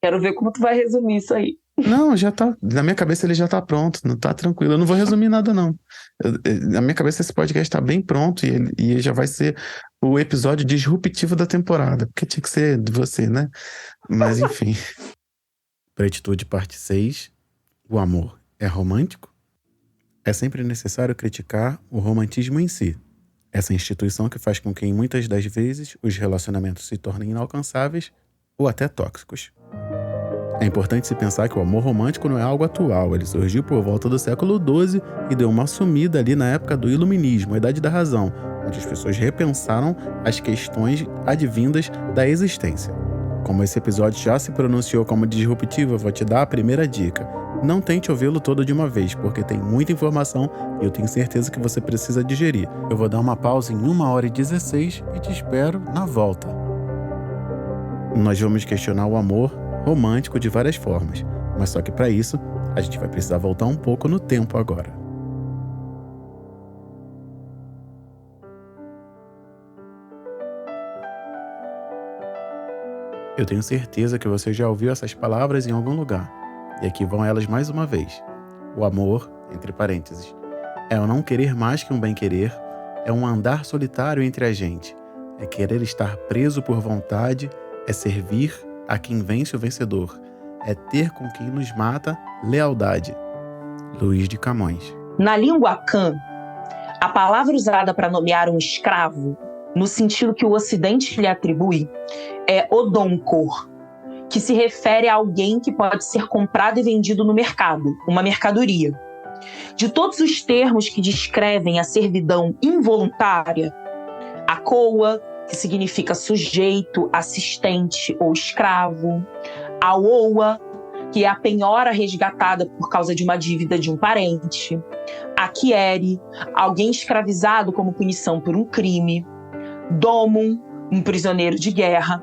Quero ver como tu vai resumir isso aí. Não, já tá. Na minha cabeça ele já tá pronto, não tá tranquilo. Eu não vou resumir nada, não. Na minha cabeça esse podcast tá bem pronto e já vai ser o episódio disruptivo da temporada, porque tinha que ser de você, né? Mas enfim. Pretitude, parte 6. O amor é romântico? É sempre necessário criticar o romantismo em si. Essa instituição que faz com que, muitas das vezes, os relacionamentos se tornem inalcançáveis ou até tóxicos. É importante se pensar que o amor romântico não é algo atual. Ele surgiu por volta do século XII e deu uma sumida ali na época do Iluminismo, a Idade da Razão, onde as pessoas repensaram as questões advindas da existência. Como esse episódio já se pronunciou como disruptivo, eu vou te dar a primeira dica. Não tente ouvi-lo todo de uma vez, porque tem muita informação e eu tenho certeza que você precisa digerir. Eu vou dar uma pausa em 1h16 e te espero na volta. Nós vamos questionar o amor romântico de várias formas, mas só que para isso, a gente vai precisar voltar um pouco no tempo agora. Eu tenho certeza que você já ouviu essas palavras em algum lugar, e aqui vão elas mais uma vez. O amor, entre parênteses, é o não querer mais que um bem-querer, é um andar solitário entre a gente, é querer estar preso por vontade, é servir a quem vence o vencedor, é ter com quem nos mata lealdade. Luís de Camões. Na língua Cã, a palavra usada para nomear um escravo, no sentido que o Ocidente lhe atribui, é odonkor, que se refere a alguém que pode ser comprado e vendido no mercado, uma mercadoria. De todos os termos que descrevem a servidão involuntária, a coa, que significa sujeito, assistente ou escravo, a oa, que é a penhora resgatada por causa de uma dívida de um parente, a quiere, alguém escravizado como punição por um crime, domum, um prisioneiro de guerra.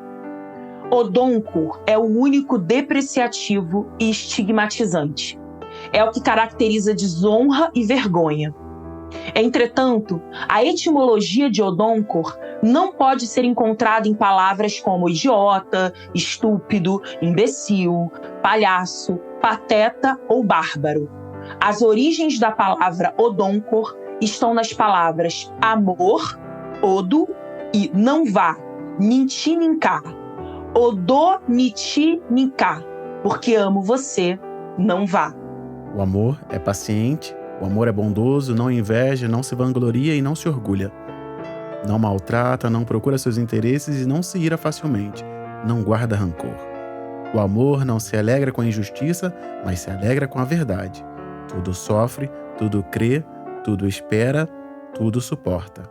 Odonkor é o único depreciativo e estigmatizante. É o que caracteriza desonra e vergonha. Entretanto, a etimologia de odonkor não pode ser encontrada em palavras como idiota, estúpido, imbecil, palhaço, pateta ou bárbaro. As origens da palavra odonkor estão nas palavras amor, odo, e não vá, ninti ninká, odô niti ninká, porque amo você, não vá. O amor é paciente, o amor é bondoso, não inveja, não se vangloria e não se orgulha. Não maltrata, não procura seus interesses e não se ira facilmente, não guarda rancor. O amor não se alegra com a injustiça, mas se alegra com a verdade. Tudo sofre, tudo crê, tudo espera, tudo suporta.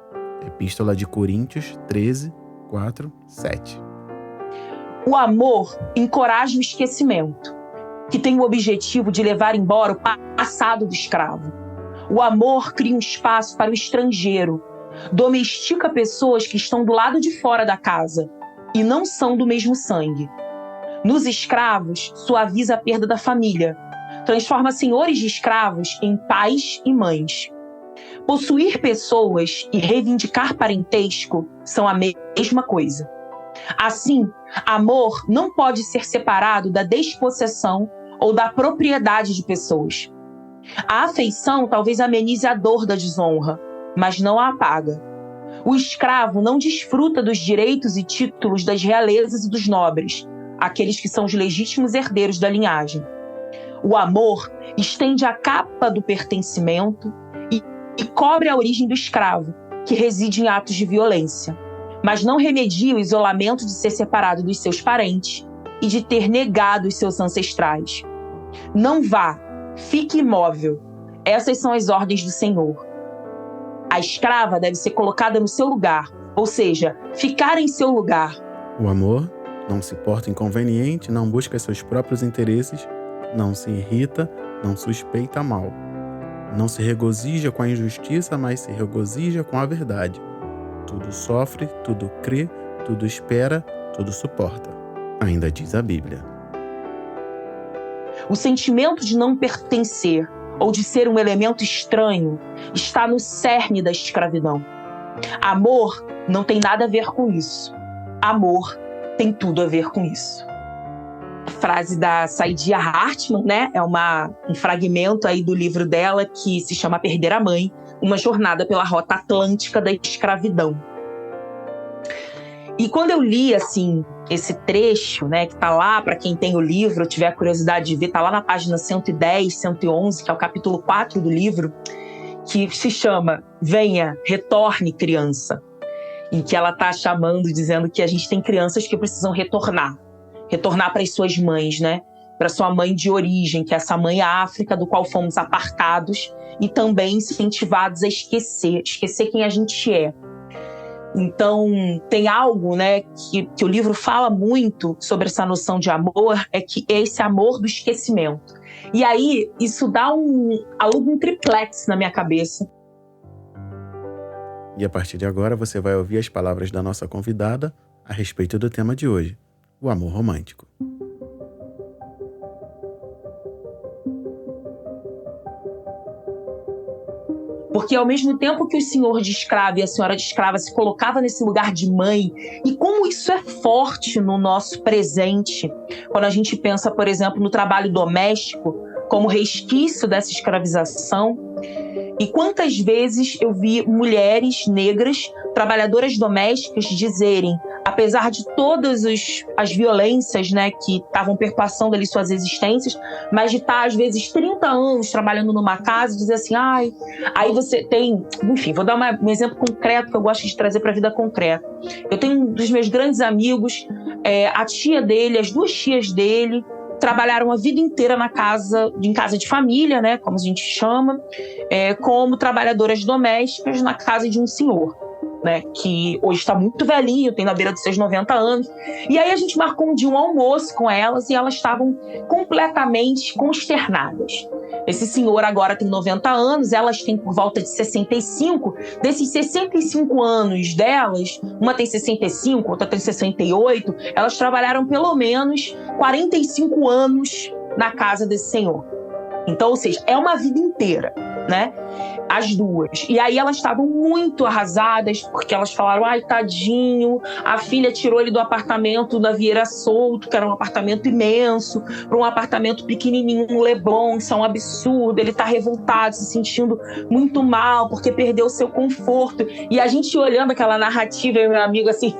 Epístola de Coríntios 13, 4, 7. O amor encoraja o esquecimento, que tem o objetivo de levar embora o passado do escravo. O amor cria um espaço para o estrangeiro, domestica pessoas que estão do lado de fora da casa e não são do mesmo sangue. Nos escravos, suaviza a perda da família, transforma senhores de escravos em pais e mães. Possuir pessoas e reivindicar parentesco são a mesma coisa. Assim, amor não pode ser separado da despossessão ou da propriedade de pessoas. A afeição talvez amenize a dor da desonra, mas não a apaga. O escravo não desfruta dos direitos e títulos das realezas e dos nobres, aqueles que são os legítimos herdeiros da linhagem. O amor estende a capa do pertencimento e cobre a origem do escravo, que reside em atos de violência, mas não remedia o isolamento de ser separado dos seus parentes e de ter negado os seus ancestrais. Não vá, fique imóvel. Essas são as ordens do Senhor. A escrava deve ser colocada no seu lugar, ou seja, ficar em seu lugar. O amor não se porta inconveniente, não busca seus próprios interesses, não se irrita, não suspeita mal. Não se regozija com a injustiça, mas se regozija com a verdade. Tudo sofre, tudo crê, tudo espera, tudo suporta. Ainda diz a Bíblia. O sentimento de não pertencer ou de ser um elemento estranho está no cerne da escravidão. Amor não tem nada a ver com isso. Amor tem tudo a ver com isso. frase da Saidiya Hartman, né? É um fragmento aí do livro dela que se chama Perder a Mãe, uma jornada pela rota atlântica da escravidão. E quando eu li, assim, esse trecho, né, que tá lá, para quem tem o livro, tiver a curiosidade de ver, tá lá na página 110, 111, que é o capítulo 4 do livro, que se chama Venha, Retorne, Criança. Em que ela tá chamando, dizendo que a gente tem crianças que precisam retornar para as suas mães, né? Para sua mãe de origem, que é essa mãe África, do qual fomos apartados e também incentivados a esquecer quem a gente é. Então, tem algo, né, que o livro fala muito sobre essa noção de amor, é que é esse amor do esquecimento. E aí, isso dá um triplex na minha cabeça. E a partir de agora, você vai ouvir as palavras da nossa convidada a respeito do tema de hoje, o amor romântico. Porque ao mesmo tempo que o senhor de escravo e a senhora de escrava se colocava nesse lugar de mãe, e como isso é forte no nosso presente, quando a gente pensa, por exemplo, no trabalho doméstico, como resquício dessa escravização. E quantas vezes eu vi mulheres negras, trabalhadoras domésticas, dizerem, apesar de todas as violências, né, que estavam perpassando ali suas existências, mas de estar, às vezes, 30 anos trabalhando numa casa e dizer assim, aí você tem... Enfim, vou dar um exemplo concreto que eu gosto de trazer para a vida concreta. Eu tenho um dos meus grandes amigos, a tia dele, as duas tias dele, trabalharam a vida inteira em casa de família, né, como a gente chama, como trabalhadoras domésticas na casa de um senhor, né, que hoje está muito velhinho, tem na beira dos seus 90 anos. E aí a gente marcou um dia um almoço com elas e elas estavam completamente consternadas. Esse senhor agora tem 90 anos, elas têm por volta de 65. Desses 65 anos delas, uma tem 65, outra tem 68, elas trabalharam pelo menos 45 anos na casa desse senhor. Então, ou seja, é uma vida inteira, né? As duas. E aí elas estavam muito arrasadas, porque elas falaram, tadinho, a filha tirou ele do apartamento da Vieira Solto, que era um apartamento imenso, para um apartamento pequenininho, um Leblon, isso é um absurdo, ele tá revoltado, se sentindo muito mal, porque perdeu o seu conforto. E a gente olhando aquela narrativa, e meu amigo assim,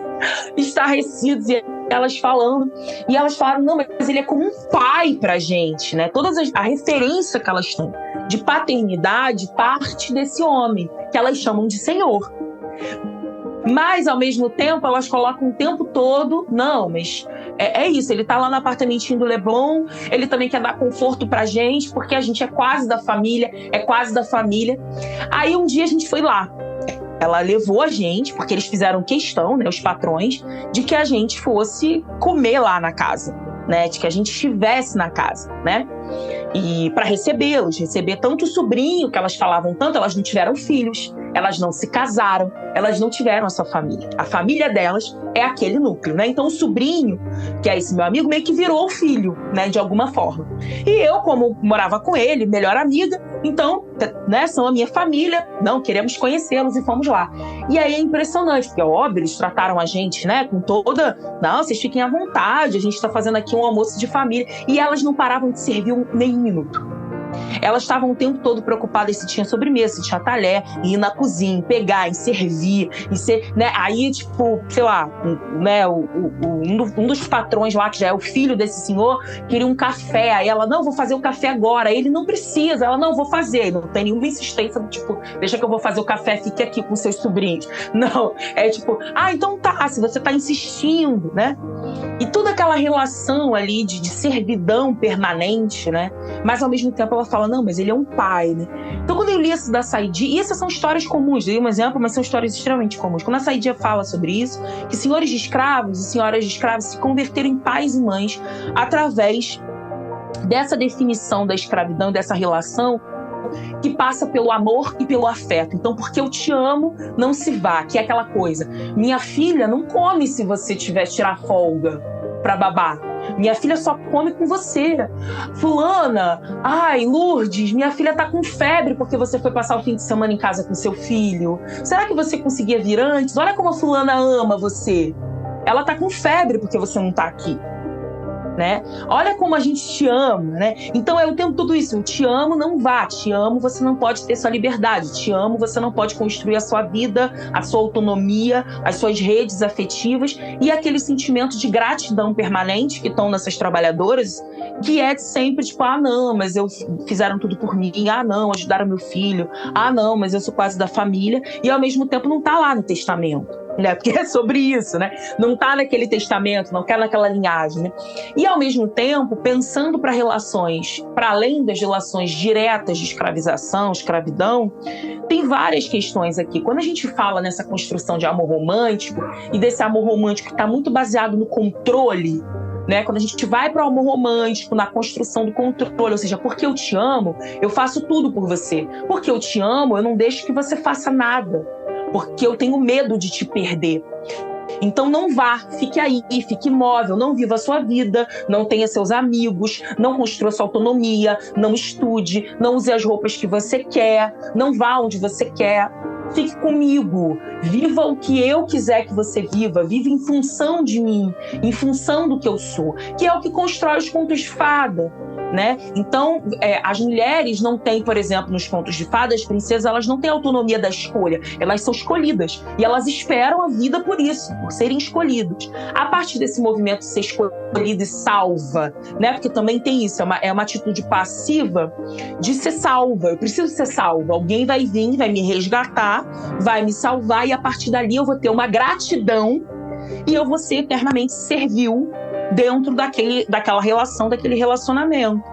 estarrecidos, e elas falando, e elas falaram, não, mas ele é como um pai pra gente, né? A referência que elas têm de paternidade parte desse homem, que elas chamam de senhor. Mas, ao mesmo tempo, elas colocam o tempo todo, não, mas é isso, ele tá lá no apartamentinho do Leblon, ele também quer dar conforto pra gente, porque a gente é quase da família. Aí um dia a gente foi lá. Ela levou a gente, porque eles fizeram questão, né, os patrões, de que a gente fosse comer lá na casa, né, de que a gente estivesse na casa, né, e para receber tanto o sobrinho, que elas falavam tanto, elas não tiveram filhos, elas não se casaram, elas não tiveram essa família. A família delas é aquele núcleo, né? Então o sobrinho, que é esse meu amigo, meio que virou o filho, né, de alguma forma. E eu, como morava com ele, melhor amiga, então, né, são a minha família, não, queremos conhecê-los e fomos lá. E aí é impressionante, porque óbvio, eles trataram a gente, né, com toda, não, vocês fiquem à vontade, a gente tá fazendo aqui um almoço de família. E elas não paravam de servir nem um minuto. Elas estavam o tempo todo preocupadas se tinha sobremesa, se tinha talher, ir na cozinha, pegar, em servir, e ser, né? Aí, tipo, sei lá, né? Um dos patrões lá, que já é o filho desse senhor, queria um café. Aí ela, não, vou fazer o café agora. Ele, não precisa. Ela, não, vou fazer. Não tem nenhuma insistência do tipo, deixa que eu vou fazer o café, fique aqui com seus sobrinhos. Não, é tipo, então tá, se você tá insistindo, né? E toda aquela relação ali de servidão permanente, né? Mas ao mesmo tempo ela fala, não, mas ele é um pai, né? Então quando eu li isso da Saidiya, e essas são histórias comuns, dei um exemplo, mas são histórias extremamente comuns. Quando a Saidiya fala sobre isso, que senhores de escravos e senhoras de escravos se converteram em pais e mães através dessa definição da escravidão, dessa relação que passa pelo amor e pelo afeto. Então, porque eu te amo, não se vá, que é aquela coisa. Minha filha não come se você tirar folga pra babá. Minha filha só come com você. Fulana, Lourdes, minha filha tá com febre porque você foi passar o fim de semana em casa com seu filho. Será que você conseguia vir antes? Olha como a fulana ama você. Ela tá com febre porque você não tá aqui. né? Olha como a gente te ama, né? Então é o tempo todo isso, eu te amo, não vá, te amo, você não pode ter sua liberdade, te amo, você não pode construir a sua vida, a sua autonomia, as suas redes afetivas, e aquele sentimento de gratidão permanente que estão nessas trabalhadoras, que é sempre tipo, ah não, mas fizeram tudo por mim, ah não, ajudaram meu filho, ah não, mas eu sou quase da família, e ao mesmo tempo não tá lá no testamento, né? Porque é sobre isso, né? Não tá naquele testamento, não quer naquela linhagem, né? E ao mesmo tempo, pensando para relações, para além das relações diretas de escravização, escravidão, tem várias questões aqui. Quando a gente fala nessa construção de amor romântico, e desse amor romântico que está muito baseado no controle, né? Quando a gente vai para o amor romântico, na construção do controle, ou seja, porque eu te amo, eu faço tudo por você. Porque eu te amo, eu não deixo que você faça nada. Porque eu tenho medo de te perder. Então não vá, fique aí, fique imóvel, não viva a sua vida, não tenha seus amigos, não construa sua autonomia, não estude, não use as roupas que você quer, não vá onde você quer. Fique comigo, viva o que eu quiser que você viva, viva em função de mim, em função do que eu sou, que é o que constrói os contos de fada, né? Então, as mulheres não têm, por exemplo, nos contos de fada, as princesas, elas não têm autonomia da escolha, elas são escolhidas, e elas esperam a vida por isso, por serem escolhidas. A partir desse movimento de ser escolhida e salva, né? Porque também tem isso, é uma atitude passiva de ser salva, eu preciso ser salva, alguém vai vir, vai me resgatar, vai me salvar, e a partir dali eu vou ter uma gratidão e eu vou ser eternamente servil dentro daquela relação, daquele relacionamento.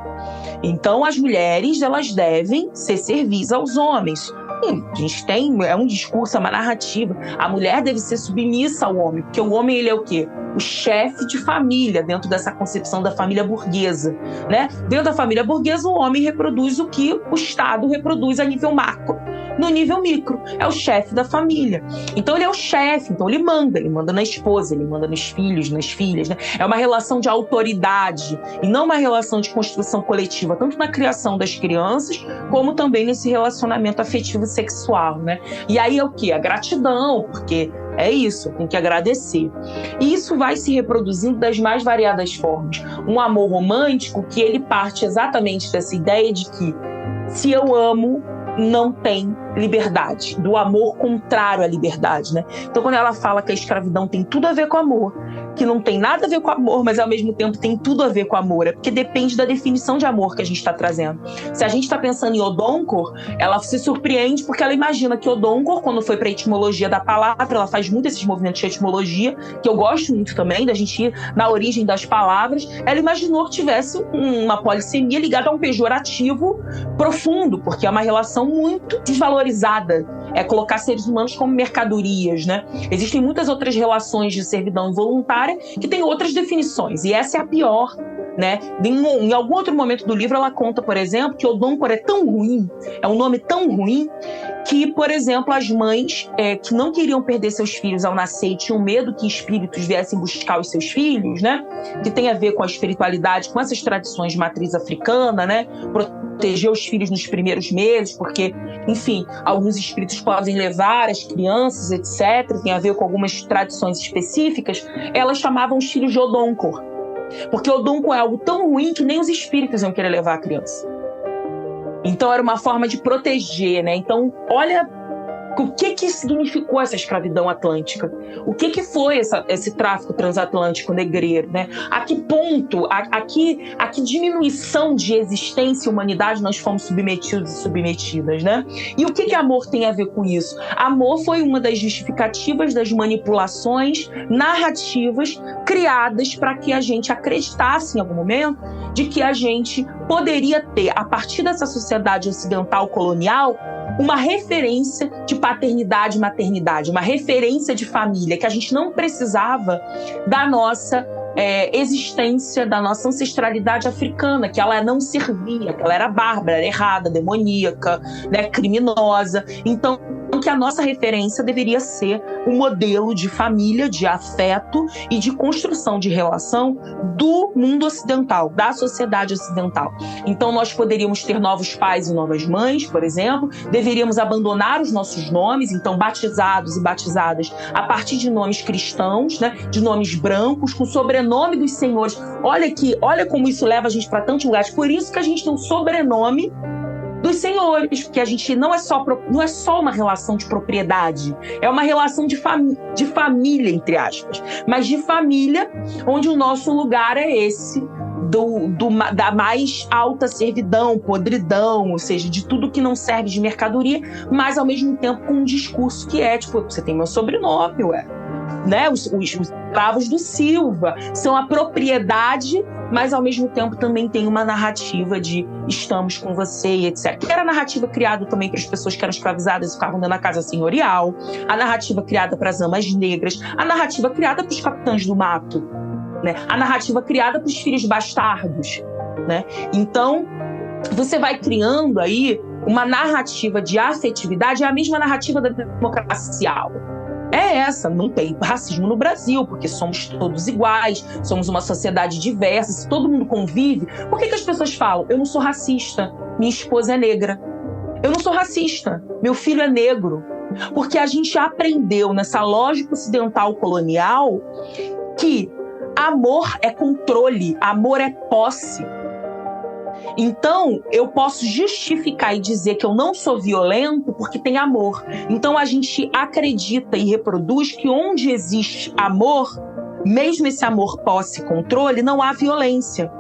Então as mulheres, elas devem ser servis aos homens. E a gente é um discurso, é uma narrativa. A mulher deve ser submissa ao homem, porque o homem, ele é o quê? O chefe de família, dentro dessa concepção da família burguesa, né? Dentro da família burguesa, o homem reproduz o que o Estado reproduz a nível macro. No nível micro, é o chefe da família. Então ele é o chefe, então ele manda na esposa, ele manda nos filhos, nas filhas, né? É uma relação de autoridade e não uma relação de construção coletiva, tanto na criação das crianças, como também nesse relacionamento afetivo sexual, né? E aí é o quê? A gratidão, porque é isso, tem que agradecer. E isso vai se reproduzindo das mais variadas formas. Um amor romântico que ele parte exatamente dessa ideia de que se eu amo, não tem liberdade, do amor contrário à liberdade, né? Então, quando ela fala que a escravidão tem tudo a ver com amor, que não tem nada a ver com amor, mas ao mesmo tempo tem tudo a ver com amor, é porque depende da definição de amor que a gente está trazendo. Se a gente está pensando em Odonkor, ela se surpreende porque ela imagina que Odonkor, quando foi para a etimologia da palavra, ela faz muito esses movimentos de etimologia, que eu gosto muito também, da gente ir na origem das palavras. Ela imaginou que tivesse uma polissemia ligada a um pejorativo profundo, porque é uma relação muito desvalorizada, é colocar seres humanos como mercadorias, né? Existem muitas outras relações de servidão involuntária que têm outras definições, e essa é a pior, né? Em algum outro momento do livro ela conta, por exemplo, que Odonkor é tão ruim, é um nome tão ruim, que, por exemplo, as mães que não queriam perder seus filhos ao nascer e tinham medo que espíritos viessem buscar os seus filhos, né? Que tem a ver com a espiritualidade, com essas tradições de matriz africana, né? Proteger os filhos nos primeiros meses, porque, enfim, alguns espíritos podem levar as crianças, etc. Tem a ver com algumas tradições específicas. Elas chamavam os filhos de Odonkor, porque Odonkor é algo tão ruim que nem os espíritos iam querer levar a criança. Então era uma forma de proteger, né? Então, olha o que significou essa escravidão atlântica. O que foi esse tráfico transatlântico negreiro, né? A que ponto, a que diminuição de existência e humanidade nós fomos submetidos e submetidas, né? E o que amor tem a ver com isso? Amor foi uma das justificativas das manipulações narrativas criadas para que a gente acreditasse em algum momento de que a gente poderia ter, a partir dessa sociedade ocidental colonial, uma referência de paternidade e maternidade, uma referência de família, que a gente não precisava da nossa existência, da nossa ancestralidade africana, que ela não servia, que ela era bárbara, era errada, demoníaca, né, criminosa. Então, Então, que a nossa referência deveria ser o modelo de família, de afeto e de construção de relação do mundo ocidental, da sociedade ocidental. Então, nós poderíamos ter novos pais e novas mães, por exemplo, deveríamos abandonar os nossos nomes, então batizados e batizadas a partir de nomes cristãos, né, de nomes brancos, com sobrenome dos senhores. Olha como isso leva a gente para tantos lugares. Por isso que a gente tem um sobrenome dos senhores, porque a gente não é só uma relação de propriedade, é uma relação de família, entre aspas, mas de família, onde o nosso lugar é esse, da mais alta servidão, podridão, ou seja, de tudo que não serve de mercadoria, mas ao mesmo tempo com um discurso que é, tipo, você tem meu sobrenome, né? Os escravos do Silva são a propriedade, mas ao mesmo tempo também tem uma narrativa de estamos com você e etc. Que era a narrativa criada também para as pessoas que eram escravizadas e ficavam dentro da casa senhorial, a narrativa criada para as amas negras, a narrativa criada para os capitães do mato, né? A narrativa criada para os filhos bastardos, né? Então, você vai criando aí uma narrativa de afetividade, é a mesma narrativa da democracia racial. É essa, não tem racismo no Brasil, porque somos todos iguais, somos uma sociedade diversa, se todo mundo convive. Por que as pessoas falam, eu não sou racista, minha esposa é negra? Eu não sou racista, meu filho é negro. Porque a gente aprendeu nessa lógica ocidental colonial que amor é controle, amor é posse. Então, eu posso justificar e dizer que eu não sou violento porque tem amor. Então, a gente acredita e reproduz que onde existe amor, mesmo esse amor posse e controle, não há violência.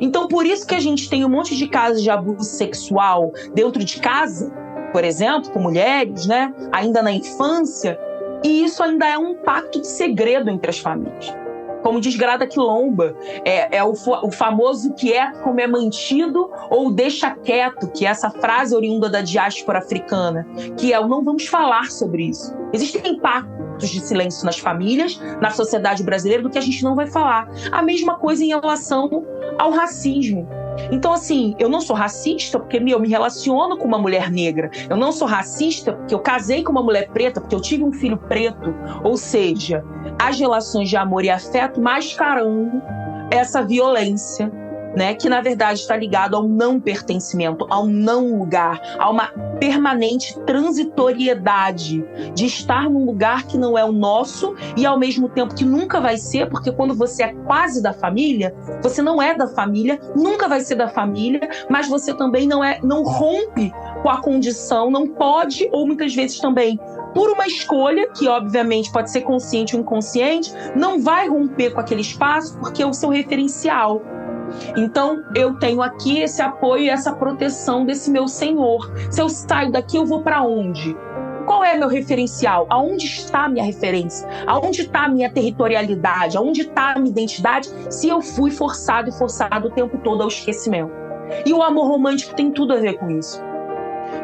Então, por isso que a gente tem um monte de casos de abuso sexual dentro de casa, por exemplo, com mulheres, né? Ainda na infância, e isso ainda é um pacto de segredo entre as famílias. Como diz Grada Quilomba, é o famoso quieto como é mantido ou deixa quieto, que é essa frase oriunda da diáspora africana, que é o não vamos falar sobre isso. Existem pactos de silêncio nas famílias, na sociedade brasileira, do que a gente não vai falar. A mesma coisa em relação ao racismo. Então, assim, eu não sou racista porque eu me relaciono com uma mulher negra. Eu não sou racista porque eu casei com uma mulher preta, porque eu tive um filho preto. Ou seja, as relações de amor e afeto mascarando essa violência, né, que na verdade está ligado ao não pertencimento, ao não lugar, a uma permanente transitoriedade de estar num lugar que não é o nosso e ao mesmo tempo que nunca vai ser, porque quando você é quase da família, você não é da família, nunca vai ser da família, mas você também não rompe com a condição, não pode, ou muitas vezes também por uma escolha, que obviamente pode ser consciente ou inconsciente, não vai romper com aquele espaço porque é o seu referencial. Então, eu tenho aqui esse apoio e essa proteção desse meu senhor. Se eu saio daqui, eu vou para onde? Qual é meu referencial? Aonde está a minha referência? Aonde está a minha territorialidade? Aonde está a minha identidade? Se eu fui forçado o tempo todo ao esquecimento. E o amor romântico tem tudo a ver com isso.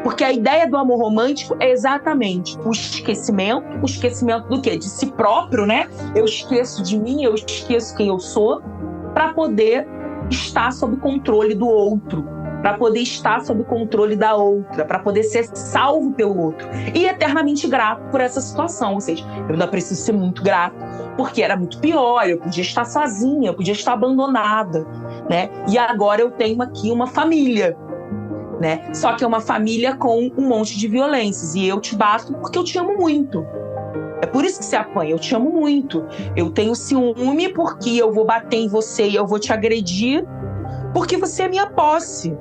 Porque a ideia do amor romântico é exatamente o esquecimento do quê? De si próprio, né? Eu esqueço de mim, eu esqueço quem eu sou, para poder estar sob controle do outro, para poder estar sob controle da outra, para poder ser salvo pelo outro. E eternamente grato por essa situação. Ou seja, eu ainda preciso ser muito grato, porque era muito pior, eu podia estar sozinha, eu podia estar abandonada, né? E agora eu tenho aqui uma família, né? Só que é uma família com um monte de violências, e eu te bato porque eu te amo muito. É por isso que você apanha, eu te amo muito. Eu tenho ciúme porque eu vou bater em você e eu vou te agredir porque você é minha posse.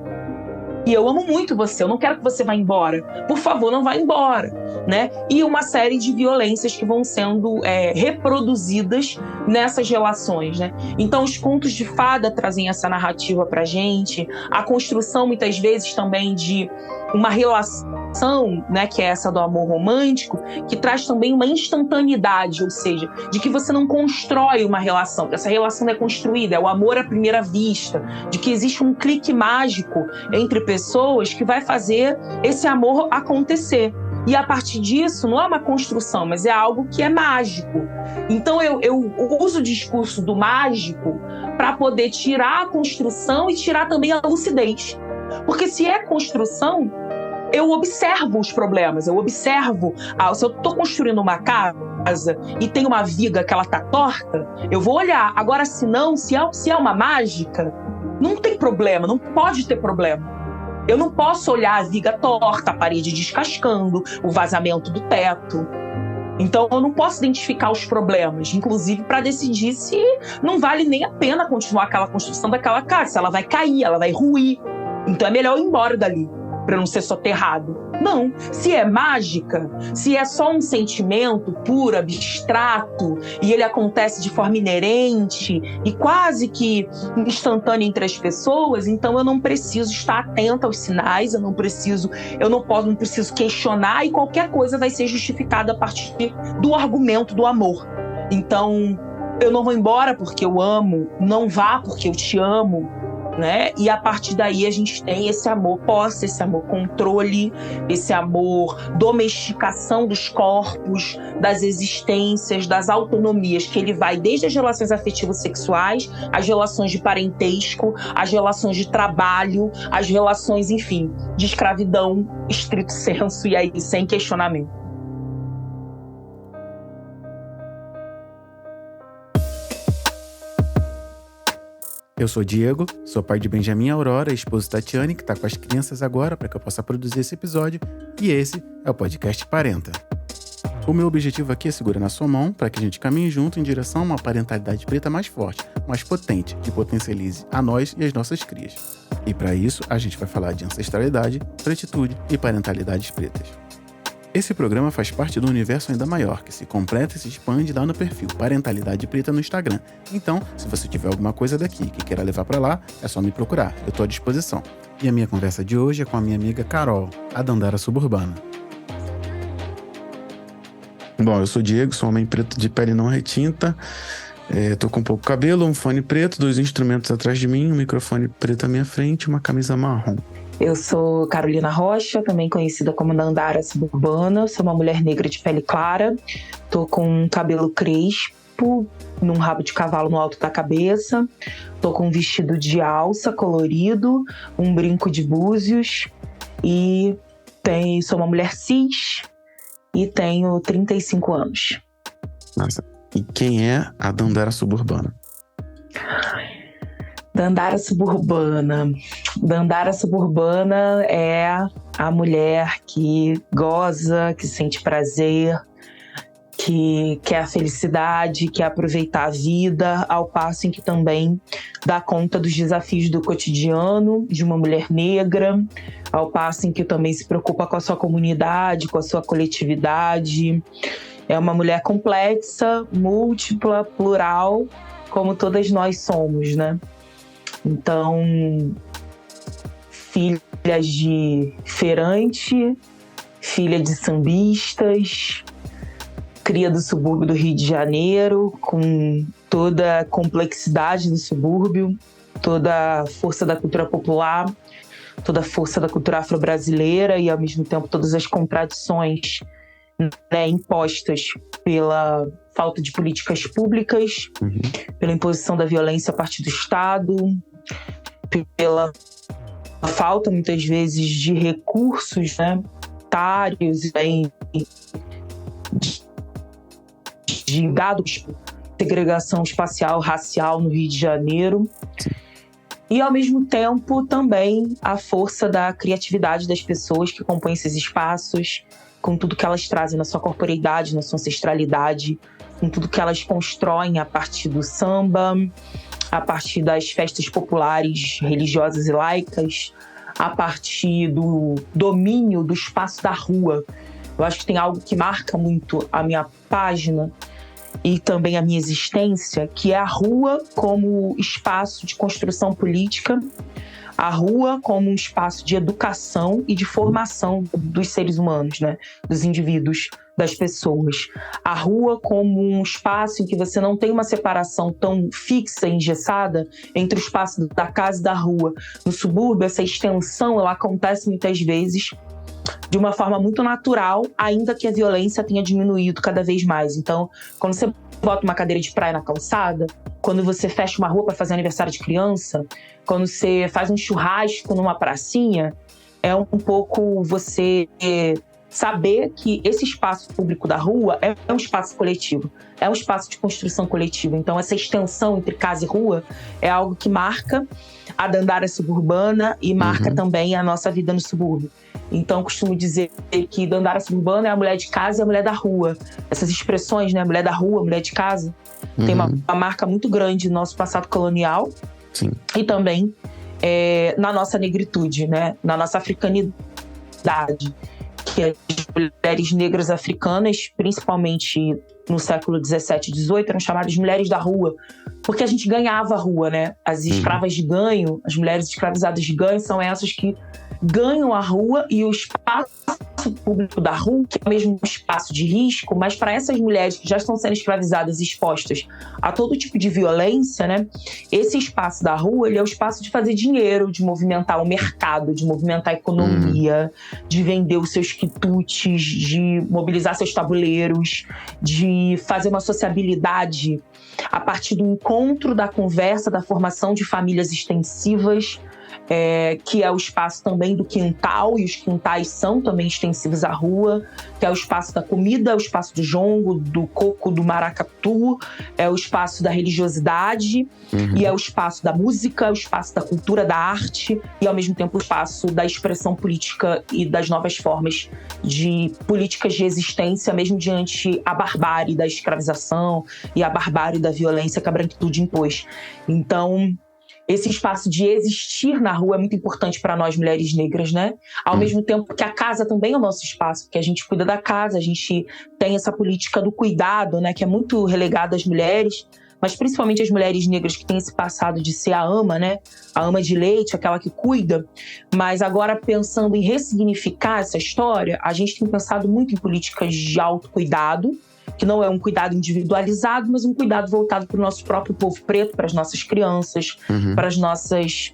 E eu amo muito você, eu não quero que você vá embora. Por favor, não vá embora, né? E uma série de violências que vão sendo reproduzidas nessas relações, né? Então, os contos de fada trazem essa narrativa pra gente. A construção, muitas vezes, também de uma relação, né, que é essa do amor romântico, que traz também uma instantaneidade, ou seja, de que você não constrói uma relação, que essa relação é construída, é o amor à primeira vista, de que existe um clique mágico entre pessoas que vai fazer esse amor acontecer. E a partir disso, não é uma construção, mas é algo que é mágico. Então eu uso o discurso do mágico para poder tirar a construção e tirar também a lucidez. Porque se é construção, eu observo os problemas, eu observo, se eu estou construindo uma casa e tem uma viga que ela tá torta, eu vou olhar. Agora, se é uma mágica, não tem problema, não pode ter problema. Eu não posso olhar a viga torta, a parede descascando, o vazamento do teto. Então, eu não posso identificar os problemas, inclusive para decidir se não vale nem a pena continuar aquela construção daquela casa, se ela vai cair, ela vai ruir. Então, é melhor eu ir embora dali, para não ser soterrado. Não, se é mágica, se é só um sentimento puro, abstrato, e ele acontece de forma inerente e quase que instantânea entre as pessoas, então eu não preciso estar atenta aos sinais, eu não preciso questionar, e qualquer coisa vai ser justificada a partir do argumento do amor. Então, eu não vou embora porque eu amo, não vá porque eu te amo, né? E a partir daí a gente tem esse amor posse, esse amor controle, esse amor domesticação dos corpos, das existências, das autonomias, que ele vai desde as relações afetivas sexuais, as relações de parentesco, as relações de trabalho, as relações, enfim, de escravidão, estrito senso, e aí sem questionamento. Eu sou Diego, sou pai de Benjamin e Aurora, esposo Tatiane, que está com as crianças agora para que eu possa produzir esse episódio, e esse é o podcast Parenta. O meu objetivo aqui é segurar na sua mão para que a gente caminhe junto em direção a uma parentalidade preta mais forte, mais potente, que potencialize a nós e as nossas crias. E para isso, a gente vai falar de ancestralidade, pretitude e parentalidades pretas. Esse programa faz parte do universo ainda maior, que se completa e se expande lá no perfil Parentalidade Preta no Instagram. Então, se você tiver alguma coisa daqui que queira levar pra lá, é só me procurar, eu tô à disposição. E a minha conversa de hoje é com a minha amiga Carol, a Dandara Suburbana. Bom, eu sou Diego, sou um homem preto de pele não retinta, tô com pouco cabelo, um fone preto, 2 instrumentos atrás de mim, um microfone preto à minha frente e uma camisa marrom. Eu sou Carolina Rocha, também conhecida como Dandara Suburbana, sou uma mulher negra de pele clara, tô com um cabelo crespo, num rabo de cavalo no alto da cabeça, tô com um vestido de alça colorido, um brinco de búzios e sou uma mulher cis e tenho 35 anos. Nossa, e quem é a Dandara Suburbana? Dandara Suburbana. Dandara Suburbana é a mulher que goza, que sente prazer, que quer a felicidade, quer aproveitar a vida, ao passo em que também dá conta dos desafios do cotidiano de uma mulher negra, ao passo em que também se preocupa com a sua comunidade, com a sua coletividade. É uma mulher complexa, múltipla, plural, como todas nós somos, né? Então, filha de feirante, filha de sambistas, cria do subúrbio do Rio de Janeiro, com toda a complexidade do subúrbio, toda a força da cultura popular, toda a força da cultura afro-brasileira e, ao mesmo tempo, todas as contradições, né, impostas pela falta de políticas públicas, pela imposição da violência a partir do Estado, pela falta, muitas vezes, de recursos, né, tários, de dados, segregação espacial, racial no Rio de Janeiro. E, ao mesmo tempo, também a força da criatividade das pessoas que compõem esses espaços, com tudo que elas trazem na sua corporeidade, na sua ancestralidade, com tudo que elas constroem a partir do samba, a partir das festas populares, religiosas e laicas, a partir do domínio do espaço da rua. Eu acho que tem algo que marca muito a minha página e também a minha existência, que é a rua como espaço de construção política, a rua como um espaço de educação e de formação dos seres humanos, né? Dos indivíduos, das pessoas. A rua como um espaço em que você não tem uma separação tão fixa e engessada entre o espaço da casa e da rua. No subúrbio, essa extensão ela acontece muitas vezes de uma forma muito natural, ainda que a violência tenha diminuído cada vez mais. Então, quando você bota uma cadeira de praia na calçada, quando você fecha uma rua para fazer aniversário de criança, quando você faz um churrasco numa pracinha, é um pouco você saber que esse espaço público da rua é um espaço coletivo, é um espaço de construção coletiva. Então, essa extensão entre casa e rua é algo que marca a Dandara suburbana e marca também a nossa vida no subúrbio. Então, costumo dizer que Dandara suburbana é a mulher de casa e a mulher da rua. Essas expressões, né? Mulher da rua, mulher de casa, tem uma marca muito grande no nosso passado colonial. Sim. E também na nossa negritude, né? Na nossa africanidade. Que as mulheres negras africanas, principalmente no século 17 e 18, eram chamadas de mulheres da rua, porque a gente ganhava a rua, né? As escravas de ganho, as mulheres escravizadas de ganho, são essas que ganham a rua, e o espaço público da rua, que é mesmo um espaço de risco, mas para essas mulheres que já estão sendo escravizadas e expostas a todo tipo de violência, né? Esse espaço da rua, ele é o espaço de fazer dinheiro, de movimentar o mercado, de movimentar a economia, de vender os seus quitutes, de mobilizar seus tabuleiros, de fazer uma sociabilidade a partir do encontro, da conversa, da formação de famílias extensivas, que é o espaço também do quintal, e os quintais são também extensivos à rua, que é o espaço da comida, o espaço do jongo, do coco, do maracatu, é o espaço da religiosidade, e é o espaço da música, o espaço da cultura, da arte, e ao mesmo tempo o espaço da expressão política e das novas formas de políticas de existência, mesmo diante a barbárie da escravização e a barbárie da violência que a branquitude impôs. Então, esse espaço de existir na rua é muito importante para nós, mulheres negras, né? Ao mesmo tempo que a casa também é o nosso espaço, porque a gente cuida da casa, a gente tem essa política do cuidado, né? Que é muito relegada às mulheres, mas principalmente as mulheres negras que têm esse passado de ser a ama, né? A ama de leite, aquela que cuida. Mas agora, pensando em ressignificar essa história, a gente tem pensado muito em políticas de autocuidado, que não é um cuidado individualizado, mas um cuidado voltado para o nosso próprio povo preto, para as nossas crianças, para as nossas,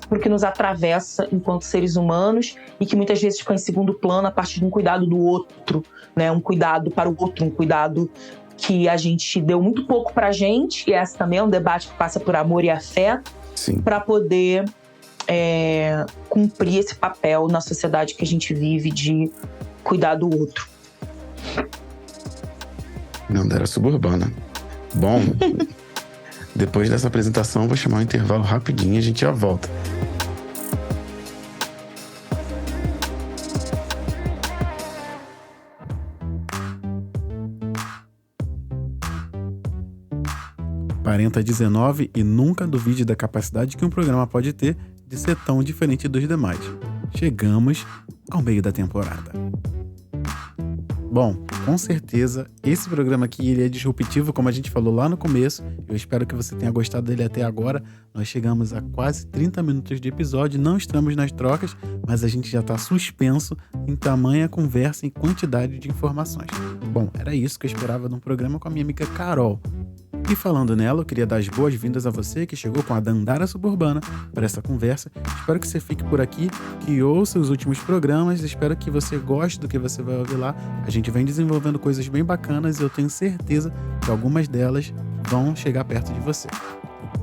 para o que nos atravessa enquanto seres humanos, e que muitas vezes fica em segundo plano a partir de um cuidado do outro, né? Um cuidado para o outro, um cuidado que a gente deu muito pouco para a gente, e esse também é um debate que passa por amor e afeto, para poder cumprir esse papel na sociedade que a gente vive de cuidar do outro. Dandara suburbana. Bom, depois dessa apresentação eu vou chamar um intervalo rapidinho e a gente já volta. Parenta 19 e nunca duvide da capacidade que um programa pode ter de ser tão diferente dos demais. Chegamos ao meio da temporada. Bom, com certeza, esse programa aqui ele é disruptivo, como a gente falou lá no começo. Eu espero que você tenha gostado dele até agora. Nós chegamos a quase 30 minutos de episódio, não estamos nas trocas, mas a gente já está suspenso em tamanha conversa e quantidade de informações. Bom, era isso que eu esperava de um programa com a minha amiga Carol. E falando nela, eu queria dar as boas-vindas a você que chegou com a Dandara Suburbana para essa conversa. Espero que você fique por aqui, que ouça os últimos programas. Espero que você goste do que você vai ouvir lá. A gente vem desenvolvendo coisas bem bacanas e eu tenho certeza que algumas delas vão chegar perto de você.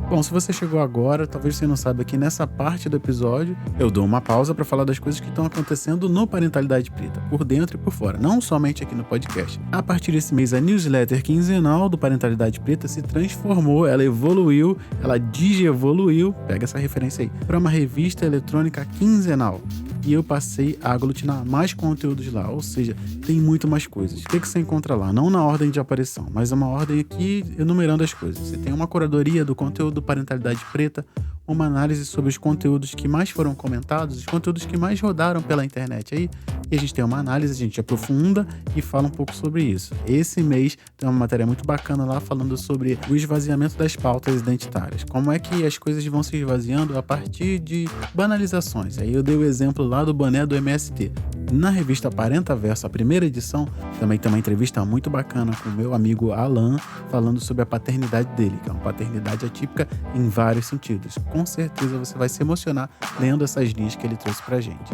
Bom, se você chegou agora, talvez você não saiba que nessa parte do episódio eu dou uma pausa para falar das coisas que estão acontecendo no Parentalidade Preta, por dentro e por fora, não somente aqui no podcast. A partir desse mês, a newsletter quinzenal do Parentalidade Preta se transformou, ela evoluiu, ela digievoluiu, pega essa referência aí, para uma revista eletrônica quinzenal. E eu passei a aglutinar mais conteúdos lá, ou seja, tem muito mais coisas. O que você encontra lá? Não na ordem de aparição, mas uma ordem aqui enumerando as coisas. Você tem uma curadoria do conteúdo do Parentalidade Preta, uma análise sobre os conteúdos que mais foram comentados, os conteúdos que mais rodaram pela internet aí, e a gente tem uma análise, a gente aprofunda e fala um pouco sobre isso. Esse mês tem uma matéria muito bacana lá falando sobre o esvaziamento das pautas identitárias, como é que as coisas vão se esvaziando a partir de banalizações. Aí eu dei o exemplo lá do boné do MST. Na revista Parentaverso, a primeira edição, também tem uma entrevista muito bacana com o meu amigo Alan, falando sobre a paternidade dele, que é uma paternidade atípica em vários sentidos. Com certeza você vai se emocionar lendo essas linhas que ele trouxe pra gente.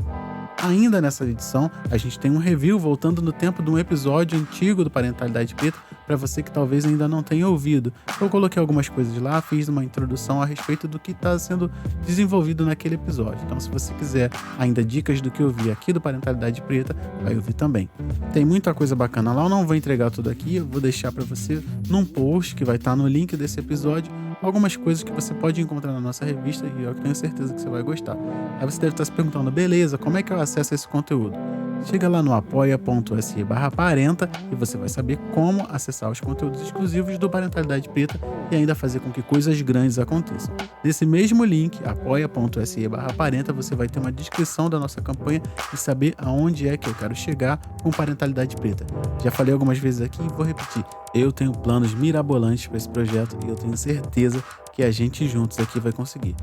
Ainda nessa edição, a gente tem um review voltando no tempo de um episódio antigo do Parentalidade Preta, para você que talvez ainda não tenha ouvido. Eu coloquei algumas coisas lá, fiz uma introdução a respeito do que está sendo desenvolvido naquele episódio. Então, se você quiser ainda dicas do que eu vi aqui do Parentalidade Preta, vai ouvir também. Tem muita coisa bacana lá, eu não vou entregar tudo aqui, eu vou deixar para você num post que vai estar no link desse episódio, algumas coisas que você pode encontrar na nossa revista e eu tenho certeza que você vai gostar. Aí você deve estar se perguntando, beleza, como é que eu acesso esse conteúdo? Chega lá no apoia.se/parenta e você vai saber como acessar os conteúdos exclusivos do Parentalidade Preta e ainda fazer com que coisas grandes aconteçam. Nesse mesmo link, apoia.se/parenta, você vai ter uma descrição da nossa campanha e saber aonde é que eu quero chegar com Parentalidade Preta. Já falei algumas vezes aqui e vou repetir. Eu tenho planos mirabolantes para esse projeto e eu tenho certeza que a gente juntos aqui vai conseguir.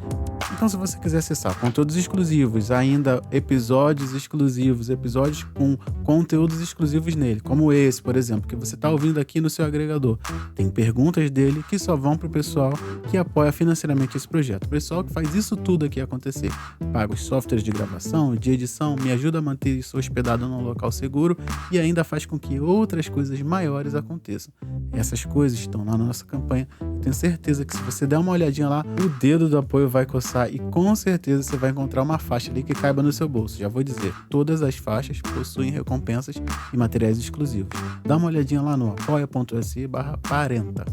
Então, se você quiser acessar conteúdos exclusivos, ainda episódios exclusivos, episódios com conteúdos exclusivos nele, como esse, por exemplo, que você está ouvindo aqui no seu agregador, tem perguntas dele que só vão para o pessoal que apoia financeiramente esse projeto. O pessoal que faz isso tudo aqui acontecer. Paga os softwares de gravação, de edição, me ajuda a manter isso hospedado num local seguro e ainda faz com que outras coisas maiores aconteçam. Essas coisas estão lá na nossa campanha. Eu tenho certeza que se você der uma olhadinha lá, o dedo do apoio vai coçar e com certeza você vai encontrar uma faixa ali que caiba no seu bolso. Já vou dizer, todas as faixas possuem recompensas e materiais exclusivos. Dá uma olhadinha lá no apoia.se/parenta.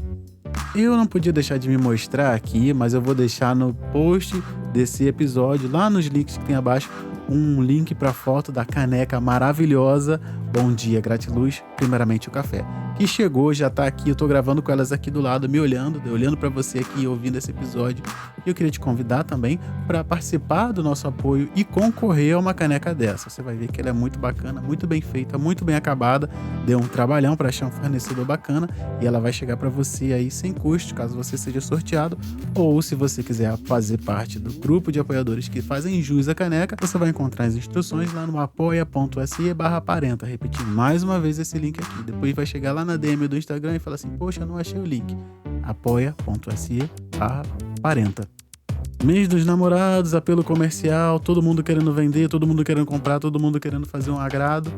Eu não podia deixar de me mostrar aqui, mas eu vou deixar no post desse episódio, lá nos links que tem abaixo, um link para a foto da caneca maravilhosa Bom Dia Gratiluz, primeiramente o café, que chegou, já tá aqui, eu tô gravando com elas aqui do lado, me olhando para você aqui ouvindo esse episódio. E eu queria te convidar também para participar do nosso apoio e concorrer a uma caneca dessa. Você vai ver que ela é muito bacana, muito bem feita, muito bem acabada, deu um trabalhão para achar um fornecedor bacana e ela vai chegar para você aí sem custo, caso você seja sorteado, ou se você quiser fazer parte do grupo de apoiadores que fazem jus à caneca, você vai encontrar as instruções lá no apoia.se/parenta. Repetir mais uma vez esse link aqui. Depois vai chegar lá na DM do Instagram e falar assim, poxa, eu não achei o link. apoia.se/parenta. Mês dos namorados, apelo comercial, todo mundo querendo vender, todo mundo querendo comprar, todo mundo querendo fazer um agrado.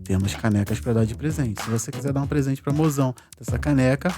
Temos canecas para dar de presente. Se você quiser dar um presente para mozão dessa caneca,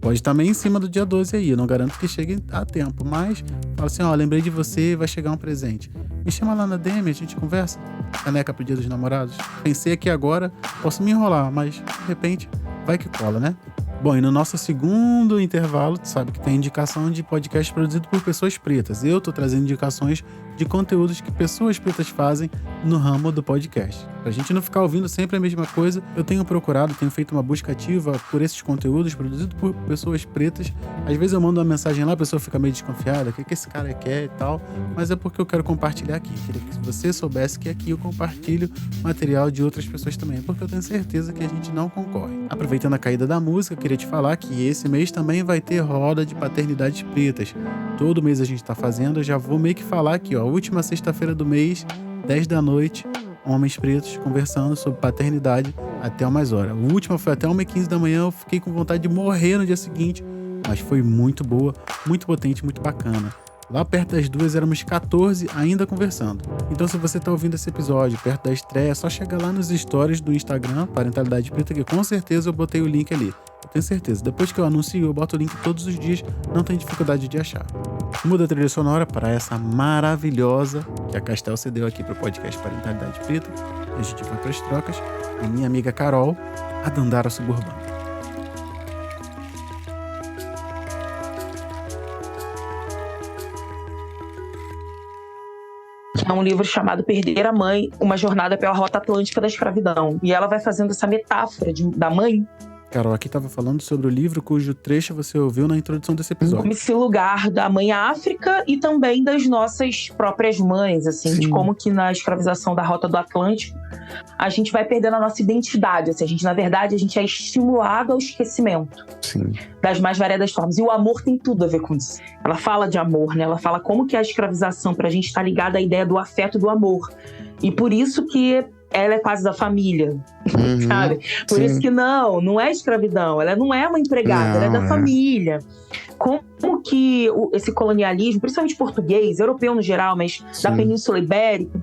pode também em cima do dia 12 aí. Eu não garanto que chegue a tempo, mas fala assim, ó, lembrei de você, vai chegar um presente. Me chama lá na DM, a gente conversa. Caneca pro dia dos namorados. Pensei aqui agora, posso me enrolar, mas de repente vai que cola, né? Bom, e no nosso segundo intervalo, tu sabe que tem indicação de podcast produzido por pessoas pretas. Eu tô trazendo indicações de conteúdos que pessoas pretas fazem no ramo do podcast. Pra gente não ficar ouvindo sempre a mesma coisa, eu tenho procurado, tenho feito uma busca ativa por esses conteúdos produzidos por pessoas pretas. Às vezes eu mando uma mensagem lá, a pessoa fica meio desconfiada, o que esse cara quer e tal, mas é porque eu quero compartilhar aqui. Queria que você soubesse que aqui eu compartilho material de outras pessoas também, porque eu tenho certeza que a gente não concorre. Aproveitando a caída da música, queria te falar que esse mês também vai ter roda de paternidades pretas. Todo mês a gente tá fazendo, eu já vou meio que falar aqui, ó, última sexta-feira do mês, 10 da noite, homens pretos conversando sobre paternidade até umas horas. O último foi até 1h15 da manhã, eu fiquei com vontade de morrer no dia seguinte, mas foi muito boa, muito potente, muito bacana. Lá perto das 2 éramos 14 ainda conversando. Então se você tá ouvindo esse episódio perto da estreia, é só chegar lá nos stories do Instagram, Parentalidade Preta, que com certeza eu botei o link ali. Eu tenho certeza. Depois que eu anuncio, eu boto o link todos os dias, não tem dificuldade de achar. Muda a trilha sonora para essa maravilhosa que a Castel cedeu aqui pro podcast Parentalidade Preta. E a gente vai para as trocas. E minha amiga Carol, a Dandara Suburbana. É um livro chamado Perder a Mãe, uma jornada pela rota atlântica da escravidão. E ela vai fazendo essa metáfora da mãe. Carol, aqui estava falando sobre o livro cujo trecho você ouviu na introdução desse episódio. Como esse lugar da mãe África e também das nossas próprias mães, assim, de como que na escravização da Rota do Atlântico a gente vai perdendo a nossa identidade, assim, na verdade, a gente é estimulado ao esquecimento. Sim. Das mais variadas formas. E o amor tem tudo a ver com isso. Ela fala de amor, né? Ela fala como que a escravização pra gente tá ligada à ideia do afeto e do amor. E por isso que ela é quase da família, sabe? Por isso que não é escravidão, ela não é uma empregada, ela é da família. Como que esse colonialismo, principalmente português, europeu no geral, mas da Península Ibérica,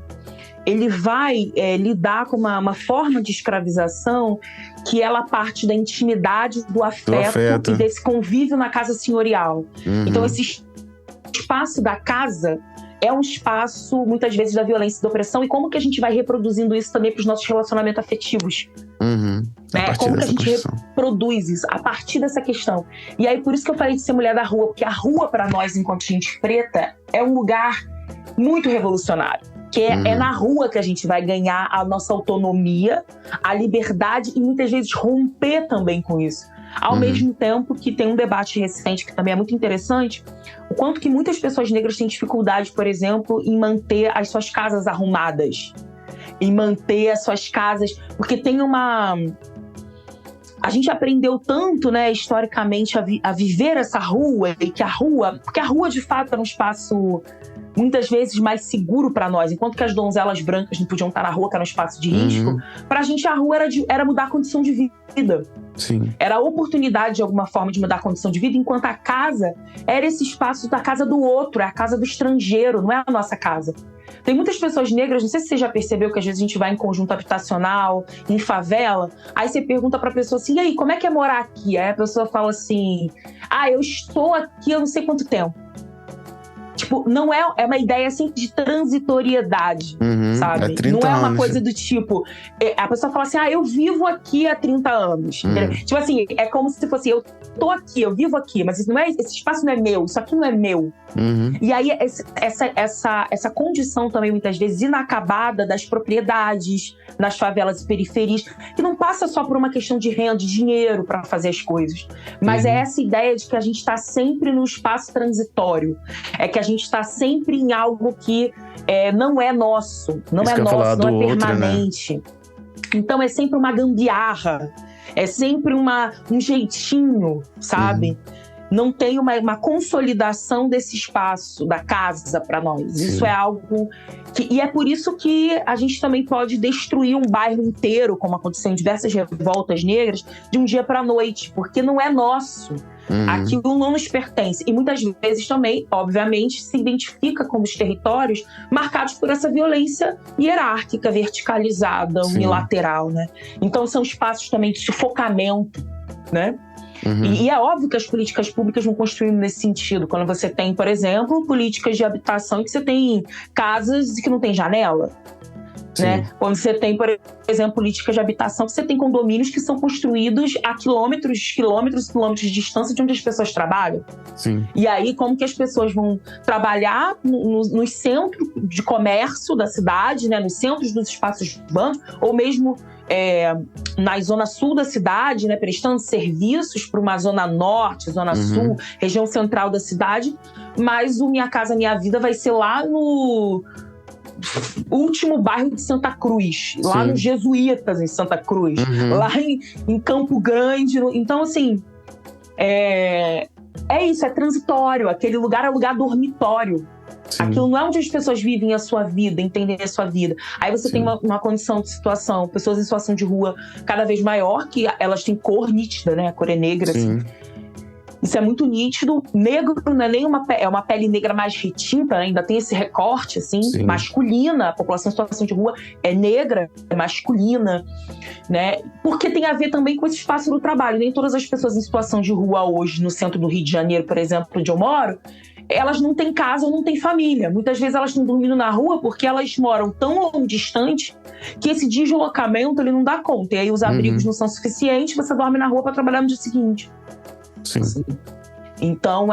ele vai lidar com uma forma de escravização que ela parte da intimidade, do afeto. E desse convívio na casa senhorial. Então, esse espaço da casa é um espaço, muitas vezes, da violência e da opressão. E como que a gente vai reproduzindo isso também para os nossos relacionamentos afetivos? Né? Como que a gente reproduz isso? A partir dessa questão. E aí, por isso que eu falei de ser mulher da rua. Porque a rua, para nós, enquanto gente preta, é um lugar muito revolucionário. Que é na rua que a gente vai ganhar a nossa autonomia, a liberdade e, muitas vezes, romper também com isso. Ao mesmo tempo que tem um debate recente, que também é muito interessante, o quanto que muitas pessoas negras têm dificuldade, por exemplo, em manter as suas casas arrumadas, em manter as suas casas, porque tem uma... A gente aprendeu tanto, né, historicamente, a viver essa rua, e que porque a rua, de fato, era um espaço muitas vezes mais seguro para nós, enquanto que as donzelas brancas não podiam estar na rua, que era um espaço de risco, pra gente a rua era mudar a condição de vida. Sim. Era a oportunidade, de alguma forma, de mudar a condição de vida, enquanto a casa era esse espaço da casa do outro, é a casa do estrangeiro, não é a nossa casa. Tem muitas pessoas negras, não sei se você já percebeu que às vezes a gente vai em conjunto habitacional, em favela, aí você pergunta pra pessoa assim, e aí, como é que é morar aqui? Aí a pessoa fala assim, eu estou aqui há não sei quanto tempo. Tipo, não é uma ideia sempre de transitoriedade, sabe? Não é uma coisa do tipo... A pessoa fala assim, eu vivo aqui há 30 anos. Tipo assim, é como se fosse, eu tô aqui, eu vivo aqui, mas esse espaço não é meu, isso aqui não é meu. E aí, essa condição também, muitas vezes, inacabada das propriedades, nas favelas e periferias, que não passa só por uma questão de renda, de dinheiro para fazer as coisas, mas é essa ideia de que a gente está sempre no espaço transitório, é que a gente está sempre em algo que não é nosso, não é permanente. Né? Então é sempre uma gambiarra, é sempre um jeitinho, sabe? Não tem uma consolidação desse espaço, da casa para nós. Sim. Isso é algo e é por isso que a gente também pode destruir um bairro inteiro, como aconteceu em diversas revoltas negras, de um dia para a noite, porque não é nosso. Aquilo não nos pertence. E muitas vezes também, obviamente, se identifica como os territórios marcados por essa violência hierárquica, verticalizada, unilateral, né? Então são espaços também de sufocamento, né? E é óbvio que as políticas públicas vão construindo nesse sentido. Quando você tem, por exemplo, políticas de habitação que você tem casas que não tem janela. Né? Quando você tem, por exemplo, políticas de habitação, que você tem condomínios que são construídos a quilômetros de distância de onde as pessoas trabalham. Sim. E aí, como que as pessoas vão trabalhar nos centros de comércio da cidade, né? Nos centros dos espaços urbanos, ou mesmo na zona sul da cidade, né? Prestando serviços para uma zona norte, zona sul, região central da cidade, mas o Minha Casa Minha Vida vai ser lá no último bairro de Santa Cruz, lá nos Jesuítas em Santa Cruz, lá em Campo Grande. Então, assim, é isso, é transitório. Aquele lugar é lugar dormitório. Aquilo não é onde as pessoas vivem a sua vida, entendem a sua vida. Aí você tem uma condição de situação, pessoas em situação de rua cada vez maior, que elas têm cor nítida, né? A cor é negra, assim. Isso é muito nítido. Negro não é nem uma pele negra mais retinta, né? Ainda tem esse recorte, assim, masculina. A população em situação de rua é negra, é masculina, né? Porque tem a ver também com esse espaço do trabalho. Nem todas as pessoas em situação de rua hoje, no centro do Rio de Janeiro, por exemplo, onde eu moro, elas não têm casa ou não têm família. Muitas vezes elas estão dormindo na rua porque elas moram tão distante que esse deslocamento ele não dá conta. E aí os abrigos não são suficientes, você dorme na rua para trabalhar no dia seguinte. Sim. Então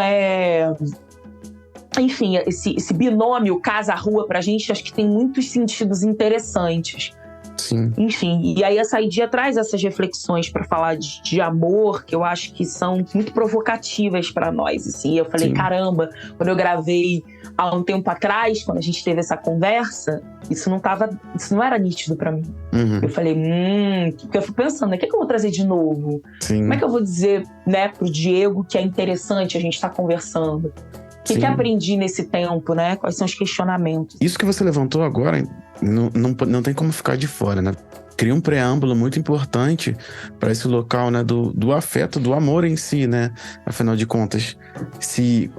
enfim, esse binômio casa-rua pra gente, acho que tem muitos sentidos interessantes. Sim. Enfim, e aí a Saidia traz essas reflexões para falar de amor, que eu acho que são muito provocativas para nós, assim. Eu falei, caramba, quando eu gravei há um tempo atrás, quando a gente teve essa conversa, isso não era nítido para mim. Eu falei, porque eu fui pensando, né, o que eu vou trazer de novo? Como é que eu vou dizer, né, pro Diego que é interessante a gente estar conversando? O que aprendi nesse tempo, né? Quais são os questionamentos? Isso que você levantou agora não tem como ficar de fora, né? Cria um preâmbulo muito importante para esse local, né? Do afeto, do amor em si, né? Afinal de contas, se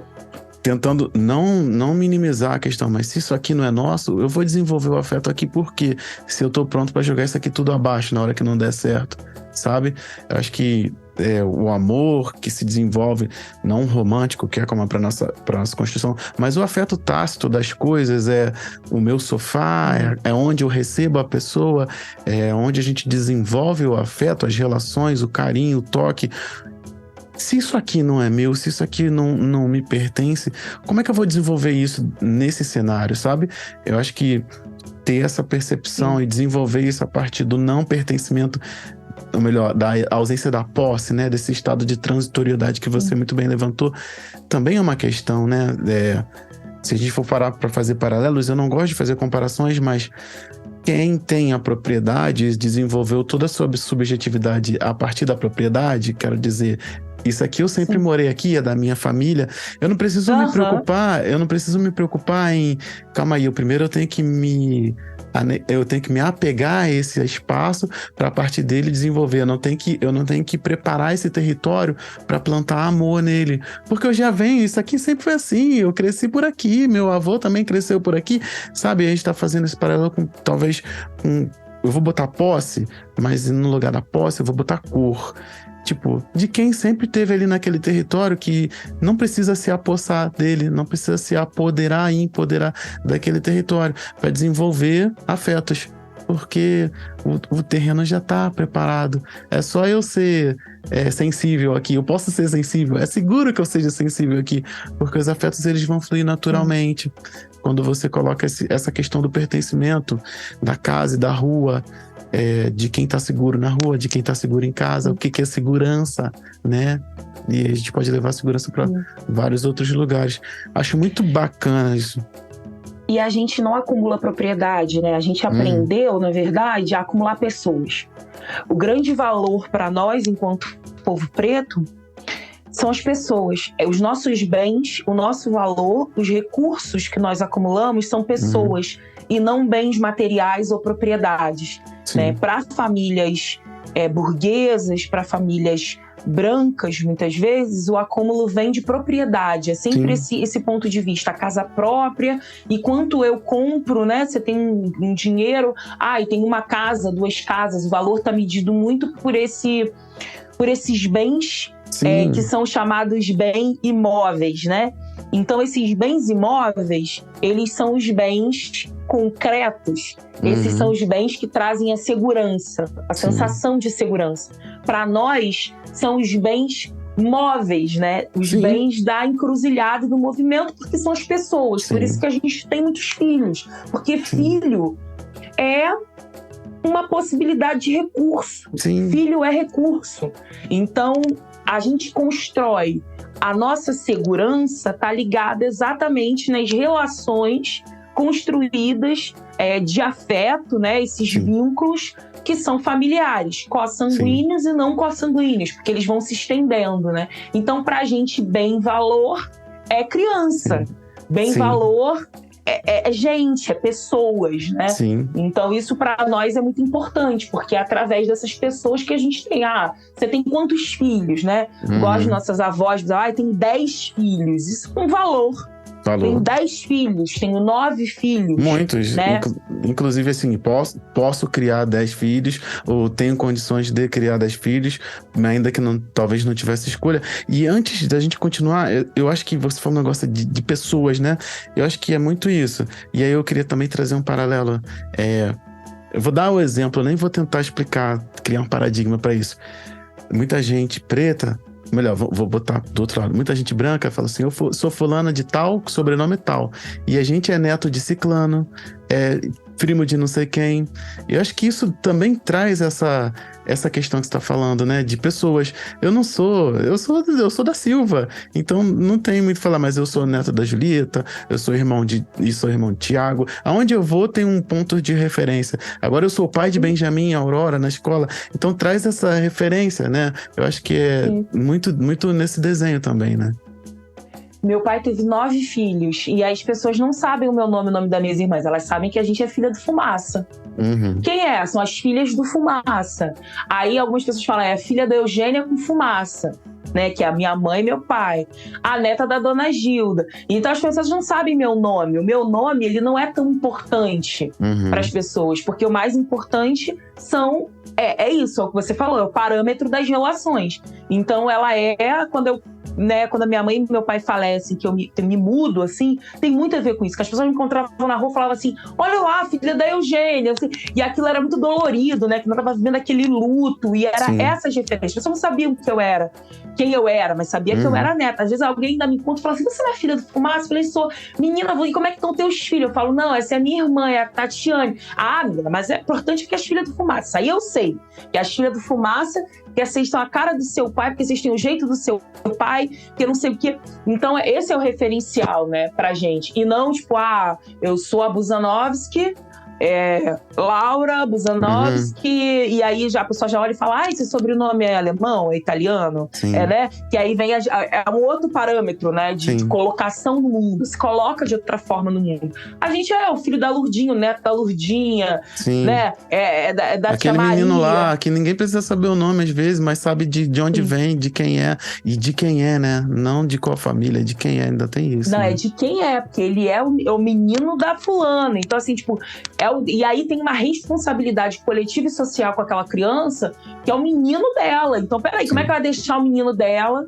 tentando não minimizar a questão, mas se isso aqui não é nosso, eu vou desenvolver o afeto aqui porque se eu tô pronto para jogar isso aqui tudo abaixo na hora que não der certo, sabe? Eu acho que o amor que se desenvolve, não romântico, que é como para nossa construção, mas o afeto tácito das coisas, o meu sofá, é onde eu recebo a pessoa, é onde a gente desenvolve o afeto, as relações, o carinho, o toque. Se isso aqui não é meu, se isso aqui não me pertence, como é que eu vou desenvolver isso nesse cenário, sabe? Eu acho que ter essa percepção e desenvolver isso a partir do não pertencimento, ou melhor, da ausência da posse, né? Desse estado de transitoriedade que você muito bem levantou, também é uma questão, né? Se a gente for parar para fazer paralelos, eu não gosto de fazer comparações, mas quem tem a propriedade desenvolveu toda a sua subjetividade a partir da propriedade, quero dizer, isso aqui eu sempre morei aqui, é da minha família. Eu não preciso me preocupar em... Calma aí, primeiro eu tenho que me apegar a esse espaço para a partir dele desenvolver. Eu não tenho que preparar esse território para plantar amor nele. Porque eu já venho, isso aqui sempre foi assim, eu cresci por aqui, meu avô também cresceu por aqui, sabe? A gente está fazendo esse paralelo com, talvez, eu vou botar posse, mas no lugar da posse eu vou botar cor. Tipo, de quem sempre teve ali naquele território que não precisa se apossar dele, não precisa se apoderar e empoderar daquele território para desenvolver afetos, porque o terreno já está preparado. É só eu ser sensível aqui, eu posso ser sensível, é seguro que eu seja sensível aqui, porque os afetos eles vão fluir naturalmente. Quando você coloca essa questão do pertencimento, da casa e da rua, de quem tá seguro na rua, de quem tá seguro em casa, o que é segurança, né? E a gente pode levar a segurança para vários outros lugares. Acho muito bacana isso. E a gente não acumula propriedade, né? A gente aprendeu, na verdade, a acumular pessoas. O grande valor para nós, enquanto povo preto, são as pessoas. Os nossos bens, o nosso valor, os recursos que nós acumulamos são pessoas e não bens materiais ou propriedades. Né? Para famílias burguesas, para famílias brancas, muitas vezes, o acúmulo vem de propriedade. É sempre esse ponto de vista, a casa própria. E quanto eu compro, né? Você tem um dinheiro, e tem uma casa, 2 casas, o valor está medido muito por esses bens que são chamados bens imóveis, né? Então, esses bens imóveis, eles são os bens concretos. Esses são os bens que trazem a segurança, a sensação de segurança. Para nós, são os bens móveis, né? Os bens da encruzilhada e do movimento, porque são as pessoas. Por isso que a gente tem muitos filhos. Porque filho é uma possibilidade de recurso. Filho é recurso. Então, a gente constrói a nossa segurança, está ligada exatamente nas relações construídas de afeto, né? Esses vínculos que são familiares, consanguíneos e não consanguíneos, porque eles vão se estendendo, né? Então, para a gente, bem-valor é criança. Bem-valor é gente, é pessoas, né? Então, isso para nós é muito importante, porque é através dessas pessoas que a gente tem. Você tem quantos filhos, né? Igual as nossas avós dizem, tem 10 filhos. Isso é um valor. Tenho 10 filhos, tenho 9 filhos. Muitos, né? Inclusive assim, posso criar 10 filhos, ou tenho condições de criar 10 filhos, ainda que talvez não tivesse escolha. E antes da gente continuar, eu acho que você falou um negócio de pessoas, né? Eu acho que é muito isso. E aí eu queria também trazer um paralelo. Eu vou dar o exemplo, eu nem vou tentar explicar, criar um paradigma para isso. Muita gente preta, melhor, vou botar do outro lado. Muita gente branca fala assim, eu sou fulana de tal, sobrenome tal. E a gente é neto de ciclano, primo de não sei quem. Eu acho que isso também traz essa questão que você está falando, né? De pessoas. Eu sou da Silva. Então não tem muito o que falar, mas eu sou neto da Julieta, eu sou irmão de Tiago. Aonde eu vou tem um ponto de referência. Agora eu sou pai de Benjamin e Aurora na escola. Então traz essa referência, né? Eu acho que é muito, muito nesse desenho também, né? Meu pai teve 9 filhos, e as pessoas não sabem o meu nome e o nome das minhas irmãs, elas sabem que a gente é filha do Fumaça. Quem é? São as filhas do Fumaça. Aí algumas pessoas falam, é a filha da Eugênia com Fumaça, né? Que é a minha mãe e meu pai. A neta da Dona Gilda. Então as pessoas não sabem meu nome. O meu nome, ele não é tão importante para as pessoas, porque o mais importante são... É isso, é o que você falou, é o parâmetro das relações. Então ela quando a minha mãe e meu pai falecem, que eu me mudo, assim, tem muito a ver com isso. Que as pessoas me encontravam na rua e falavam assim, olha lá, filha da Eugênia. Assim, e aquilo era muito dolorido, né? Que eu tava vivendo aquele luto. E era essas referências. As pessoas não sabiam quem eu era, mas sabia que eu era neta. Às vezes alguém ainda me encontra e fala assim, você não é filha do Fumaça? Eu falei, sou. Menina, e como é que estão teus filhos? Eu falo, não, essa é a minha irmã, é a Tatiane. Ah, menina, mas é importante que as filhas do Fumaça. Aí eu sei que as filhas do Fumaça, que vocês são a cara do seu pai, porque vocês têm o jeito do seu pai, que não sei o quê. Então, esse é o referencial, né, pra gente. E não, tipo, eu sou a Buzanovski, Laura Buzanovski, e aí a pessoa já olha e fala, esse sobrenome é alemão, é italiano, né? Que aí vem um outro parâmetro, né, de colocação no mundo, se coloca de outra forma no mundo. A gente é o filho da Lurdinha, o neto da Lurdinha, né? Da aquele tia Maria. Menino lá, que ninguém precisa saber o nome às vezes, mas sabe de onde vem, de quem é, e de quem é, né? Não de qual família, de quem é, ainda tem isso. Não, né? é de quem é, porque ele é o menino da fulana. Então, assim, tipo, e aí tem uma responsabilidade coletiva e social com aquela criança, que é o menino dela. Então, peraí, como é que ela vai deixar o menino dela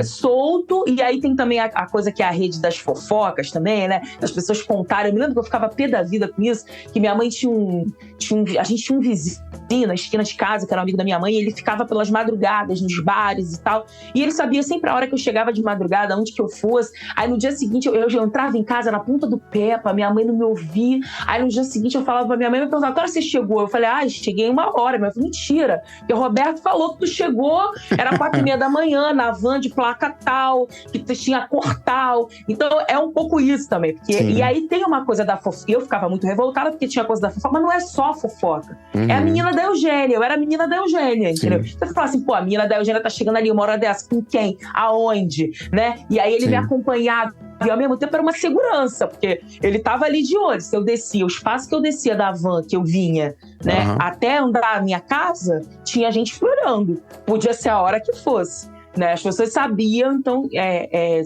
solto? E aí tem também a coisa que é a rede das fofocas também, né? As pessoas contarem. Eu me lembro que eu ficava pé da vida com isso, que minha mãe a gente tinha um vizinho na esquina de casa, que era um amigo da minha mãe, e ele ficava pelas madrugadas nos bares e tal. E ele sabia sempre a hora que eu chegava de madrugada, onde que eu fosse. Aí no dia seguinte eu entrava em casa na ponta do pé, pra minha mãe não me ouvir. Aí no dia seguinte eu falava pra minha mãe, me perguntava, que hora você chegou? Eu falei, cheguei 1 hora. Mas mentira, porque o Roberto falou que tu chegou, era 4h30 da manhã, na van de placa tal, que tu tinha cor tal. Então é um pouco isso também. Porque, e aí tem uma coisa da fofoca. Eu ficava muito revoltada porque tinha coisa da fofoca, mas não é só fofoca. É a menina da Eugênia, eu era a menina da Eugênia, entendeu? Então você fala assim, a menina da Eugênia tá chegando ali 1 hora dessa, com quem? Aonde? Né? E aí ele me acompanhava. E ao mesmo tempo era uma segurança, porque ele tava ali de olho. Se eu descia, o espaço que eu descia da van, que eu vinha, né, até andar a minha casa, tinha gente explorando. Podia ser a hora que fosse. Né? As pessoas sabiam, então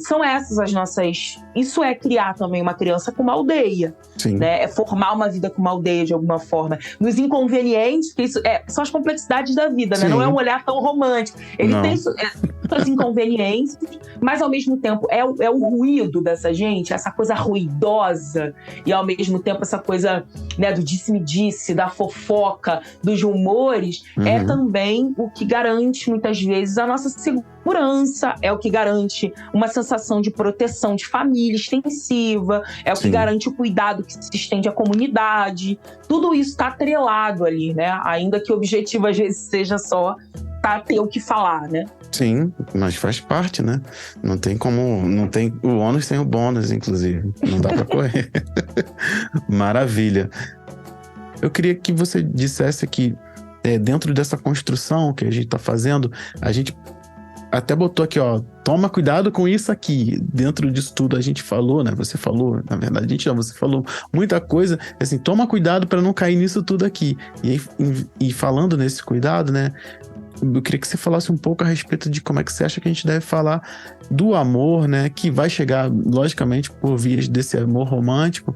são essas as nossas... Isso é criar também uma criança com uma aldeia, né? É formar uma vida com uma aldeia de alguma forma. Nos inconvenientes, que isso são as complexidades da vida, né? Não é um olhar tão romântico. Ele tem os inconvenientes, mas ao mesmo tempo é o ruído dessa gente, essa coisa ruidosa, e ao mesmo tempo essa coisa, né, do disse-me-disse, da fofoca, dos rumores, é também o que garante muitas vezes a nossa segurança, é o que garante uma sensação de proteção de família extensiva, é o que garante o cuidado que se estende à comunidade. Tudo isso está atrelado ali, né? Ainda que o objetivo às vezes seja só ter o que falar, né? Sim, mas faz parte, né? Não tem o ônus sem o bônus, inclusive. Não dá pra correr. Maravilha. Eu queria que você dissesse que dentro dessa construção que a gente tá fazendo, a gente até botou aqui, toma cuidado com isso aqui. Dentro disso tudo a gente falou, né? Você falou, na verdade, você falou muita coisa, assim, toma cuidado para não cair nisso tudo aqui. E falando nesse cuidado, né? Eu queria que você falasse um pouco a respeito de como é que você acha que a gente deve falar do amor, né? Que vai chegar, logicamente, por vias desse amor romântico,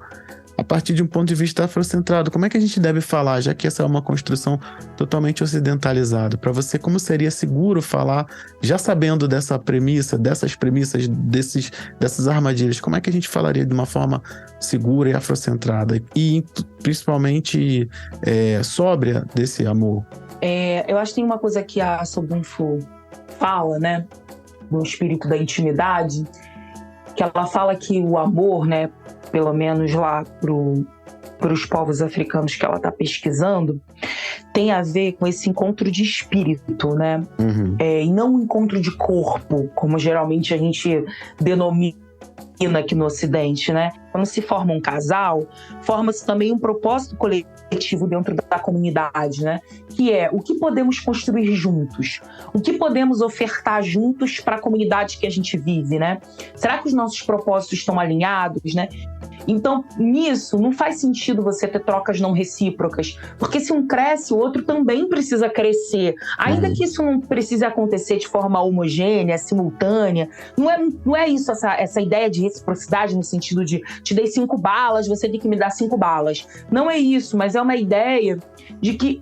a partir de um ponto de vista afrocentrado. Como é que a gente deve falar, já que essa é uma construção totalmente ocidentalizada? Para você, como seria seguro falar, já sabendo dessa premissa, dessas premissas, dessas armadilhas, como é que a gente falaria de uma forma segura e afrocentrada? E principalmente sóbria desse amor? Eu acho que tem uma coisa que a Sobunfu fala, né? Do espírito da intimidade, que ela fala que o amor, né? Pelo menos lá para os povos africanos que ela está pesquisando, tem a ver com esse encontro de espírito, né? E não um encontro de corpo, como geralmente a gente denomina aqui no Ocidente, né? quando se forma um casal, forma-se também um propósito coletivo dentro da comunidade, né? Que é o que podemos construir juntos, o que podemos ofertar juntos para a comunidade que a gente vive, né? Será que os nossos propósitos estão alinhados, né? Então, nisso, não faz sentido você ter trocas não recíprocas, porque se um cresce, o outro também precisa crescer. Ainda que isso não precise acontecer de forma homogênea, simultânea, não é isso, essa ideia de reciprocidade no sentido de te dei 5 balas, você tem que me dar 5 balas. Não é isso, mas é uma ideia de que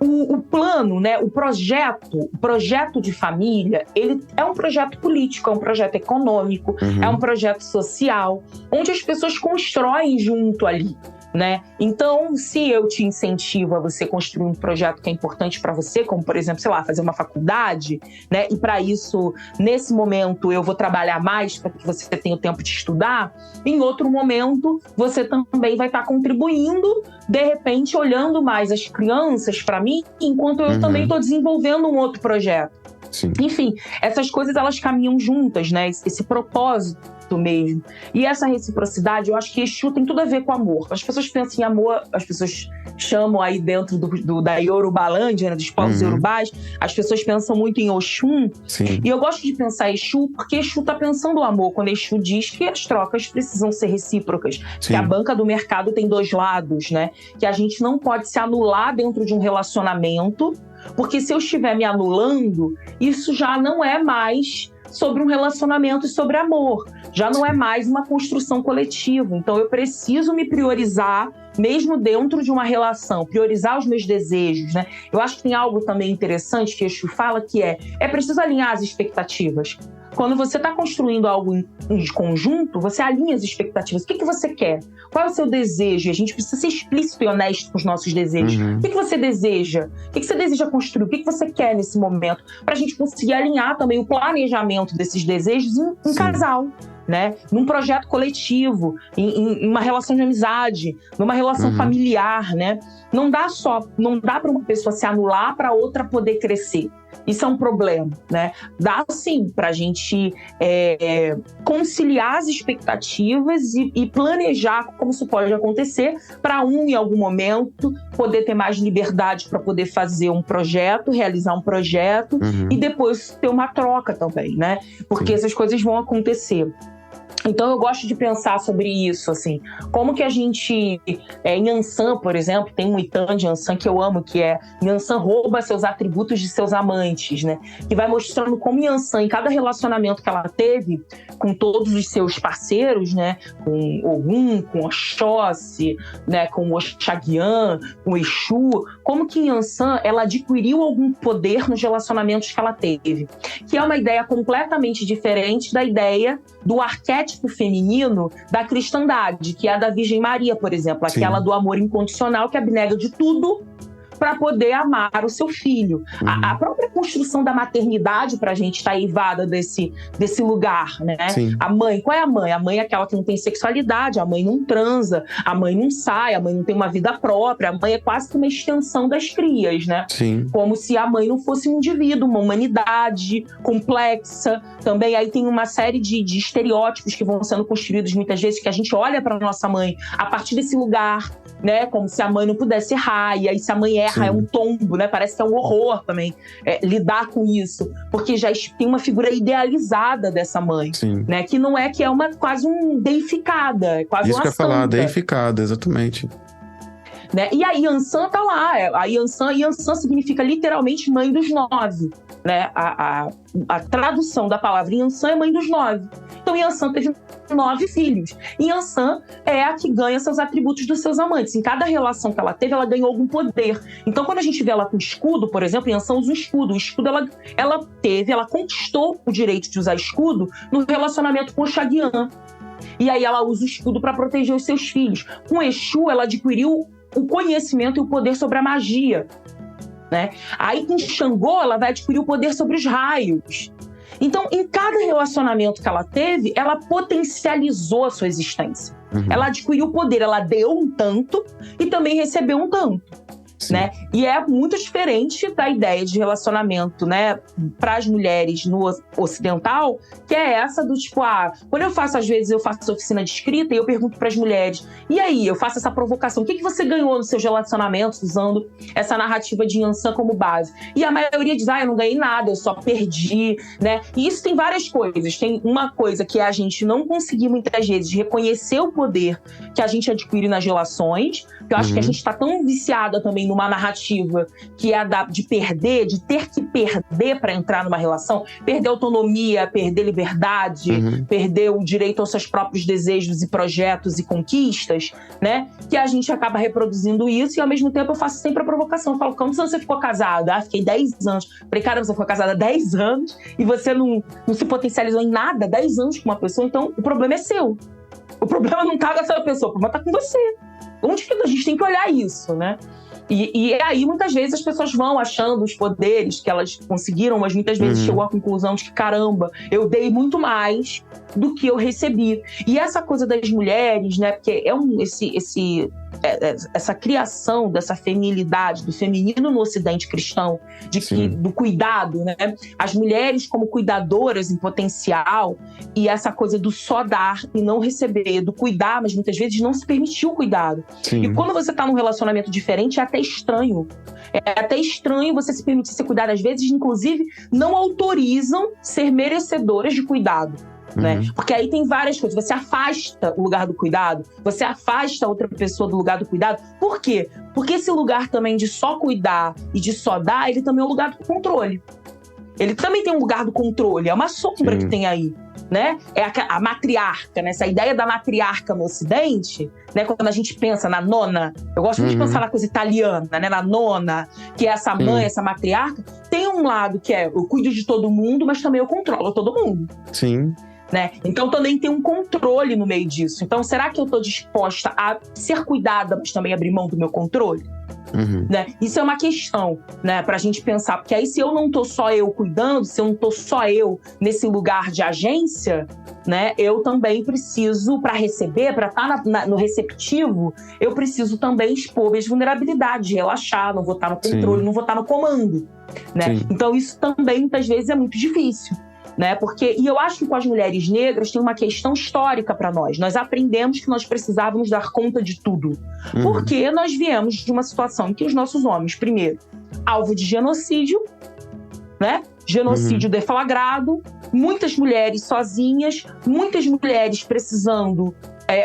o plano, né, o projeto de família, ele é um projeto político, é um projeto econômico, é um projeto social, onde as pessoas constroem junto ali, né? Então, se eu te incentivo a você construir um projeto que é importante para você, como, por exemplo, sei lá, fazer uma faculdade, né? E para isso, nesse momento, eu vou trabalhar mais para que você tenha o tempo de estudar, em outro momento, você também vai estar contribuindo, de repente, olhando mais as crianças para mim, enquanto eu também estou desenvolvendo um outro projeto. Sim. Enfim, essas coisas, elas caminham juntas, né? Esse propósito mesmo. E essa reciprocidade, eu acho que Exu tem tudo a ver com amor. As pessoas pensam em amor, as pessoas chamam aí dentro da Yorubalândia, né, dos povos yorubás, as pessoas pensam muito em Oxum. Sim. E eu gosto de pensar Exu porque Exu está pensando o amor, quando Exu diz que as trocas precisam ser recíprocas, Sim. que a banca do mercado tem 2 lados, né? Que a gente não pode se anular dentro de um relacionamento, porque se eu estiver me anulando, isso já não é mais sobre um relacionamento e sobre amor. Já não é mais uma construção coletiva. Então, eu preciso me priorizar, mesmo dentro de uma relação, priorizar os meus desejos, né? Eu acho que tem algo também interessante que Exu fala, que é preciso alinhar as expectativas. Quando você está construindo algo em conjunto, você alinha as expectativas. O que você quer? Qual é o seu desejo? A gente precisa ser explícito e honesto com os nossos desejos. O que você deseja? O que você deseja construir? O que você quer nesse momento? Para a gente conseguir alinhar também o planejamento desses desejos em casal, né? Num projeto coletivo, em uma relação de amizade, numa relação familiar, né? Não dá para uma pessoa se anular para outra poder crescer. Isso é um problema, né? Dá sim para a gente conciliar as expectativas e planejar como isso pode acontecer para em algum momento, poder ter mais liberdade para poder fazer um projeto, realizar um projeto e depois ter uma troca também, né? Porque essas coisas vão acontecer. Então, eu gosto de pensar sobre isso, assim, como que a gente, em Yansan, por exemplo, tem um Itan de Yansan que eu amo, que é Yansan rouba seus atributos de seus amantes, né? Que vai mostrando como Yansan, em cada relacionamento que ela teve com todos os seus parceiros, né? Com Ogum, com Oxóssi, né? Com Oxaguian, com Exu, como que Yansan, ela adquiriu algum poder nos relacionamentos que ela teve. Que é uma ideia completamente diferente da ideia do arquétipo feminino da cristandade, que é a da Virgem Maria, por exemplo, aquela do amor incondicional que abnega de tudo para poder amar o seu filho. A própria construção da maternidade para a gente está eivada desse lugar, né? Sim. A mãe, qual é a mãe? A mãe é aquela que não tem sexualidade, a mãe não transa, a mãe não sai, a mãe não tem uma vida própria, a mãe é quase que uma extensão das crias, né? Sim. Como se a mãe não fosse um indivíduo, uma humanidade complexa. Também aí tem uma série de estereótipos que vão sendo construídos muitas vezes, que a gente olha para nossa mãe a partir desse lugar, né? Como se a mãe não pudesse errar, e aí se a mãe erra, é um tombo, né? Parece que é um horror também lidar com isso, porque já tem uma figura idealizada dessa mãe, né? Que não é, que é quase um deificada, é quase isso uma que eu ia falar, santa. deificada, exatamente. Né? E a Yansan tá lá, Yansan significa literalmente mãe dos 9, né? A tradução da palavra Yansan é mãe dos 9. Então Yansan teve 9 filhos. E Yansan é a que ganha seus atributos dos seus amantes. Em cada relação que ela teve, ela ganhou algum poder. Então quando a gente vê ela com escudo, por exemplo, Yansan usa o escudo. O escudo ela conquistou o direito de usar escudo no relacionamento com o Oxaguian. E aí ela usa o escudo para proteger os seus filhos. Com Exu, ela adquiriu o conhecimento e o poder sobre a magia, né? Aí com Xangô, ela vai adquirir o poder sobre os raios. Então, em cada relacionamento que ela teve, ela potencializou a sua existência. Ela adquiriu o poder, ela deu um tanto e também recebeu um tanto. né? E é muito diferente da ideia de relacionamento, né, para as mulheres no ocidental, que é essa do tipo, quando às vezes eu faço oficina de escrita e eu pergunto para as mulheres, e aí, eu faço essa provocação, o que você ganhou nos seus relacionamentos usando essa narrativa de Yansan como base? E a maioria diz, eu não ganhei nada, eu só perdi, né? E isso tem várias coisas. Tem uma coisa que é a gente não conseguir muitas vezes reconhecer o poder que a gente adquire nas relações, que eu acho que a gente está tão viciada também numa narrativa que é a de perder, de ter que perder para entrar numa relação, perder autonomia, perder liberdade, perder o direito aos seus próprios desejos e projetos e conquistas, né? Que a gente acaba reproduzindo isso e ao mesmo tempo eu faço sempre a provocação. Eu falo, quantos anos você ficou casada? Fiquei 10 anos. Falei, caramba, você ficou casada há 10 anos e você não se potencializou em nada, 10 anos com uma pessoa, então o problema é seu. O problema não tá com essa pessoa, o problema tá com você. Onde que a gente tem que olhar isso, né? E aí, muitas vezes, as pessoas vão achando os poderes que elas conseguiram, mas muitas vezes chegou à conclusão de que, caramba, eu dei muito mais do que eu recebi. E essa coisa das mulheres, né? Porque essa criação dessa feminilidade, do feminino no ocidente cristão, do cuidado, né? As mulheres como cuidadoras em potencial, e essa coisa do só dar e não receber, do cuidar, mas muitas vezes não se permitir o cuidado. E quando você tá num relacionamento diferente, é até estranho. É até estranho você se permitir ser cuidado. Às vezes, inclusive, não autorizam ser merecedoras de cuidado. Né? Porque aí tem várias coisas. Você afasta o lugar do cuidado, você afasta a outra pessoa do lugar do cuidado. Por quê? Porque esse lugar também de só cuidar e de só dar, ele também é um lugar do controle. Ele também tem um lugar do controle, é uma sombra que tem aí, né? É a matriarca, né? Essa ideia da matriarca no Ocidente, né? Quando a gente pensa na nona, eu gosto muito de pensar na coisa italiana, né? Na nona, que é essa mãe, essa matriarca, tem um lado que é eu cuido de todo mundo, mas também eu controlo todo mundo. Sim. Né? Então também tem um controle no meio disso. Então será que eu estou disposta a ser cuidada, mas também abrir mão do meu controle? Né? Isso é uma questão, né, pra gente pensar, porque aí se eu não tô só eu cuidando, se eu não tô só eu nesse lugar de agência, né, eu também preciso, para receber, para estar no receptivo, eu preciso também expor minhas vulnerabilidades, relaxar, não vou estar no controle, não vou estar no comando, né? Então isso também muitas vezes é muito difícil. Né? E eu acho que com as mulheres negras tem uma questão histórica para nós. Nós aprendemos que nós precisávamos dar conta de tudo. Porque nós viemos de uma situação em que os nossos homens, primeiro, alvo de genocídio, né? Genocídio deflagrado, muitas mulheres sozinhas, muitas mulheres precisando...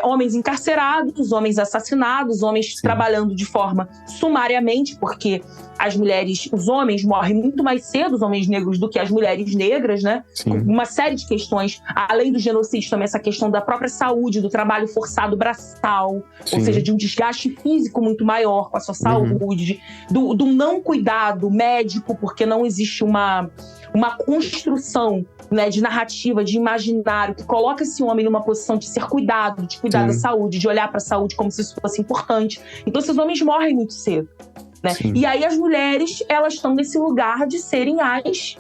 homens encarcerados, homens assassinados, homens trabalhando de forma sumariamente, porque as mulheres, os homens morrem muito mais cedo, os homens negros, do que as mulheres negras, né? Uma série de questões, além do genocídio, também essa questão da própria saúde, do trabalho forçado braçal, ou seja, de um desgaste físico muito maior com a sua saúde, do não cuidado médico, porque não existe uma construção, né, de narrativa, de imaginário, que coloca esse homem numa posição de ser cuidado, de cuidar da saúde, de olhar para a saúde como se isso fosse importante. Então, esses homens morrem muito cedo, né? E aí as mulheres, elas estão nesse lugar de serem as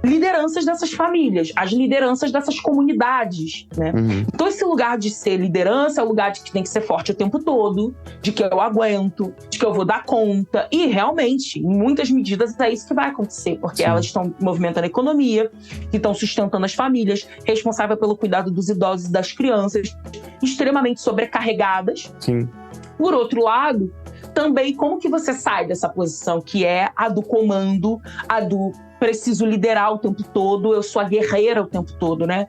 lideranças dessas famílias, as lideranças dessas comunidades, né? Então esse lugar de ser liderança é o lugar de que tem que ser forte o tempo todo, de que eu aguento, de que eu vou dar conta. E realmente, em muitas medidas, é isso que vai acontecer, porque elas estão movimentando a economia, que estão sustentando as famílias, responsável pelo cuidado dos idosos e das crianças, extremamente sobrecarregadas. Por outro lado, também como que você sai dessa posição que é a do comando, a do preciso liderar o tempo todo, eu sou a guerreira o tempo todo, né?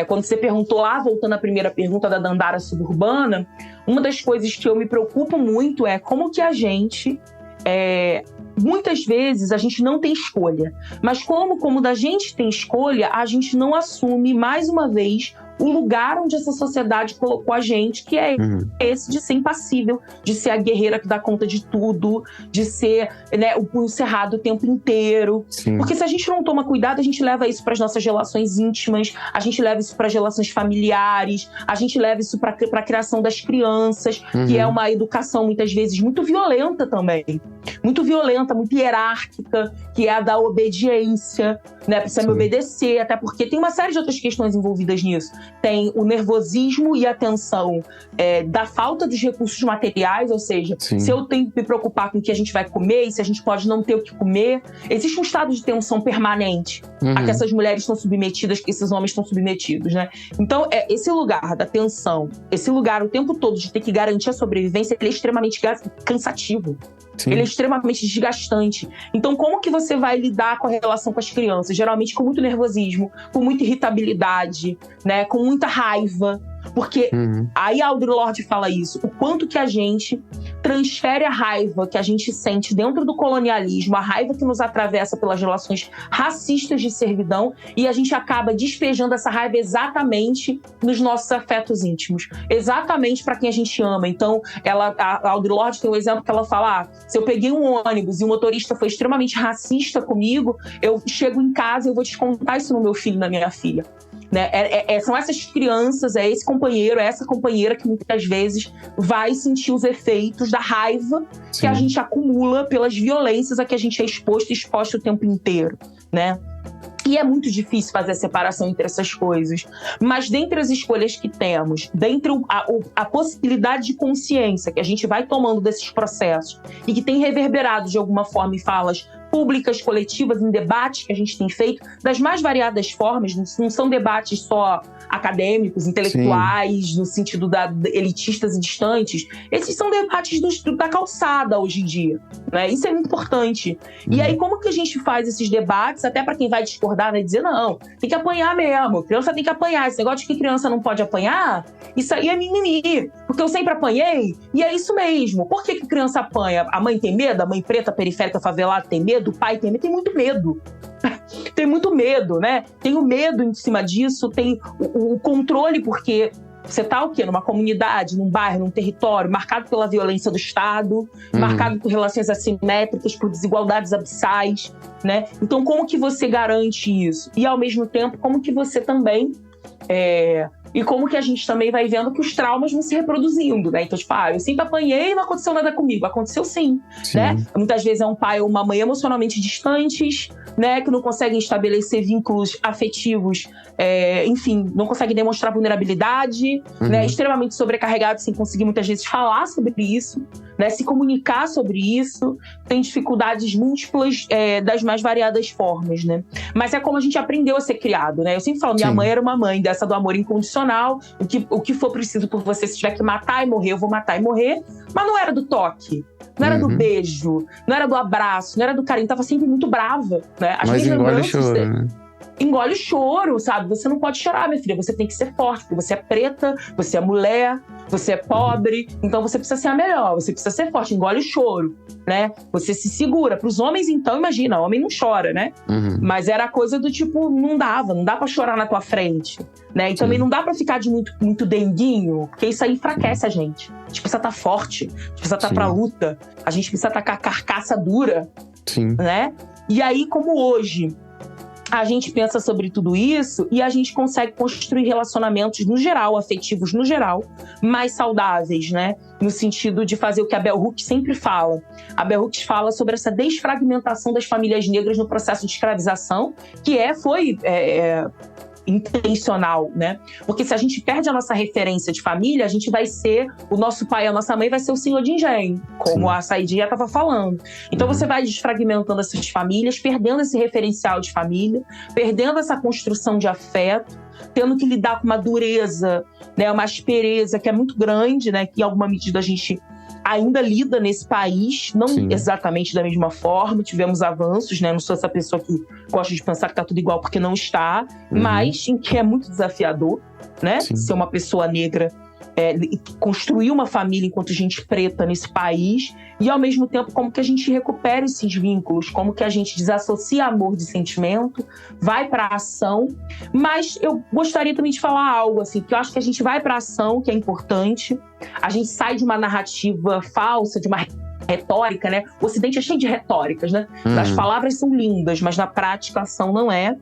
Quando você perguntou lá, voltando à primeira pergunta da Dandara Suburbana, uma das coisas que eu me preocupo muito é como que a gente... muitas vezes a gente não tem escolha, mas como da gente tem escolha, a gente não assume, mais uma vez, o lugar onde essa sociedade colocou a gente, que é esse de ser impassível, de ser a guerreira que dá conta de tudo, de ser, né, o punho cerrado o tempo inteiro. Porque se a gente não toma cuidado, a gente leva isso para as nossas relações íntimas, a gente leva isso para as relações familiares, a gente leva isso para a criação das crianças, que é uma educação muitas vezes muito violenta também. muito violenta, muito hierárquica, que é a da obediência, né? Precisa me obedecer, até porque tem uma série de outras questões envolvidas nisso. Tem o nervosismo e a tensão da falta dos recursos materiais, ou seja, se eu tenho que me preocupar com o que a gente vai comer e se a gente pode não ter o que comer, existe um estado de tensão permanente a que essas mulheres estão submetidas, que esses homens estão submetidos, né? Então, esse lugar da tensão, esse lugar o tempo todo de ter que garantir a sobrevivência, ele é extremamente cansativo. Sim. Ele é extremamente desgastante. Então, como que você vai lidar com a relação com as crianças? Geralmente com muito nervosismo, com muita irritabilidade, né? Com muita raiva. Porque aí a Audre Lorde fala isso, o quanto que a gente transfere a raiva que a gente sente dentro do colonialismo, a raiva que nos atravessa pelas relações racistas de servidão, e a gente acaba despejando essa raiva exatamente nos nossos afetos íntimos, exatamente para quem a gente ama. Então, a Audre Lorde tem um exemplo que ela fala, se eu peguei um ônibus e o motorista foi extremamente racista comigo, eu chego em casa e eu vou descontar isso no meu filho e na minha filha. Né? São essas crianças, é esse companheiro, é essa companheira que muitas vezes vai sentir os efeitos da raiva que a gente acumula pelas violências a que a gente é exposto o tempo inteiro, né? E é muito difícil fazer a separação entre essas coisas. Mas dentre as escolhas que temos, dentre a possibilidade de consciência que a gente vai tomando desses processos e que tem reverberado de alguma forma em falas públicas, coletivas, em debates que a gente tem feito, das mais variadas formas, não são debates só acadêmicos, intelectuais, no sentido elitistas e distantes. Esses são debates da calçada hoje em dia, né? Isso é muito importante. E aí, como que a gente faz esses debates, até para quem vai discordar, né? Dizer, não, tem que apanhar mesmo, criança tem que apanhar. Esse negócio de que criança não pode apanhar, isso aí é mimimi, porque eu sempre apanhei, e é isso mesmo. Por que criança apanha? A mãe tem medo? A mãe preta, periférica, favelada tem medo? O pai tem medo? Tem muito medo. Tem muito medo, né? Tem o medo em cima disso, tem o controle, porque você tá o quê? Numa comunidade, num bairro, num território marcado pela violência do Estado, marcado por relações assimétricas, por desigualdades abissais, né? Então, como que você garante isso? E, ao mesmo tempo, como que você também... E como que a gente também vai vendo que os traumas vão se reproduzindo, né? Então, tipo, eu sempre apanhei e não aconteceu nada comigo. Aconteceu sim, né? Muitas vezes é um pai ou uma mãe emocionalmente distantes, né? Que não conseguem estabelecer vínculos afetivos, enfim, não conseguem demonstrar vulnerabilidade, né? Extremamente sobrecarregados sem conseguir muitas vezes falar sobre isso, né? Se comunicar sobre isso, tem dificuldades múltiplas das mais variadas formas, né? Mas é como a gente aprendeu a ser criado, né? Eu sempre falo, minha mãe era uma mãe dessa do amor incondicional, o que for preciso por você, se tiver que matar e morrer, eu vou matar e morrer, mas não era do toque, não era do beijo, não era do abraço, não era do carinho, tava sempre muito brava, né? Mas engole o choro, né? Engole o choro, sabe? Você não pode chorar, minha filha. Você tem que ser forte, porque você é preta, você é mulher, você é pobre. Então você precisa ser a melhor, você precisa ser forte. Engole o choro, né? Você se segura. Para os homens, então, imagina, homem não chora, né? Mas era coisa do tipo, não dá pra chorar na tua frente, né? E também não dá pra ficar de muito denguinho, porque isso aí enfraquece a gente. A gente precisa estar forte, a gente precisa estar pra luta, a gente precisa estar com a carcaça dura, né? E aí, como hoje a gente pensa sobre tudo isso e a gente consegue construir relacionamentos no geral, afetivos no geral, mais saudáveis, né? No sentido de fazer o que a Bell Hooks sempre fala. A Bell Hooks fala sobre essa desfragmentação das famílias negras no processo de escravização, que foi intencional, né? Porque se a gente perde a nossa referência de família, a gente vai ser, o nosso pai e a nossa mãe vai ser o senhor de engenho, como a Saidinha estava falando. Então você vai desfragmentando essas famílias, perdendo esse referencial de família, perdendo essa construção de afeto, tendo que lidar com uma dureza, né, uma aspereza que é muito grande, né, que em alguma medida a gente ainda lida nesse país, não exatamente da mesma forma, tivemos avanços, né? Não sou essa pessoa que gosta de pensar que tá tudo igual, porque não está, mas em que é muito desafiador, né? Ser uma pessoa negra, construir uma família enquanto gente preta nesse país, e ao mesmo tempo como que a gente recupera esses vínculos, como que a gente desassocia amor de sentimento, vai para a ação. Mas eu gostaria também de falar algo assim, que eu acho que a gente vai para a ação, que é importante, a gente sai de uma narrativa falsa, de uma retórica, né? O Ocidente é cheio de retóricas, né? As palavras são lindas, mas na prática a ação não é.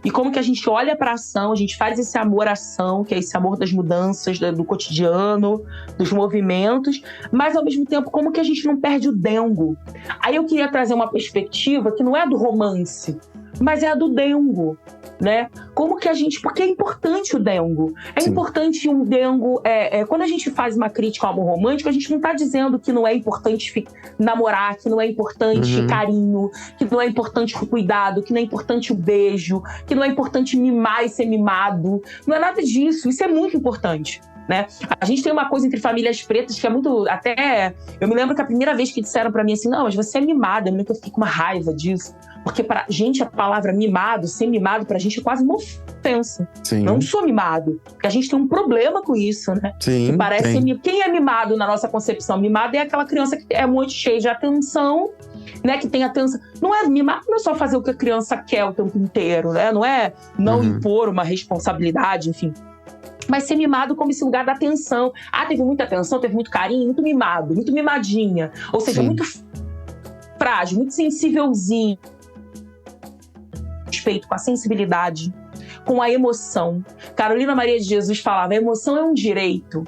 E como que a gente olha para a ação, a gente faz esse amor-ação, que é esse amor das mudanças, do cotidiano, dos movimentos, mas ao mesmo tempo, como que a gente não perde o dengo? Aí eu queria trazer uma perspectiva que não é do romance, mas é a do dengo, né? Como que a gente... Porque é importante o dengo. É Sim. importante um dengo... quando a gente faz uma crítica ao amor romântico, a gente não está dizendo que não é importante namorar, que não é importante carinho, que não é importante o cuidado, que não é importante o beijo, que não é importante mimar e ser mimado. Não é nada disso. Isso é muito importante, né? A gente tem uma coisa entre famílias pretas que é muito... Até... Eu me lembro que a primeira vez que disseram pra mim assim, não, mas você é mimada. Eu me lembro que eu fiquei com uma raiva disso. Porque pra gente a palavra mimado, ser mimado pra gente é quase uma ofensa. Sim. Não sou mimado. Porque a gente tem um problema com isso, né? Sim, Que parece tem. Quem é mimado na nossa concepção? Mimado é aquela criança que é muito cheia de atenção, né? Que tem atenção. Não é mimado, não é só fazer o que a criança quer o tempo inteiro, né? Não é não impor uma responsabilidade, enfim. Mas ser mimado como esse lugar da atenção. Ah, teve muita atenção, teve muito carinho, muito mimado, muito mimadinha. Ou seja, Sim. muito frágil, muito sensívelzinho. Respeito com a sensibilidade, com a emoção. Carolina Maria de Jesus falava, a emoção é um direito.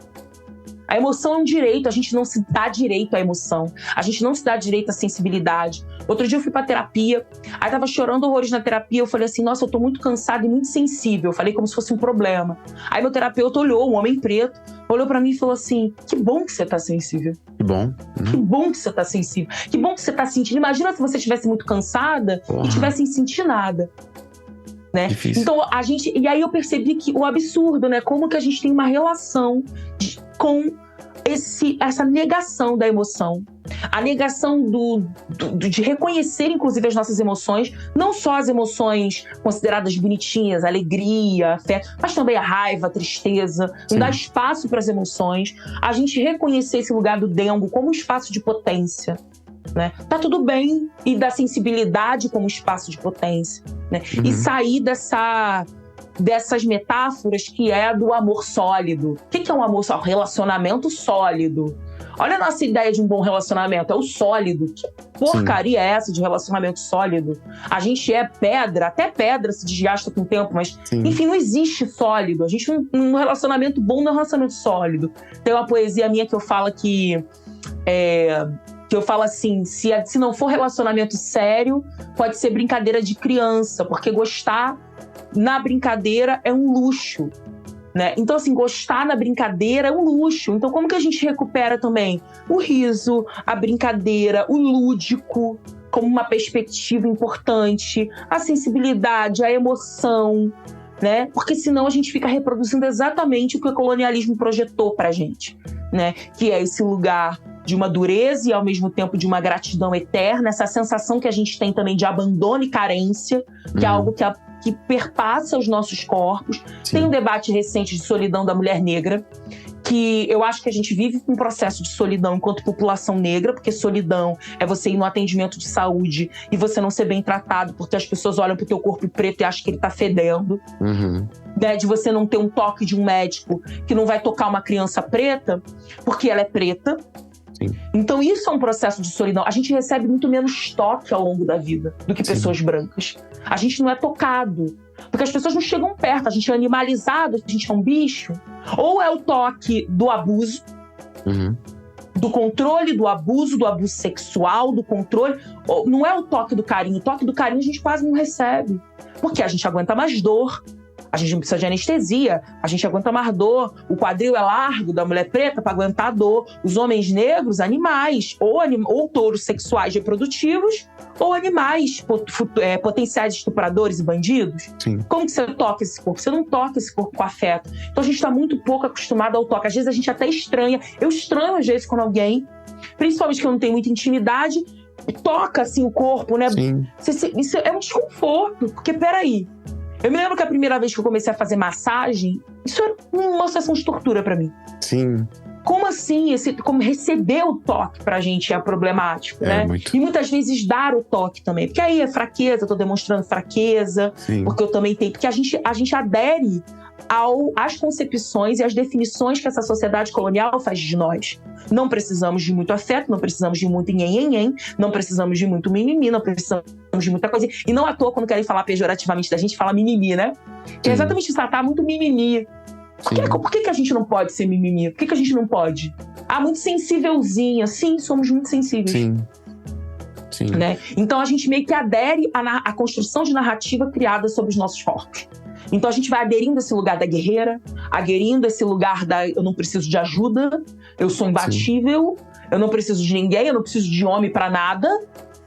A emoção é um direito, a gente não se dá direito à emoção. A gente não se dá direito à sensibilidade. Outro dia eu fui pra terapia, aí tava chorando horrores na terapia, eu falei assim, nossa, eu tô muito cansada e muito sensível. Eu falei como se fosse um problema. Aí meu terapeuta olhou, um homem preto, olhou pra mim e falou assim, que bom que você tá sensível. Que bom. Que bom que você tá sensível. Que bom que você tá sentindo. Imagina se você estivesse muito cansada e tivesse sem sentir nada. Né? Difícil. Então, a gente... E aí eu percebi que o absurdo, né? Como que a gente tem uma relação com essa negação da emoção. A negação de reconhecer, inclusive, as nossas emoções. Não só as emoções consideradas bonitinhas, alegria, afeto, mas também a raiva, a tristeza. Não dar espaço para as emoções. A gente reconhecer esse lugar do dengo como um espaço de potência. Né? Tá tudo bem. E da sensibilidade como espaço de potência. Né? E sair dessas metáforas que é do amor sólido. O que é um amor sólido? Relacionamento sólido. Olha a nossa ideia de um bom relacionamento, é o sólido. Que porcaria é essa de relacionamento sólido? A gente é pedra, até pedra se desgasta com o tempo, mas enfim, não existe sólido. A gente, um relacionamento bom não é um relacionamento sólido. Tem uma poesia minha que eu falo que eu falo assim, se não for relacionamento sério, pode ser brincadeira de criança, porque gostar na brincadeira é um luxo, né? Então, assim, gostar na brincadeira é um luxo. Então, como que a gente recupera também o riso, a brincadeira, o lúdico, como uma perspectiva importante, a sensibilidade, a emoção, né? Porque senão a gente fica reproduzindo exatamente o que o colonialismo projetou pra gente, né? Que é esse lugar de uma dureza e ao mesmo tempo de uma gratidão eterna, essa sensação que a gente tem também de abandono e carência, que é algo que perpassa os nossos corpos. Tem um debate recente de solidão da mulher negra, que eu acho que a gente vive um processo de solidão enquanto população negra, porque solidão é você ir no atendimento de saúde e você não ser bem tratado, porque as pessoas olham pro teu corpo preto e acham que ele tá fedendo. Né? De você não ter um toque de um médico que não vai tocar uma criança preta, porque ela é preta. Então isso é um processo de solidão. A gente recebe muito menos toque ao longo da vida do que pessoas brancas. A gente não é tocado, porque as pessoas não chegam perto. A gente é animalizado, a gente é um bicho. Ou é o toque do abuso, do controle, do abuso sexual, do controle. Ou não é o toque do carinho. O toque do carinho a gente quase não recebe, porque a gente aguenta mais dor. A gente não precisa de anestesia, a gente aguenta mais dor. O quadril é largo da mulher preta para aguentar a dor. Os homens negros, animais, ou touros sexuais reprodutivos, ou animais potenciais estupradores e bandidos. Como que você toca esse corpo? Você não toca esse corpo com afeto. Então a gente está muito pouco acostumado ao toque. Às vezes a gente até estranha. Eu estranho às vezes quando alguém, principalmente que eu não tenho muita intimidade, toca assim o corpo, né? Isso é um desconforto, porque peraí. Eu me lembro que a primeira vez que eu comecei a fazer massagem, isso era uma sensação de tortura pra mim. como assim? Como receber o toque pra gente é problemático, né? Muito. E muitas vezes dar o toque também. Porque aí é fraqueza, eu tô demonstrando fraqueza. Sim. Porque eu também tenho... Porque a gente adere às concepções e às definições que essa sociedade colonial faz de nós. Não precisamos de muito afeto, não precisamos de muito nhen, não precisamos de muito mimimi, não precisamos de muita coisa. E não à toa, quando querem falar pejorativamente da gente, fala mimimi, né? Que é exatamente isso, tá muito mimimi. Por que a gente não pode ser mimimi? Por que a gente não pode? Muito sensívelzinha. Sim, somos muito sensíveis. Sim. Né? Então a gente meio que adere à construção de narrativa criada sobre os nossos corpos. Então a gente vai aderindo a esse lugar da guerreira, aderindo a esse lugar da eu não preciso de ajuda, eu sou imbatível, eu não preciso de ninguém, eu não preciso de homem pra nada,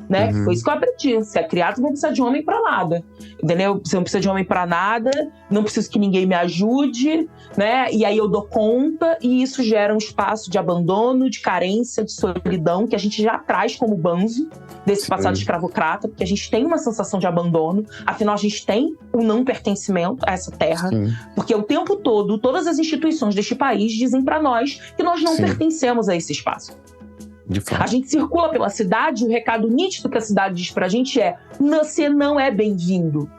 né? Foi isso que eu aprendi. Você é criado, você não precisa de homem pra nada, entendeu? Você não precisa de homem pra nada, não preciso que ninguém me ajude, né? E aí eu dou conta, e isso gera um espaço de abandono, de carência, de solidão, que a gente já traz como banzo desse passado escravocrata, porque a gente tem uma sensação de abandono, afinal a gente tem um não pertencimento a essa terra, porque o tempo todo, todas as instituições deste país dizem pra nós que nós não pertencemos a esse espaço. A gente circula pela cidade, o recado nítido que a cidade diz pra gente é: você não é bem-vindo.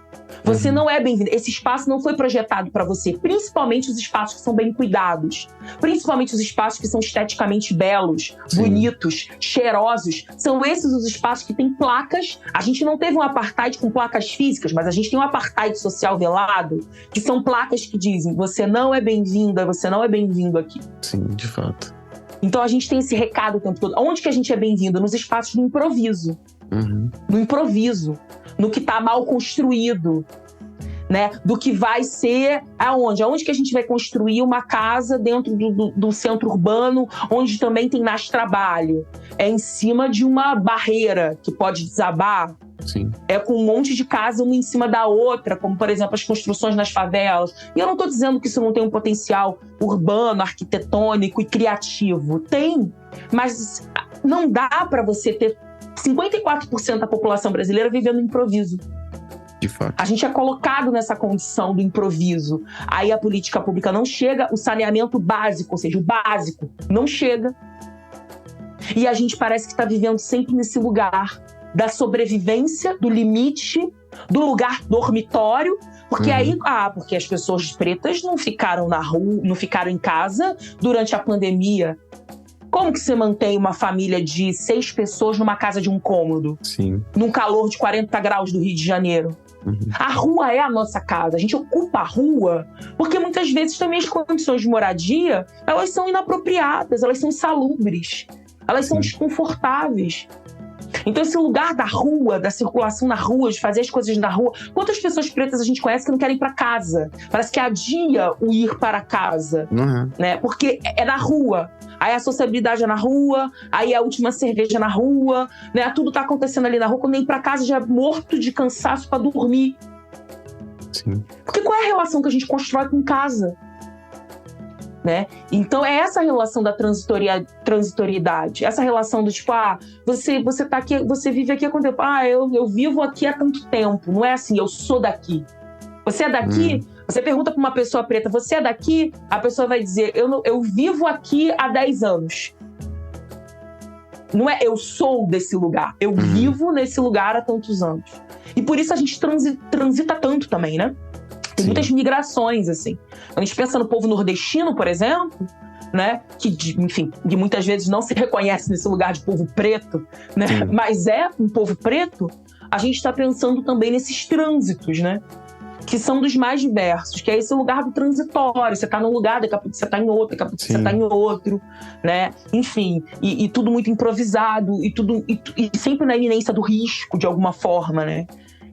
Você não é bem-vindo. Esse espaço não foi projetado para você. Principalmente os espaços que são bem cuidados. Principalmente os espaços que são esteticamente belos, bonitos, cheirosos. São esses os espaços que têm placas. A gente não teve um apartheid com placas físicas, mas a gente tem um apartheid social velado, que são placas que dizem: você não é bem-vinda, você não é bem-vindo aqui. Sim, de fato. Então a gente tem esse recado o tempo todo. Onde que a gente é bem-vindo? Nos espaços do improviso. No improviso. No que está mal construído. Né? Do que vai ser aonde? Aonde que a gente vai construir uma casa dentro do centro urbano, onde também tem mais trabalho? É em cima de uma barreira que pode desabar. Sim. É com um monte de casa uma em cima da outra, como, por exemplo, as construções nas favelas. E eu não estou dizendo que isso não tem um potencial urbano, arquitetônico e criativo. Tem, mas não dá para você ter 54% da população brasileira vivendo no improviso. De fato. A gente é colocado nessa condição do improviso. Aí a política pública não chega, o saneamento básico, ou seja, o básico, não chega. E a gente parece que está vivendo sempre nesse lugar da sobrevivência, do limite, do lugar dormitório, porque aí, porque as pessoas pretas não ficaram na rua, não ficaram em casa durante a pandemia. Como que você mantém uma família de 6 pessoas numa casa de um cômodo? Sim. Num calor de 40 graus do Rio de Janeiro? A rua é a nossa casa, a gente ocupa a rua, porque muitas vezes também as condições de moradia, elas são inapropriadas, elas são insalubres, elas são desconfortáveis. Então esse lugar da rua, da circulação na rua, de fazer as coisas na rua, quantas pessoas pretas a gente conhece que não querem ir para casa? Parece que adia o ir para casa, né? Porque é na rua. Aí a sociabilidade é na rua, aí a última cerveja é na rua, né? Tudo tá acontecendo ali na rua, quando nem ir pra casa já é morto de cansaço pra dormir. Sim. Porque qual é a relação que a gente constrói com casa? Né? Então é essa relação da transitoriedade, essa relação do tipo, você tá aqui, você vive aqui há quanto tempo? Eu vivo aqui há tanto tempo. Não é assim, eu sou daqui. Você é daqui? Você pergunta para uma pessoa preta, você é daqui? A pessoa vai dizer, eu vivo aqui há 10 anos. Não é eu sou desse lugar, eu vivo nesse lugar há tantos anos. E por isso a gente transita tanto também, né? Tem muitas migrações, assim. A gente pensa no povo nordestino, por exemplo, né? Que muitas vezes não se reconhece nesse lugar de povo preto, né? Mas é um povo preto. A gente está pensando também nesses trânsitos, né? Que são dos mais diversos, que é esse lugar do transitório. Você está num lugar, daqui a pouco você está em outro, daqui a pouco você está em outro, né? Enfim, e tudo muito improvisado, e sempre na iminência do risco, de alguma forma, né?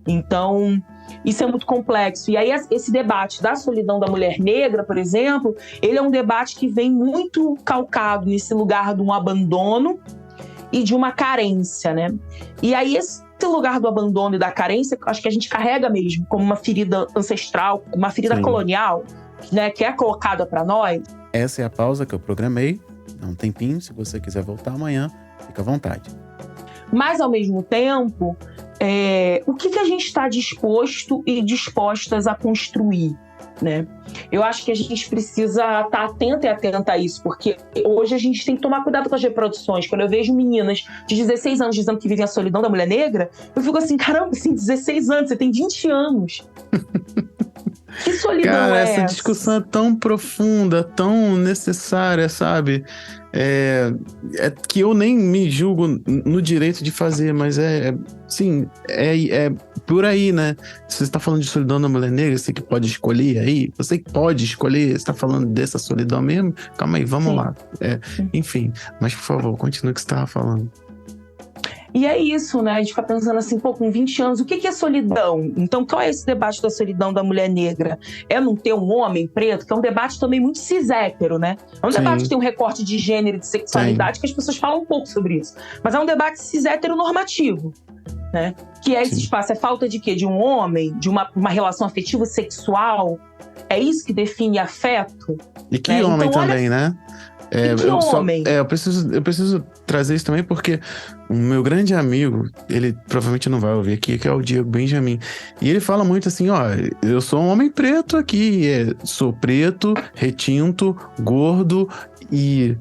Então, isso é muito complexo. E aí esse debate da solidão da mulher negra, por exemplo, ele é um debate que vem muito calcado nesse lugar de um abandono e de uma carência, né? E aí esse lugar do abandono e da carência, acho que a gente carrega mesmo como uma ferida ancestral, uma ferida colonial, né, que é colocada para nós. Essa é a pausa que eu programei. Dá um tempinho, se você quiser voltar amanhã, fica à vontade. Mas, ao mesmo tempo, o que a gente está disposto e dispostas a construir? né? Eu acho que a gente precisa estar atento e atenta a isso, porque hoje a gente tem que tomar cuidado com as reproduções. Quando eu vejo meninas de 16 anos dizendo que vivem a solidão da mulher negra, eu fico assim, caramba, assim, 16 anos, você tem 20 anos. Que solidão Cara, é essa discussão é tão profunda, tão necessária, sabe? É que eu nem me julgo no direito de fazer, mas sim, é por aí, né? Se você está falando de solidão da mulher negra, você que pode escolher aí, você que pode escolher, você está falando dessa solidão mesmo? Calma aí, vamos lá. Enfim, mas por favor, continue o que você estava falando. E é isso, né? A gente fica pensando assim, pô, com 20 anos, o que é solidão? Então, qual é esse debate da solidão da mulher negra? É não ter um homem preto? Que é um debate também muito cis-hétero, né? É um debate que tem um recorte de gênero e de sexualidade, que as pessoas falam um pouco sobre isso. Mas é um debate cis-hétero normativo, né? Que é esse espaço, é falta de quê? De um homem, de uma relação afetiva sexual? É isso que define afeto? E que homem então, também, né? Eu preciso trazer isso também porque o meu grande amigo, ele provavelmente não vai ouvir aqui, que é o Diego Benjamin, e ele fala muito assim, eu sou um homem preto aqui, sou preto, retinto, gordo e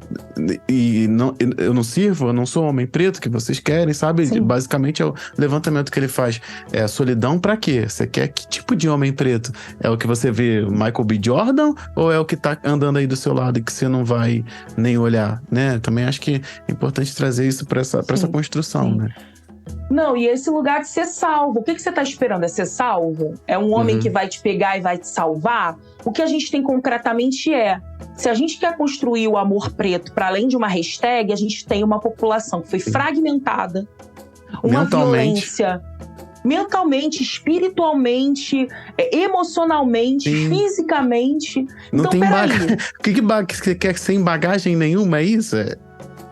não, eu não sirvo, eu não sou um homem preto que vocês querem, sabe? Sim. Basicamente é o levantamento que ele faz. É a solidão pra quê? Você quer que tipo de homem preto? É o que você vê Michael B. Jordan ou é o que tá andando aí do seu lado e que você não vai nem olhar, né? Também acho que é importante trazer isso pra essa construção, né? Não, e esse lugar de ser salvo. O que você tá esperando? É ser salvo? É um homem que vai te pegar e vai te salvar? O que a gente tem concretamente se a gente quer construir o amor preto para além de uma hashtag, a gente tem uma população que foi fragmentada, uma violência mentalmente, espiritualmente, emocionalmente, fisicamente. Não então, tem bagagem. O que você quer sem bagagem nenhuma, é isso?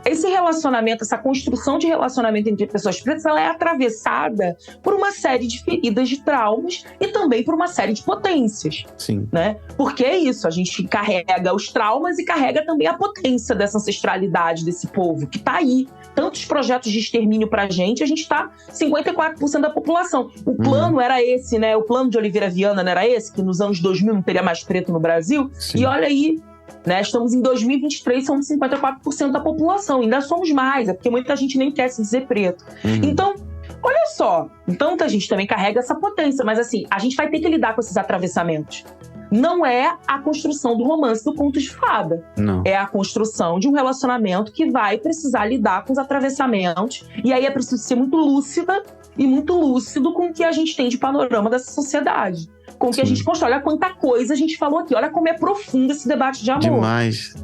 Esse relacionamento, essa construção de relacionamento entre pessoas pretas, ela é atravessada por uma série de feridas, de traumas e também por uma série de potências. Sim. Né? Porque é isso, a gente carrega os traumas e carrega também a potência dessa ancestralidade desse povo, que tá aí. Tantos projetos de extermínio pra gente, a gente tá 54% da população. O plano era esse, né? O plano de Oliveira Viana não era esse, que nos anos 2000 não teria mais preto no Brasil? Sim. E olha aí, né? Estamos em 2023, somos 54% da população. Ainda somos mais, porque muita gente nem quer se dizer preto. Então, olha só. Então, a gente também carrega essa potência. Mas assim, a gente vai ter que lidar com esses atravessamentos. Não é a construção do romance do conto de fada. Não. É a construção de um relacionamento que vai precisar lidar com os atravessamentos. E aí é preciso ser muito lúcida e muito lúcido com o que a gente tem de panorama dessa sociedade. Com o que a gente constrói. Olha quanta coisa a gente falou aqui. Olha como é profundo esse debate de amor.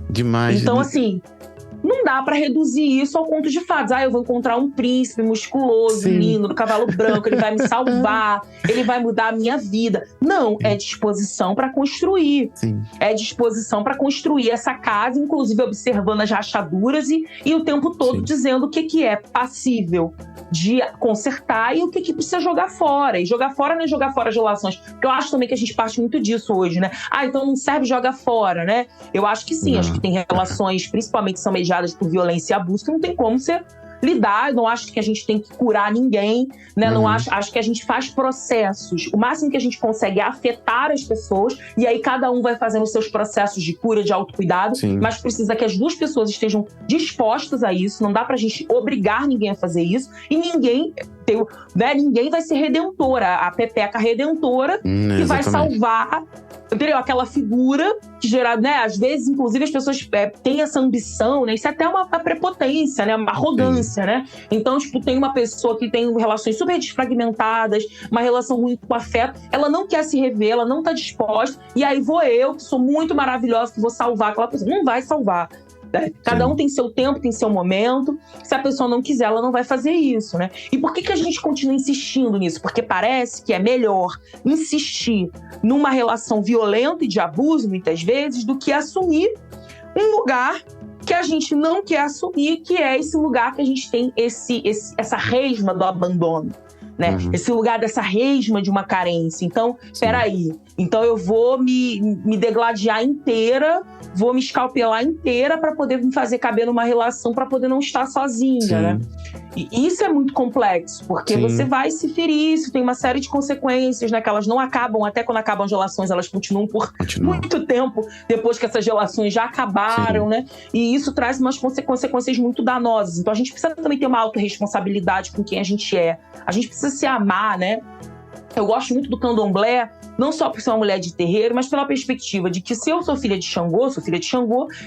Demais. Então, assim, não dá pra reduzir isso ao conto de fadas. Eu vou encontrar um príncipe musculoso, lindo, do cavalo branco, ele vai me salvar, ele vai mudar a minha vida. Não, é disposição pra construir. Sim. É disposição pra construir essa casa, inclusive observando as rachaduras e o tempo todo dizendo o que é passível de consertar e o que precisa jogar fora. E jogar fora não é jogar fora as relações. Porque eu acho também que a gente parte muito disso hoje, né? Então não serve, joga fora, né? Eu acho que sim, acho que tem relações, principalmente são mediadas por violência e abuso, que não tem como você lidar. Eu não acho que a gente tem que curar ninguém, né? Não acho que a gente faz processos. O máximo que a gente consegue é afetar as pessoas, e aí cada um vai fazendo os seus processos de cura, de autocuidado, mas precisa que as duas pessoas estejam dispostas a isso. Não dá pra gente obrigar ninguém a fazer isso, e ninguém vai ser redentora, a Pepeca redentora, que vai salvar, entendeu? Aquela figura que gera, né? Às vezes, inclusive, as pessoas têm essa ambição, né? Isso é até uma prepotência, né? Uma arrogância, né? Então, tem uma pessoa que tem relações super desfragmentadas, uma relação ruim com o afeto, ela não quer se rever, ela não tá disposta, e aí vou eu, que sou muito maravilhosa, que vou salvar aquela pessoa. Não vai salvar. Cada um tem seu tempo, tem seu momento. Se a pessoa não quiser, ela não vai fazer isso, né? E por que a gente continua insistindo nisso? Porque parece que é melhor insistir numa relação violenta e de abuso, muitas vezes, do que assumir um lugar que a gente não quer assumir, que é esse lugar que a gente tem essa resma do abandono. né? Esse lugar dessa resma de uma carência. Então, peraí. Então eu vou me degladiar inteira, vou me escalpelar inteira para poder me fazer caber numa relação, para poder não estar sozinha, né? E isso é muito complexo, porque você vai se ferir, isso tem uma série de consequências, né? Que elas não acabam, até quando acabam as relações, elas continuam por muito tempo depois que essas relações já acabaram, né? E isso traz umas consequências muito danosas. Então a gente precisa também ter uma autorresponsabilidade com quem a gente é. A gente precisa se amar, né? Eu gosto muito do candomblé, não só por ser uma mulher de terreiro, mas pela perspectiva de que se eu sou filha de Xangô,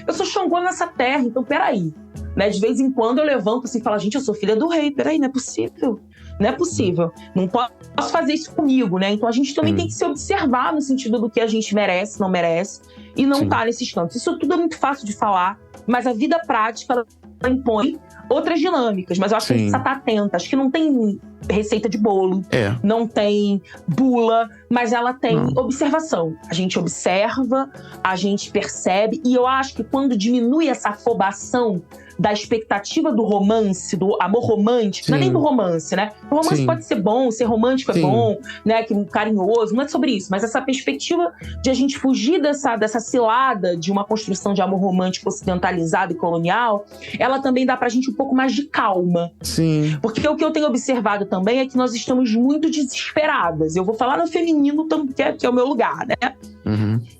eu sou Xangô nessa terra, então peraí. Né? De vez em quando eu levanto assim e falo, gente, eu sou filha do rei, peraí, não é possível. Não é possível. Não posso fazer isso comigo, né? Então a gente também tem que se observar no sentido do que a gente merece, não merece, e não tá nesses cantos. Isso tudo é muito fácil de falar, mas a vida prática, ela impõe outras dinâmicas, mas eu acho que a gente precisa estar atenta. Acho que não tem receita de bolo, não tem bula, mas ela tem observação. A gente observa, a gente percebe, e eu acho que quando diminui essa afobação da expectativa do romance, do amor romântico, não é nem do romance, né? O romance pode ser bom, ser romântico é bom, né? Que carinhoso, não é sobre isso, mas essa perspectiva de a gente fugir dessa cilada de uma construção de amor romântico ocidentalizado e colonial, ela também dá pra gente um pouco mais de calma. Sim. Porque o que eu tenho observado também é que nós estamos muito desesperadas. Eu vou falar no feminino, que é o meu lugar, né?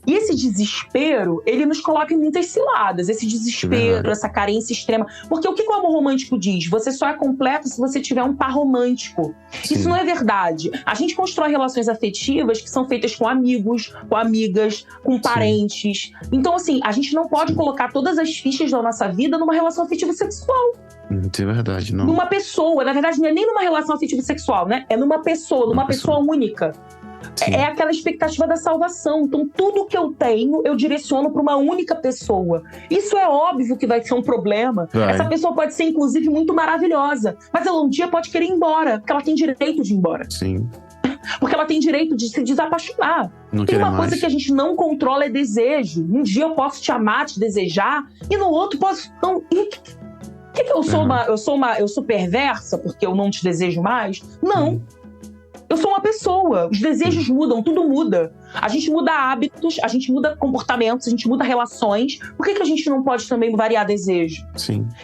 E esse desespero, ele nos coloca em muitas ciladas. Esse desespero, essa carência extrema. Porque o que o amor romântico diz? Você só é completo se você tiver um par romântico. Isso não é verdade. A gente constrói relações afetivas que são feitas com amigos, com amigas, com parentes. Então, assim, a gente não pode colocar todas as fichas da nossa vida numa relação afetiva sexual. É verdade, não. Numa pessoa. Na verdade, não é nem numa relação afetiva sexual, né? É numa pessoa, numa pessoa única. É aquela expectativa da salvação. Então, tudo que eu tenho, eu direciono para uma única pessoa. Isso é óbvio que vai ser um problema. Essa pessoa pode ser, inclusive, muito maravilhosa. Mas ela um dia pode querer ir embora, porque ela tem direito de ir embora. Porque ela tem direito de se desapaixonar. Tem uma coisa que a gente não controla, é desejo. Um dia eu posso te amar, te desejar, e no outro posso... Não, que eu sou perversa porque eu não te desejo mais? Não. Eu sou uma pessoa. Os desejos mudam, tudo muda. A gente muda hábitos, a gente muda comportamentos, a gente muda relações. Por que a gente não pode também variar desejo?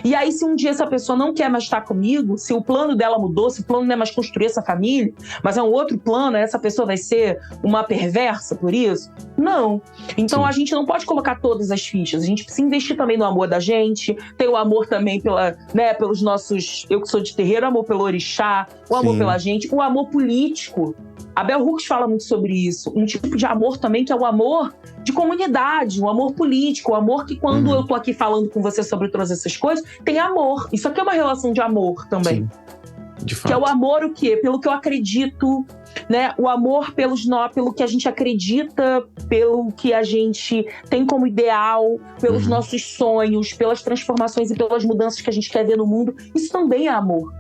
E aí, se um dia essa pessoa não quer mais estar comigo, se o plano dela mudou, se o plano não é mais construir essa família, mas é um outro plano, essa pessoa vai ser uma perversa por isso? Não. Então a gente não pode colocar todas as fichas. A gente precisa investir também no amor da gente. Tem o amor também pelos nossos... Eu que sou de terreiro, o amor pelo orixá, o amor pela gente, o amor político. A Bell Hooks fala muito sobre isso. Um tipo de amor também que é o amor de comunidade, o amor político, o amor que quando eu tô aqui falando com você sobre todas essas coisas, tem amor. Isso aqui é uma relação de amor também. De fato. Que é o amor o quê? Pelo que eu acredito, né? O amor pelo que a gente acredita, pelo que a gente tem como ideal, pelos nossos sonhos, pelas transformações e pelas mudanças que a gente quer ver no mundo. Isso também é amor.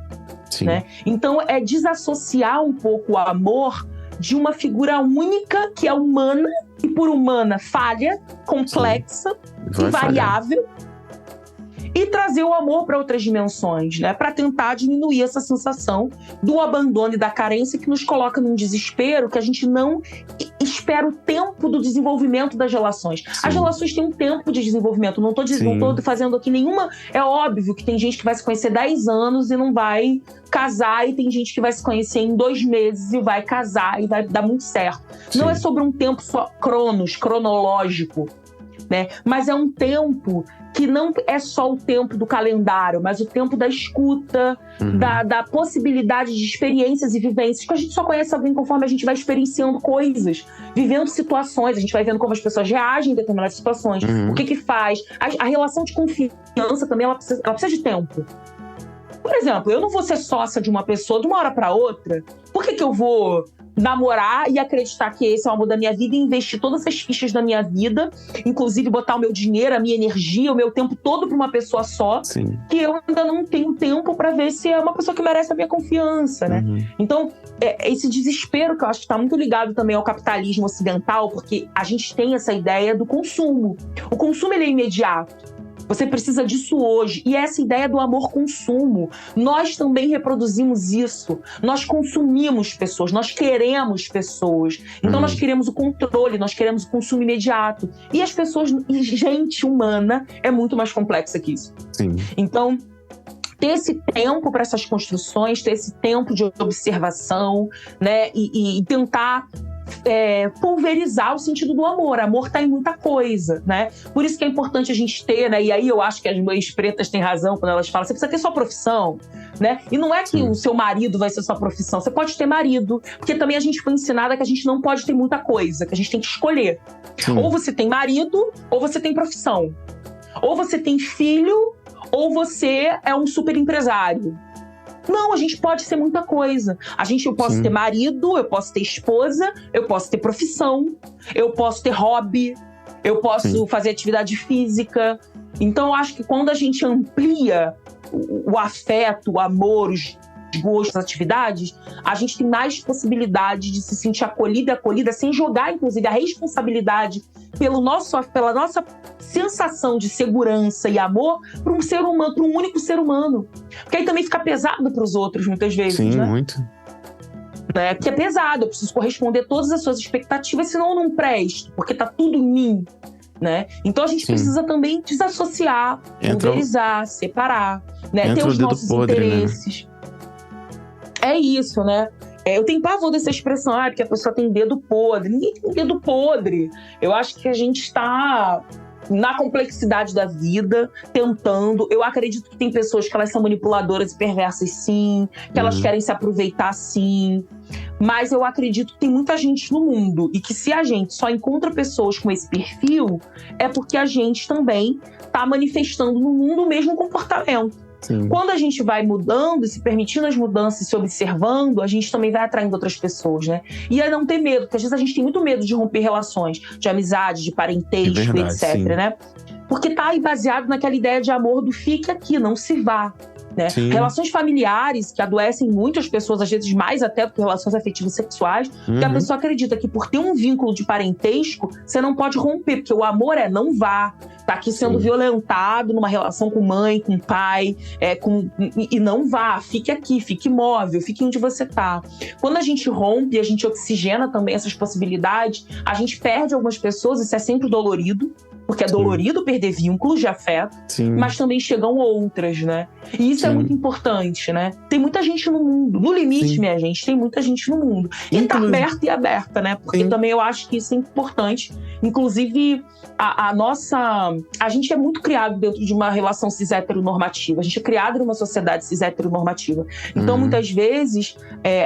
Né? Então é desassociar um pouco o amor de uma figura única que é humana e por humana falha, complexa, invariável, e trazer o amor para outras dimensões, né? Para tentar diminuir essa sensação do abandono e da carência que nos coloca num desespero que a gente não espera o tempo do desenvolvimento das relações. As relações têm um tempo de desenvolvimento. Não tô fazendo aqui nenhuma... É óbvio que tem gente que vai se conhecer 10 anos e não vai casar, e tem gente que vai se conhecer em 2 meses e vai casar e vai dar muito certo. Não é sobre um tempo só cronológico, né? Mas é um tempo que não é só o tempo do calendário, mas o tempo da escuta, da possibilidade de experiências e vivências, que a gente só conhece alguém conforme a gente vai experienciando coisas, vivendo situações, a gente vai vendo como as pessoas reagem em determinadas situações, o que faz. A relação de confiança também, ela precisa de tempo. Por exemplo, eu não vou ser sócia de uma pessoa de uma hora para outra. Por que eu vou namorar e acreditar que esse é o amor da minha vida e investir todas as fichas da minha vida, inclusive botar o meu dinheiro, a minha energia, o meu tempo todo para uma pessoa só, que eu ainda não tenho tempo para ver se é uma pessoa que merece a minha confiança, né? Então, esse desespero que eu acho que está muito ligado também ao capitalismo ocidental, porque a gente tem essa ideia do consumo. O consumo, ele é imediato. Você precisa disso hoje. E essa ideia do amor-consumo, nós também reproduzimos isso. Nós consumimos pessoas, nós queremos pessoas. Então nós queremos o controle, nós queremos o consumo imediato. E as pessoas, gente humana, é muito mais complexa que isso. Sim. Então, ter esse tempo para essas construções, ter esse tempo de observação, né? E tentar pulverizar o sentido do amor. Amor está em muita coisa, né? Por isso que é importante a gente ter, né? E aí eu acho que as mães pretas têm razão quando elas falam, você precisa ter sua profissão, né? E não é que o seu marido vai ser sua profissão, você pode ter marido, porque também a gente foi ensinada que a gente não pode ter muita coisa, que a gente tem que escolher. Ou você tem marido, ou você tem profissão. Ou você tem filho, ou você é um super empresário. Não, a gente pode ser muita coisa. Eu posso ter marido, eu posso ter esposa, eu posso ter profissão, eu posso ter hobby, eu posso fazer atividade física. Então, eu acho que quando a gente amplia o afeto, o amor, os gostos, as atividades, a gente tem mais possibilidade de se sentir acolhida sem jogar, inclusive, a responsabilidade pela nossa sensação de segurança e amor para um ser humano, para um único ser humano. Porque aí também fica pesado para os outros, muitas vezes. Sim, né? muito. Né? Porque é pesado, eu preciso corresponder a todas as suas expectativas, senão eu não presto, porque tá tudo em mim. Né? Então a gente precisa também desassociar, pulverizar, separar, né? Ter os nossos interesses. Né? É isso, né? Eu tenho pavor dessa expressão, porque a pessoa tem dedo podre. Ninguém tem dedo podre. Eu acho que a gente está na complexidade da vida, tentando. Eu acredito que tem pessoas que elas são manipuladoras e perversas, sim. Que elas querem se aproveitar, sim. Mas eu acredito que tem muita gente no mundo. E que se a gente só encontra pessoas com esse perfil, é porque a gente também está manifestando no mundo o mesmo comportamento. Sim. Quando a gente vai mudando, se permitindo as mudanças, se observando, a gente também vai atraindo outras pessoas, né? E a não ter medo, porque às vezes a gente tem muito medo de romper relações, de amizade, de parentesco, etc, né? Porque tá aí baseado naquela ideia de amor do fique aqui, não se vá. Né? Relações familiares que adoecem muitas pessoas, às vezes mais até do que relações afetivas sexuais, porque a pessoa acredita que por ter um vínculo de parentesco, você não pode romper, porque o amor não vá. Tá aqui sendo violentado numa relação com mãe, com pai, e não vá, fique aqui, fique imóvel, fique onde você tá. Quando a gente rompe, a gente oxigena também essas possibilidades, a gente perde algumas pessoas, isso é sempre dolorido, porque é dolorido perder vínculos de afeto, mas também chegam outras, né? E isso é muito importante, né? Tem muita gente no mundo. No limite, minha gente, tem muita gente no mundo. E tá aberta e aberta, né? Porque também eu acho que isso é importante. Inclusive, a gente é muito criado dentro de uma relação cis-heteronormativa. A gente é criado numa sociedade cis-heteronormativa. Então, muitas vezes,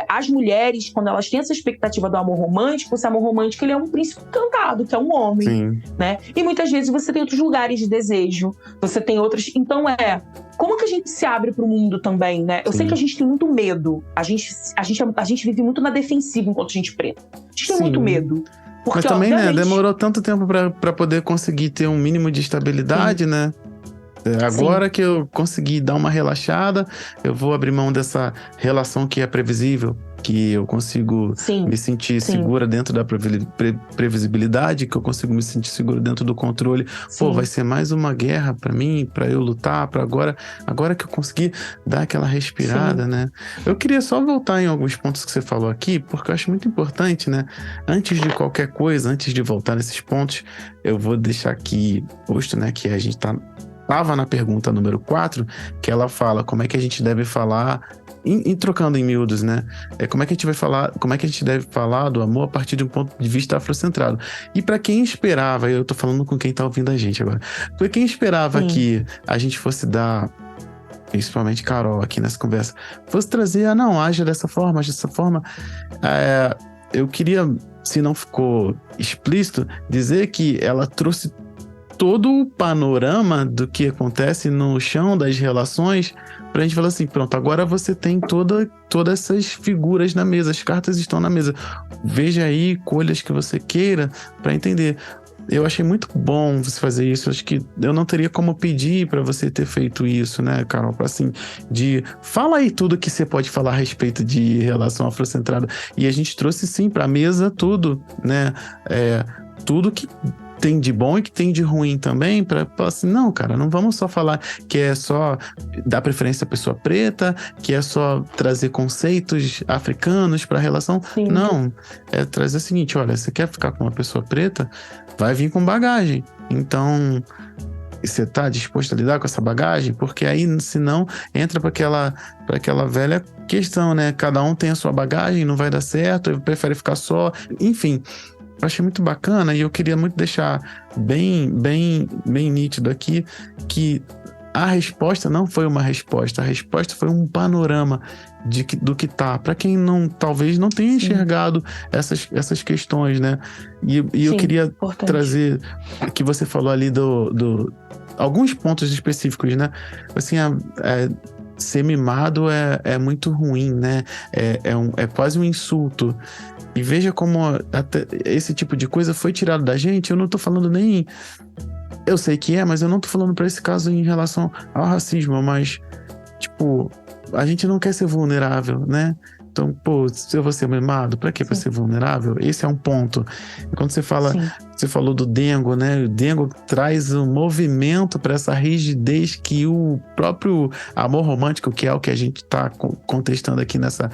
as mulheres, quando elas têm essa expectativa do amor romântico, esse amor romântico, ele é um príncipe encantado, que é um homem, né? E muitas vezes você tem outros lugares de desejo, você tem outras... Então, como que a gente se abre para o mundo também, né? Eu sei que a gente tem muito medo. A gente vive muito na defensiva enquanto gente preta. A gente tem muito medo. Porque, mas também, né, demorou tanto tempo para poder conseguir ter um mínimo de estabilidade, né? Agora que eu consegui dar uma relaxada, eu vou abrir mão dessa relação que é previsível, que eu consigo me sentir segura dentro da previsibilidade, que eu consigo me sentir seguro dentro do controle. Pô, vai ser mais uma guerra pra mim, pra eu lutar, pra agora que eu consegui dar aquela respirada, né? Eu queria só voltar em alguns pontos que você falou aqui, porque eu acho muito importante, né? Antes de qualquer coisa, antes de voltar nesses pontos, eu vou deixar aqui posto, né, que a gente tava na pergunta número 4, que ela fala como é que a gente deve falar, trocando em miúdos, né? Como é que a gente deve falar do amor a partir de um ponto de vista afrocentrado. E para quem esperava, eu tô falando com quem tá ouvindo a gente agora, para quem esperava que a gente fosse dar, principalmente Carol aqui nessa conversa, fosse trazer, haja dessa forma, eu queria, se não ficou explícito, dizer que ela trouxe todo o panorama do que acontece no chão das relações, pra gente falar assim, pronto, agora você tem todas essas figuras na mesa, as cartas estão na mesa. Veja aí, colha as que você queira pra entender. Eu achei muito bom você fazer isso. Acho que eu não teria como pedir pra você ter feito isso, né, Carol? Assim, fala aí tudo que você pode falar a respeito de relação afrocentrada. E a gente trouxe sim pra mesa tudo, né? Tudo que tem de bom e que tem de ruim também, para falar assim, não, cara, não vamos só falar que é só dar preferência à pessoa preta, que é só trazer conceitos africanos para a relação. Sim. Não, é trazer o seguinte, olha, você quer ficar com uma pessoa preta, vai vir com bagagem. Então, você tá disposto a lidar com essa bagagem? Porque aí, senão, entra para aquela velha questão, né? Cada um tem a sua bagagem, não vai dar certo, prefere ficar só. Enfim, eu achei muito bacana e eu queria muito deixar bem nítido aqui que a resposta não foi uma resposta, a resposta foi um panorama do que tá, para quem talvez não tenha enxergado essas questões, né? E eu queria trazer, que você falou ali alguns pontos específicos, né? Assim, ser mimado é muito ruim, né? É quase um insulto. E veja como até esse tipo de coisa foi tirado da gente. Eu não tô falando nem... Eu sei que mas eu não tô falando para esse caso em relação ao racismo, mas, tipo, a gente não quer ser vulnerável, né? Então, pô, se eu vou ser mimado, pra quê? Pra ser vulnerável? Esse é um ponto. E quando você falou do Dengo, né? O Dengo traz um movimento para essa rigidez que o próprio amor romântico, que é o que a gente tá contestando aqui nessa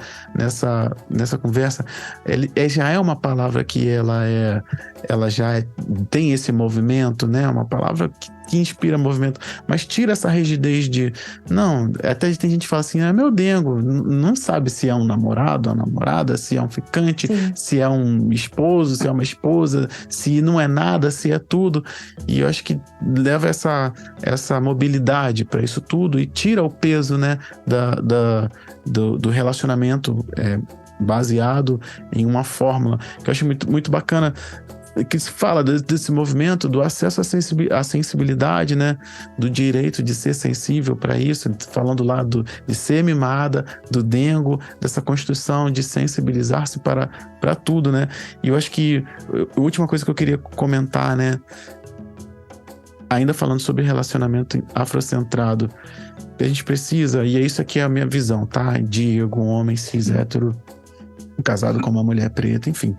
conversa, ele já é uma palavra que ela já tem esse movimento, né? Uma palavra que inspira movimento, mas tira essa rigidez de... Não, até tem gente que fala assim, meu Dengo, não sabe se é um namorado, uma namorada, se é um ficante, se é um esposo, se é uma esposa, se não é nada, se é tudo. E eu acho que leva essa mobilidade para isso tudo e tira o peso, né, do relacionamento baseado em uma fórmula, que eu acho muito, muito bacana, que se fala desse movimento do acesso à sensibilidade, né? Do direito de ser sensível para isso, falando lá de ser mimada, do Dengo, dessa construção de sensibilizar-se para tudo, né? E eu acho que a última coisa que eu queria comentar, né? Ainda falando sobre relacionamento afrocentrado, a gente precisa, e é isso aqui é a minha visão, tá? Diego, um homem cis hétero, casado com uma mulher preta, enfim.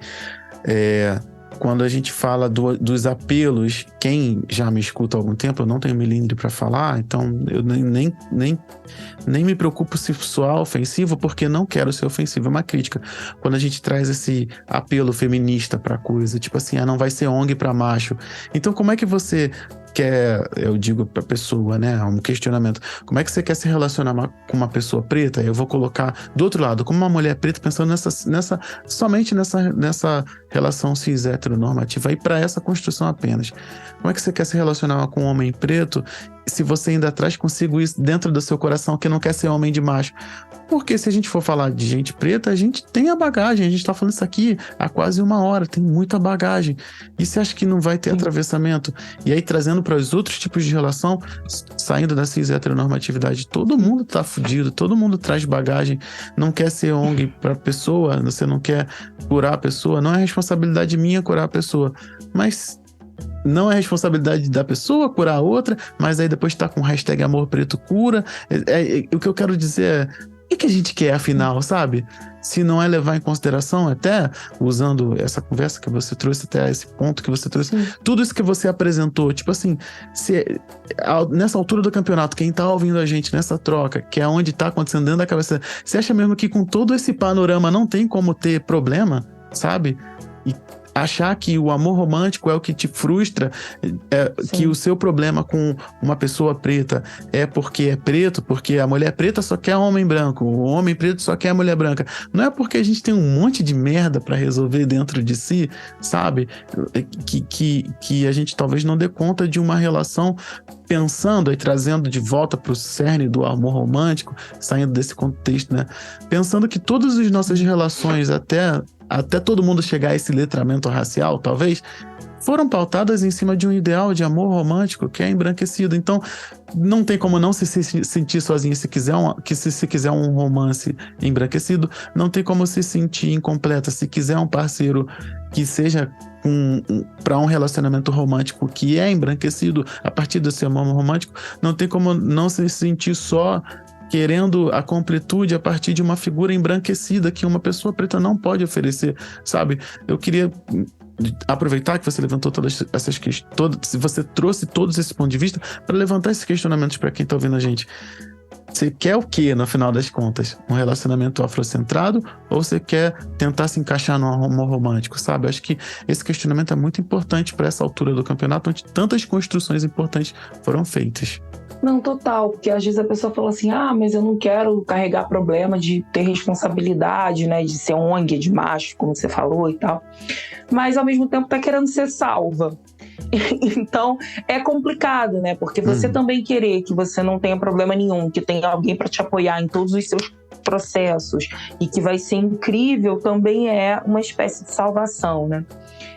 Quando a gente fala dos apelos, quem já me escuta há algum tempo, eu não tenho melindre para falar, então eu nem me preocupo se soar ofensivo, porque não quero ser ofensivo, é uma crítica. Quando a gente traz esse apelo feminista pra coisa, tipo assim, não vai ser ONG pra macho. Então como é que você quer, eu digo pra pessoa, né, um questionamento, como é que você quer se relacionar com uma pessoa preta? Eu vou colocar do outro lado, como uma mulher preta, pensando somente nessa relação cis heteronormativa, e para essa construção apenas. Como é que você quer se relacionar com um homem preto se você ainda traz consigo isso dentro do seu coração, que não quer ser homem de macho? Porque se a gente for falar de gente preta, a gente tem a bagagem, a gente tá falando isso aqui há quase 1 hora, tem muita bagagem. E você acha que não vai ter atravessamento? E aí, trazendo para os outros tipos de relação, saindo da cis heteronormatividade, todo mundo tá fudido, todo mundo traz bagagem, não quer ser ONG pra pessoa, você não quer curar a pessoa, não é responsabilidade minha curar a pessoa, mas... Não é responsabilidade da pessoa curar a outra, mas aí depois tá com hashtag amor preto cura. O que eu quero dizer o que a gente quer afinal, sabe? Se não é levar em consideração, até usando essa conversa que você trouxe, até esse ponto que você trouxe, tudo isso que você apresentou, tipo assim, nessa altura do campeonato, quem tá ouvindo a gente nessa troca, que é onde tá acontecendo dentro da cabeça, você acha mesmo que com todo esse panorama não tem como ter problema, sabe? E achar que o amor romântico é o que te frustra, que o seu problema com uma pessoa preta é porque é preto, porque a mulher preta só quer homem branco, o homem preto só quer a mulher branca. Não é porque a gente tem um monte de merda pra resolver dentro de si, sabe? Que a gente talvez não dê conta de uma relação pensando e trazendo de volta pro cerne do amor romântico, saindo desse contexto, né? Pensando que todas as nossas relações, até todo mundo chegar a esse letramento racial, talvez, foram pautadas em cima de um ideal de amor romântico que é embranquecido. Então, não tem como não se sentir sozinho se quiser um romance embranquecido, não tem como se sentir incompleta se quiser um parceiro que seja para um relacionamento romântico que é embranquecido a partir desse amor romântico, não tem como não se sentir só querendo a completude a partir de uma figura embranquecida que uma pessoa preta não pode oferecer, sabe? Eu queria aproveitar que você levantou todas essas questões, se você trouxe todos esses pontos de vista, para levantar esses questionamentos para quem está ouvindo a gente. Você quer o quê, no final das contas? Um relacionamento afrocentrado ou você quer tentar se encaixar no amor romântico, sabe? Acho que esse questionamento é muito importante para essa altura do campeonato, onde tantas construções importantes foram feitas. Não, total, porque às vezes a pessoa fala assim, mas eu não quero carregar problema de ter responsabilidade, né, de ser ONG, de macho, como você falou e tal, mas ao mesmo tempo tá querendo ser salva. Então é complicado, né, porque você também querer que você não tenha problema nenhum, que tenha alguém para te apoiar em todos os seus processos e que vai ser incrível, também é uma espécie de salvação, né.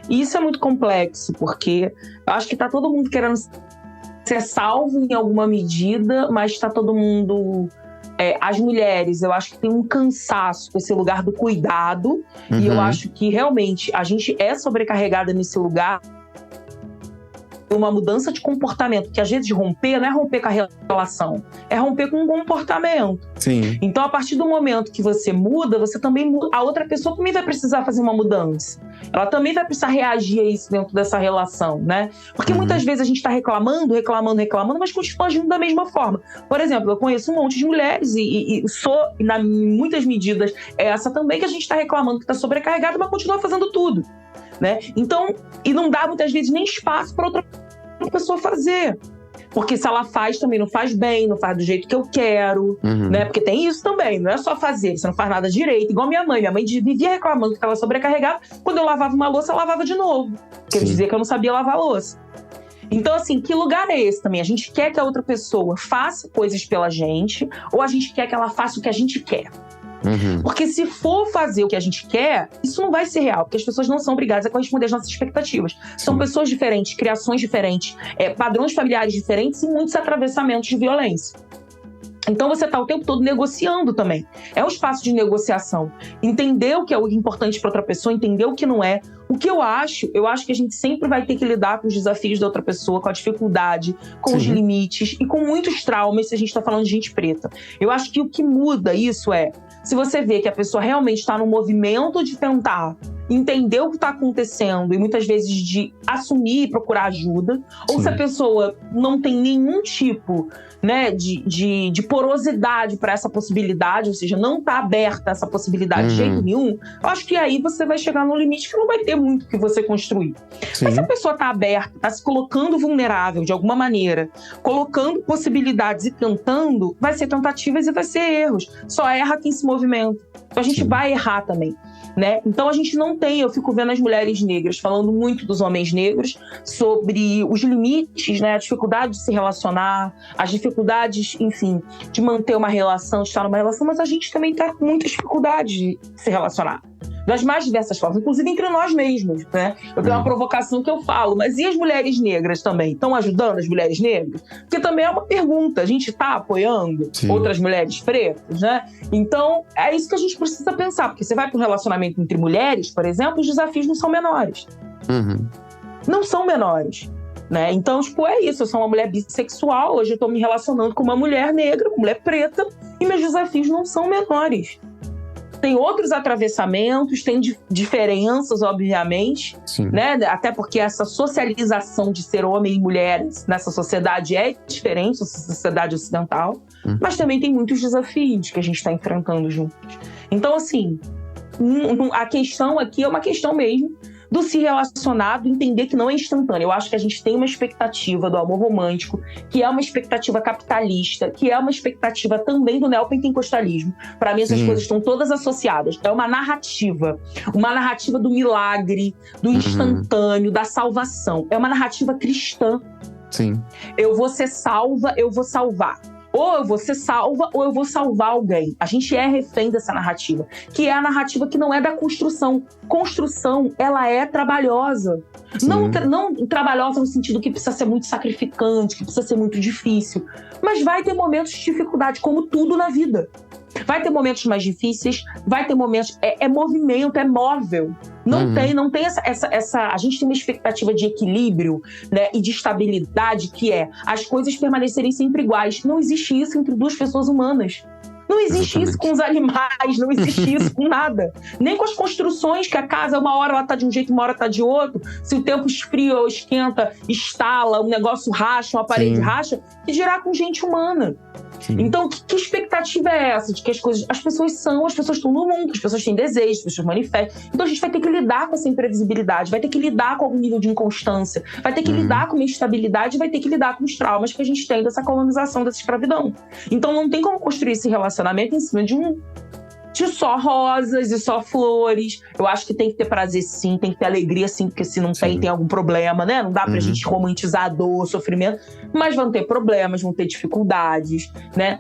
E isso é muito complexo, porque eu acho que tá todo mundo querendo ser salvo em alguma medida, mas está todo mundo... as mulheres, eu acho que tem um cansaço com esse lugar do cuidado, e eu acho que realmente a gente é sobrecarregada nesse lugar. Uma mudança de comportamento, que às vezes romper não é romper com a relação, é romper com um comportamento. Sim. Então, a partir do momento que você muda, você também muda. A outra pessoa também vai precisar fazer uma mudança. Ela também vai precisar reagir a isso dentro dessa relação, né? Porque muitas vezes a gente está reclamando, mas continua agindo da mesma forma. Por exemplo, eu conheço um monte de mulheres e sou, em muitas medidas, essa também, que a gente está reclamando que está sobrecarregada, mas continua fazendo tudo, né? Então, e não dá muitas vezes nem espaço para outra pessoa fazer. Porque se ela faz, também não faz bem, não faz do jeito que eu quero, né? Porque tem isso também, não é só fazer, você não faz nada direito. Igual minha mãe vivia reclamando que estava sobrecarregada. Quando eu lavava uma louça, eu lavava de novo. Porque dizia que eu não sabia lavar a louça. Então, assim, que lugar é esse também? A gente quer que a outra pessoa faça coisas pela gente, ou a gente quer que ela faça o que a gente quer? Porque se for fazer o que a gente quer, isso não vai ser real, porque as pessoas não são obrigadas a corresponder às nossas expectativas. São pessoas diferentes, criações diferentes, padrões familiares diferentes e muitos atravessamentos de violência. Então você está o tempo todo negociando também. É um espaço de negociação. Entender o que é importante para outra pessoa, entender o que não é. O que eu acho que a gente sempre vai ter que lidar com os desafios da outra pessoa, com a dificuldade, com os limites e com muitos traumas se a gente está falando de gente preta. Eu acho que o que muda isso se você vê que a pessoa realmente está no movimento de tentar entender o que está acontecendo e muitas vezes de assumir e procurar ajuda, ou se a pessoa não tem nenhum tipo, né, de porosidade para essa possibilidade, ou seja, não está aberta a essa possibilidade de jeito nenhum, eu acho que aí você vai chegar num limite que não vai ter muito o que você construir. Mas se a pessoa está aberta, está se colocando vulnerável de alguma maneira, colocando possibilidades e tentando, vai ser tentativas e vai ser erros. Só erra quem se movimenta. Então a gente vai errar também, né? Então a gente não tem, eu fico vendo as mulheres negras falando muito dos homens negros sobre os limites, né? A dificuldade de se relacionar, as dificuldades, enfim, de manter uma relação, de estar numa relação, mas a gente também está com muita dificuldade de se relacionar. Das mais diversas formas, inclusive entre nós mesmos, né? Eu tenho uma provocação que eu falo, mas e as mulheres negras também? Estão ajudando as mulheres negras? Porque também é uma pergunta, a gente está apoiando outras mulheres pretas, né? Então, é isso que a gente precisa pensar, porque você vai para um relacionamento entre mulheres, por exemplo, os desafios não são menores. Não são menores. Né? Então, é isso, eu sou uma mulher bissexual, hoje eu estou me relacionando com uma mulher negra, com uma mulher preta, e meus desafios não são menores. Tem outros atravessamentos, tem diferenças, obviamente, né? Até porque essa socialização de ser homem e mulher nessa sociedade é diferente, essa sociedade ocidental, mas também tem muitos desafios que a gente está enfrentando juntos. Então, assim, a questão aqui é uma questão mesmo do se relacionar, do entender que não é instantâneo. Eu acho que a gente tem uma expectativa do amor romântico, que é uma expectativa capitalista, que é uma expectativa também do neopentecostalismo. Para mim, essas coisas estão todas associadas. É uma narrativa do milagre, do instantâneo, da salvação. É uma narrativa cristã. Eu vou ser salva, eu vou salvar. Ou eu vou ser salva, ou eu vou salvar alguém. A gente é refém dessa narrativa, que é a narrativa que não é da construção. Construção, ela é trabalhosa. Não trabalhosa no sentido que precisa ser muito sacrificante, que precisa ser muito difícil. Mas vai ter momentos de dificuldade, como tudo na vida. Vai ter momentos mais difíceis, vai ter momentos... É movimento, é móvel. Não tem essa... A gente tem uma expectativa de equilíbrio, né, e de estabilidade, que é as coisas permanecerem sempre iguais. Não existe isso entre duas pessoas humanas. Não existe isso com os animais, não existe isso com nada. Nem com as construções, que a casa, uma hora ela tá de um jeito, uma hora tá de outro. Se o tempo esfria ou esquenta, estala, um negócio racha, uma parede racha, que dirá com gente humana. Sim. Então, que expectativa é essa? De que as pessoas estão no mundo, as pessoas têm desejos, as pessoas manifestam. Então a gente vai ter que lidar com essa imprevisibilidade, vai ter que lidar com algum nível de inconstância, vai ter que lidar com uma instabilidade, vai ter que lidar com os traumas que a gente tem dessa colonização, dessa escravidão. Então não tem como construir esse relacionamento em cima de só rosas e só flores. Eu acho que tem que ter prazer sim, tem que ter alegria sim, porque se não tem algum problema, né? Não dá pra gente romantizar a dor, o sofrimento, mas vão ter problemas, vão ter dificuldades, né?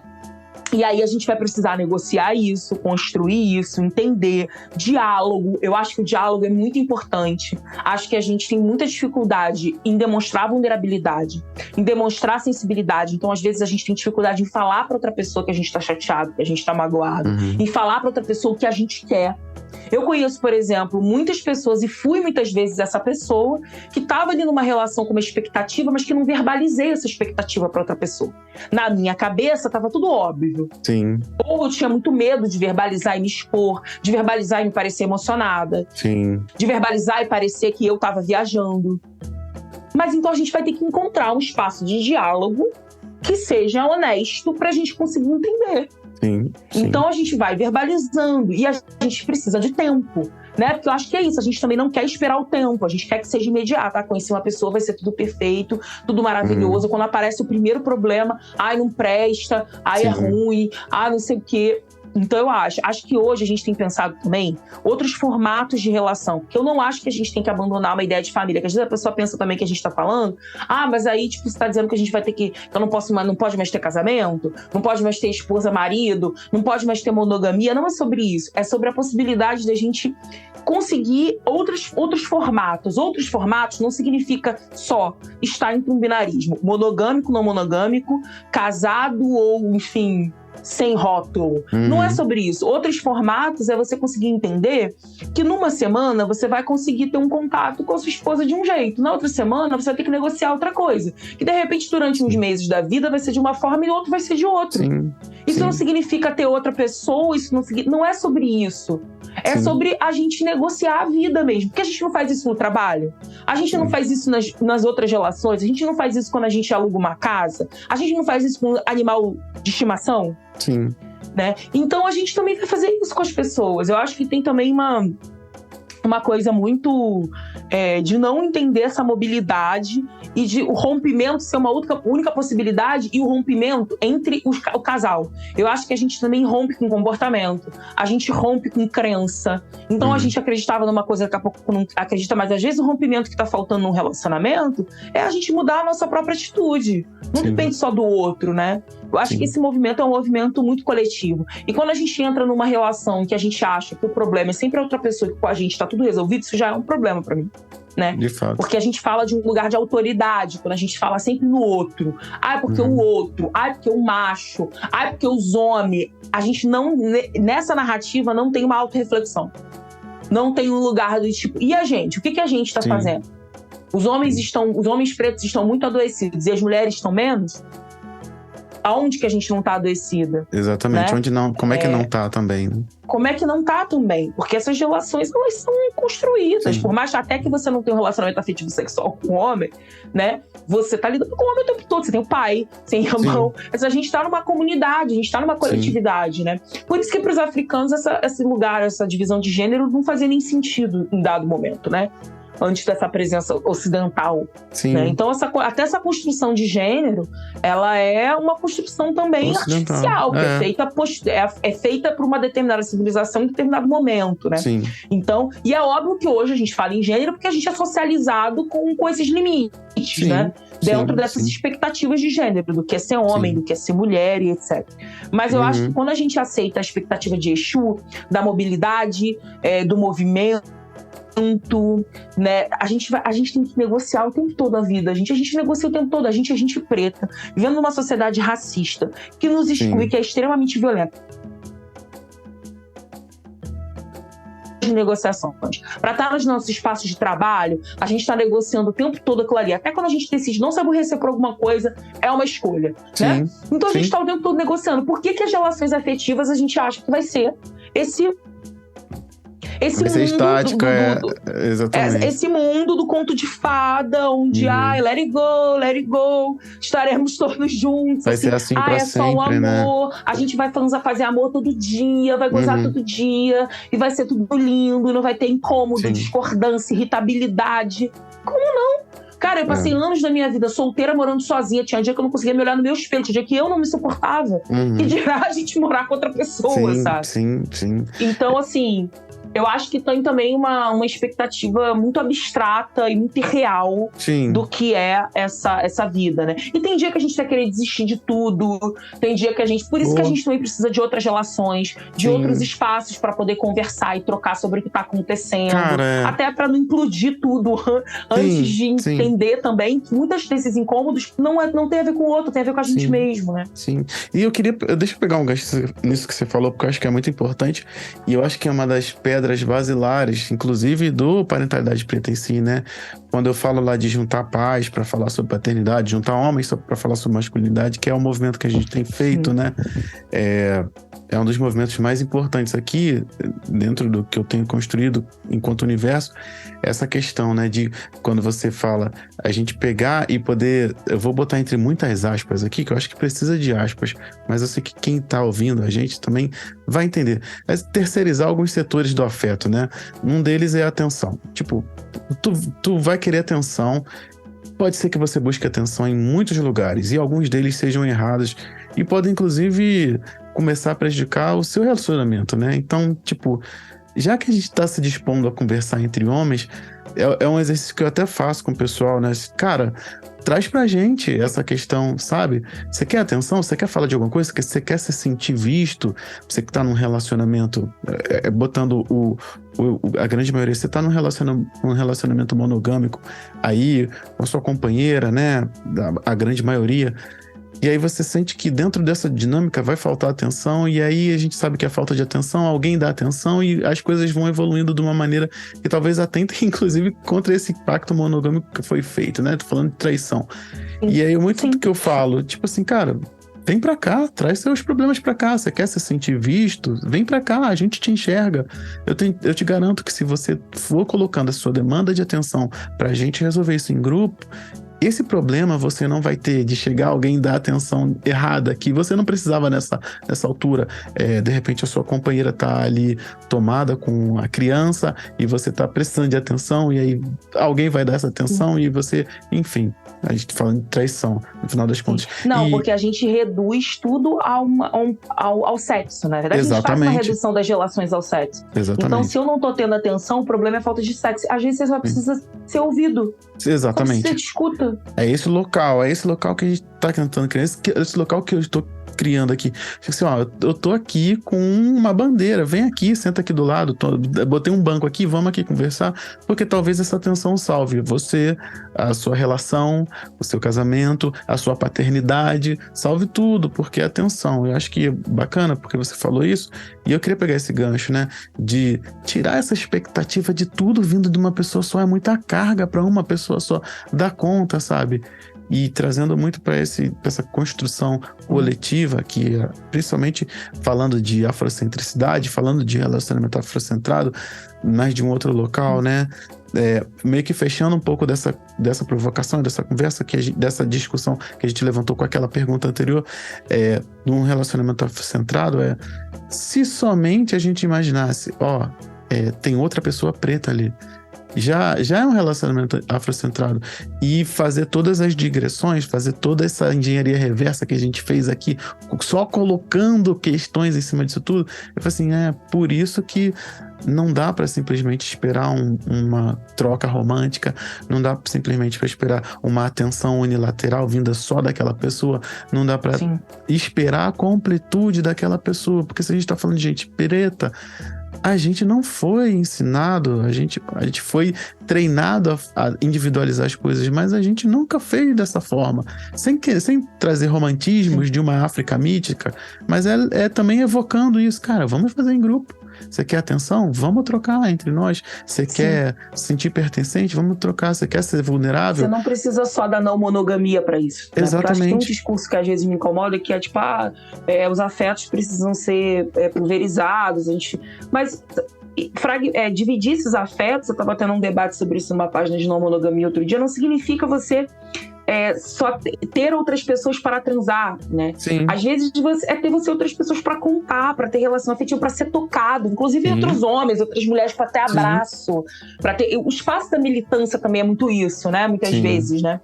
E aí a gente vai precisar negociar isso, construir isso, entender. Diálogo, eu acho que o diálogo é muito importante. Acho que a gente tem muita dificuldade em demonstrar vulnerabilidade, em demonstrar sensibilidade. Então, às vezes, a gente tem dificuldade em falar para outra pessoa que a gente tá chateado, que a gente tá magoado, em falar para outra pessoa o que a gente quer. Eu conheço, por exemplo, muitas pessoas, e fui muitas vezes essa pessoa, que estava ali numa relação com uma expectativa, mas que não verbalizei essa expectativa para outra pessoa. Na minha cabeça, estava tudo óbvio. Sim. Ou eu tinha muito medo de verbalizar e me expor, de verbalizar e me parecer emocionada, Sim. de verbalizar e parecer que eu estava viajando. Mas então a gente vai ter que encontrar um espaço de diálogo que seja honesto para a gente conseguir entender. Sim. Então a gente vai verbalizando e a gente precisa de tempo, né? Porque eu acho que é isso, a gente também não quer esperar o tempo, a gente quer que seja imediato. Conhecer uma pessoa vai ser tudo perfeito, tudo maravilhoso. Quando aparece o primeiro problema, não presta, é ruim, não sei o quê. Então eu acho que hoje a gente tem pensado também outros formatos de relação, porque eu não acho que a gente tem que abandonar uma ideia de família, que às vezes a pessoa pensa também que a gente tá falando, mas aí tipo, você tá dizendo que a gente vai ter que eu não pode mais ter casamento, não pode mais ter esposa, marido, não pode mais ter monogamia. Não é sobre isso, é sobre a possibilidade da gente conseguir outros formatos. Outros formatos não significa só estar entre um binarismo, monogâmico, não monogâmico, casado ou, enfim, sem rótulo. Não é sobre isso. Outros formatos é você conseguir entender que numa semana você vai conseguir ter um contato com a sua esposa de um jeito. Na outra semana você vai ter que negociar outra coisa. Que de repente durante uns meses da vida vai ser de uma forma e o outro vai ser de outra. Isso não significa ter outra pessoa, não é sobre isso. É sobre a gente negociar a vida mesmo. Porque a gente não faz isso no trabalho. A gente não faz isso nas outras relações. A gente não faz isso quando a gente aluga uma casa. A gente não faz isso com animal de estimação. Sim. Né? Então a gente também vai fazer isso com as pessoas. Eu acho que tem também uma coisa muito de não entender essa mobilidade e de o rompimento ser uma única possibilidade e o rompimento entre o casal. Eu acho que a gente também rompe com comportamento, a gente rompe com crença. Então a gente acreditava numa coisa, daqui a pouco não acredita, mas às vezes o rompimento que tá faltando num relacionamento é a gente mudar a nossa própria atitude. Não depende só do outro, né? Eu acho que esse movimento é um movimento muito coletivo. E quando a gente entra numa relação em que a gente acha que o problema é sempre a outra pessoa e que com a gente tá tudo resolvido, isso já é um problema pra mim, né? De fato. Porque a gente fala de um lugar de autoridade, quando a gente fala sempre no outro. Porque o outro, porque o macho, porque os homens. A gente não, nessa narrativa, não tem uma autorreflexão. Não tem um lugar do tipo, e a gente? O que a gente tá fazendo? Os homens pretos estão muito adoecidos e as mulheres estão menos? Aonde que a gente não tá adoecida? Exatamente, né? onde não, como é que não tá também, né? Como é que não tá também? Porque essas relações, elas são construídas. Sim. Por mais até que você não tenha um relacionamento afetivo sexual com o homem, né? Você tá lidando com o homem o tempo todo. Você tem o pai, você tem o irmão. Mas a gente tá numa comunidade, a gente tá numa coletividade, né? Por isso que pros africanos esse lugar, essa divisão de gênero não fazia nem sentido em dado momento, né? Antes dessa presença ocidental. Né? Então, até essa construção de gênero, ela é uma construção também artificial, que é feita por uma determinada civilização em determinado momento, né? Sim. Então, e é óbvio que hoje a gente fala em gênero porque a gente é socializado com esses limites, né? Dentro dessas expectativas de gênero, do que é ser homem, do que é ser mulher e etc. Mas eu acho que quando a gente aceita a expectativa de Exu, da mobilidade, do movimento, né? A gente tem que negociar o tempo todo a vida. A gente negocia o tempo todo. A gente é gente preta, vivendo numa sociedade racista que nos exclui, que é extremamente violenta. negociações. Para estar nos nossos espaços de trabalho, a gente está negociando o tempo todo aquilo ali. Até quando a gente decide não se aborrecer por alguma coisa, é uma escolha, né? Então a gente está o tempo todo negociando. Por que as relações afetivas a gente acha que vai ser esse mundo estática, exatamente. Esse mundo do conto de fada, onde let it go, estaremos todos juntos. Vai ser assim pra é sempre, só o amor, né? a gente vai fazer amor todo dia, vai gozar todo dia, e vai ser tudo lindo, não vai ter incômodo, discordância, irritabilidade. Como não? Cara, eu passei anos da minha vida solteira, morando sozinha. Tinha dia que eu não conseguia me olhar no meu espelho. Tinha dia que eu não me suportava. E dirá a gente morar com outra pessoa, sabe? Sim. Então, assim, eu acho que tem também uma expectativa muito abstrata e muito irreal do que é essa vida, né? E tem dia que a gente vai querer desistir de tudo. Tem dia que a gente... Por isso que a gente também precisa de outras relações, de outros espaços para poder conversar e trocar sobre o que tá acontecendo. Cara, até para não implodir tudo antes de entender também que muitos desses incômodos não tem a ver com o outro, tem a ver com a gente mesmo, né? Sim. E deixa eu pegar um gancho nisso que você falou, porque eu acho que é muito importante. E eu acho que é uma das pedras basilares, inclusive do Parentalidade Preta em si, né? Quando eu falo lá de juntar pais para falar sobre paternidade, juntar homens para falar sobre masculinidade, que é o movimento que a gente tem feito, né? É um dos movimentos mais importantes aqui, dentro do que eu tenho construído enquanto universo, essa questão, né, de quando você fala, a gente pegar e poder, eu vou botar entre muitas aspas aqui, que eu acho que precisa de aspas, mas eu sei que quem tá ouvindo a gente também vai entender. É terceirizar alguns setores do afeto, né? Um deles é a atenção. Tipo, tu vai querer atenção, pode ser que você busque atenção em muitos lugares, e alguns deles sejam errados, e podem, inclusive, começar a prejudicar o seu relacionamento, né? Então, tipo, já que a gente tá se dispondo a conversar entre homens, é um exercício que eu até faço com o pessoal, né? Cara, traz pra gente essa questão, sabe? Você quer atenção? Você quer falar de alguma coisa? Você quer se sentir visto? Você que tá num relacionamento, botando a grande maioria, você tá num relacionamento monogâmico aí, com a sua companheira, né? A grande maioria. E aí você sente que dentro dessa dinâmica vai faltar atenção, e aí a gente sabe que a falta de atenção, alguém dá atenção e as coisas vão evoluindo de uma maneira que talvez atente, inclusive, contra esse pacto monogâmico que foi feito, né? Tô falando de traição. E aí muito do que eu falo, tipo assim, cara, vem pra cá, traz seus problemas pra cá, você quer se sentir visto? Vem pra cá, a gente te enxerga. Eu te garanto que se você for colocando a sua demanda de atenção pra gente resolver isso em grupo, esse problema você não vai ter de chegar alguém e dar atenção errada, que você não precisava nessa altura. De repente a sua companheira tá ali tomada com a criança e você tá precisando de atenção, e aí alguém vai dar essa atenção e você, enfim, a gente tá falando de traição, no final das contas. Não, porque a gente reduz tudo ao sexo, né? Na verdade, a gente faz uma redução das relações ao sexo. Exatamente. Então, se eu não tô tendo atenção, o problema é falta de sexo. Às vezes você só precisa ser ouvido. Exatamente. Você escuta. É esse local que a gente tá tentando criar, esse local que eu estou criando aqui. Assim, ó, eu tô aqui com uma bandeira, vem aqui, senta aqui do lado, botei um banco aqui, vamos aqui conversar, porque talvez essa atenção salve você, a sua relação, o seu casamento, a sua paternidade, salve tudo, porque é atenção. Eu acho que é bacana, porque você falou isso, e eu queria pegar esse gancho, né, de tirar essa expectativa de tudo vindo de uma pessoa só, é muita carga para uma pessoa só dar conta, sabe? E trazendo muito para essa construção coletiva, que principalmente falando de afrocentricidade, falando de relacionamento afrocentrado, mas de um outro local, né? Meio que fechando um pouco dessa provocação, dessa conversa, dessa discussão que a gente levantou com aquela pergunta anterior, num relacionamento afrocentrado, se somente a gente imaginasse, tem outra pessoa preta ali, já é um relacionamento afrocentrado, e fazer todas as digressões, fazer toda essa engenharia reversa que a gente fez aqui, só colocando questões em cima disso tudo, eu falei assim, por isso que não dá para simplesmente esperar uma troca romântica, não dá simplesmente para esperar uma atenção unilateral vinda só daquela pessoa, não dá para esperar a completude daquela pessoa, porque se a gente tá falando de gente preta, a gente não foi ensinado, a gente foi treinado a individualizar as coisas, mas a gente nunca fez dessa forma, sem trazer romantismos de uma África mítica, mas é também evocando isso, cara, vamos fazer em grupo. Você quer atenção? Vamos trocar entre nós. Você quer se sentir pertencente? Vamos trocar. Você quer ser vulnerável? Você não precisa só da não monogamia para isso. Né? Exatamente. Porque eu acho que tem um discurso que às vezes me incomoda, que é tipo, os afetos precisam ser pulverizados. Mas dividir esses afetos, eu estava tendo um debate sobre isso numa página de não monogamia outro dia, não significa você só ter outras pessoas para transar, né? Sim. Às vezes ter você outras pessoas para contar, para ter relação afetiva, para ser tocado, inclusive outros homens, outras mulheres, para ter abraço, para ter. O espaço da militância também é muito isso, né? Muitas vezes, né?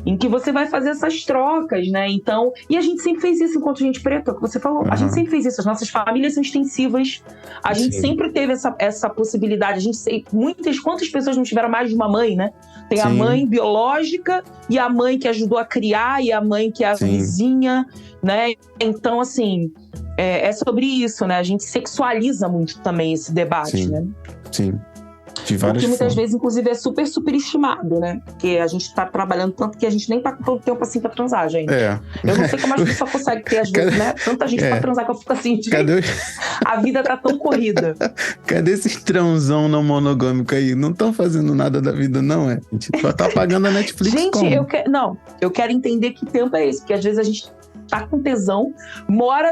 Em que você vai fazer essas trocas, né? Então, e a gente sempre fez isso enquanto gente preta, que você falou. A gente sempre fez isso. As nossas famílias são extensivas. A gente sempre teve essa possibilidade. Quantas pessoas não tiveram mais de uma mãe, né? Tem a mãe biológica e a mãe que ajudou a criar e a mãe que é a vizinha, né? Então, assim, é sobre isso, né? A gente sexualiza muito também esse debate, né? Sim. De várias formas. Muitas vezes, inclusive, é super estimado, né? Porque a gente tá trabalhando tanto que a gente nem tá com tanto tempo assim pra transar, gente. Eu não sei como as pessoas conseguem ter, às vezes, né? Tanta gente pra transar que eu fico assim, a vida tá tão corrida. Cadê esses transão não monogâmico aí? Não estão fazendo nada da vida, não, A gente só tá pagando a Netflix. Gente, eu quero entender que tempo é esse, porque às vezes a gente tá com tesão,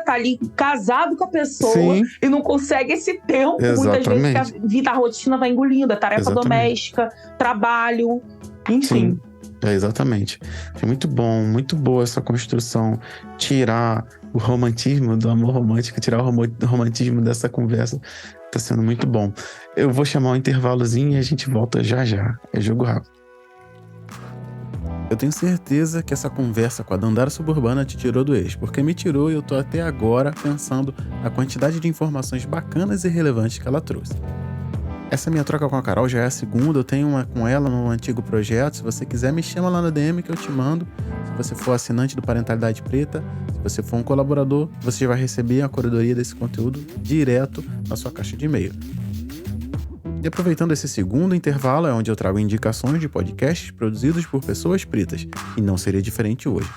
tá ali casado com a pessoa e não consegue esse tempo. Muitas vezes que a vida, a rotina vai engolindo, a tarefa doméstica, trabalho, enfim. Exatamente. É muito bom, muito boa essa construção. Tirar o romantismo do amor romântico, tirar o romantismo dessa conversa. Tá sendo muito bom. Eu vou chamar um intervalozinho e a gente volta já. É jogo rápido. Eu tenho certeza que essa conversa com a Dandara Suburbana te tirou do eixo, porque me tirou e eu tô até agora pensando na quantidade de informações bacanas e relevantes que ela trouxe. Essa minha troca com a Carol já é a segunda, eu tenho uma com ela no antigo projeto. Se você quiser, me chama lá na DM que eu te mando. Se você for assinante do Parentalidade Preta, se você for um colaborador, você já vai receber a curadoria desse conteúdo direto na sua caixa de e-mail. E aproveitando esse segundo intervalo, é onde eu trago indicações de podcasts produzidos por pessoas pretas, e não seria diferente hoje.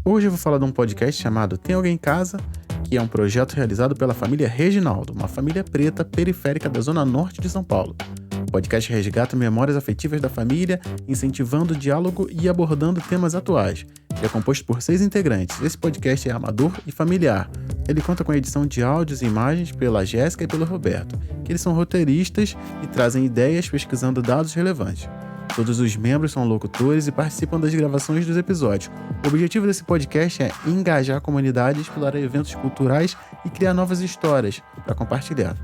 Hoje eu vou falar de um podcast chamado Tem Alguém em Casa, que é um projeto realizado pela família Reginaldo, uma família preta periférica da zona norte de São Paulo. O podcast resgata memórias afetivas da família, incentivando o diálogo e abordando temas atuais. E é composto por 6 integrantes. Esse podcast é amador e familiar. Ele conta com a edição de áudios e imagens pela Jéssica e pelo Roberto, que eles são roteiristas e trazem ideias pesquisando dados relevantes. Todos os membros são locutores e participam das gravações dos episódios. O objetivo desse podcast é engajar a comunidade, explorar eventos culturais e criar novas histórias para compartilhar.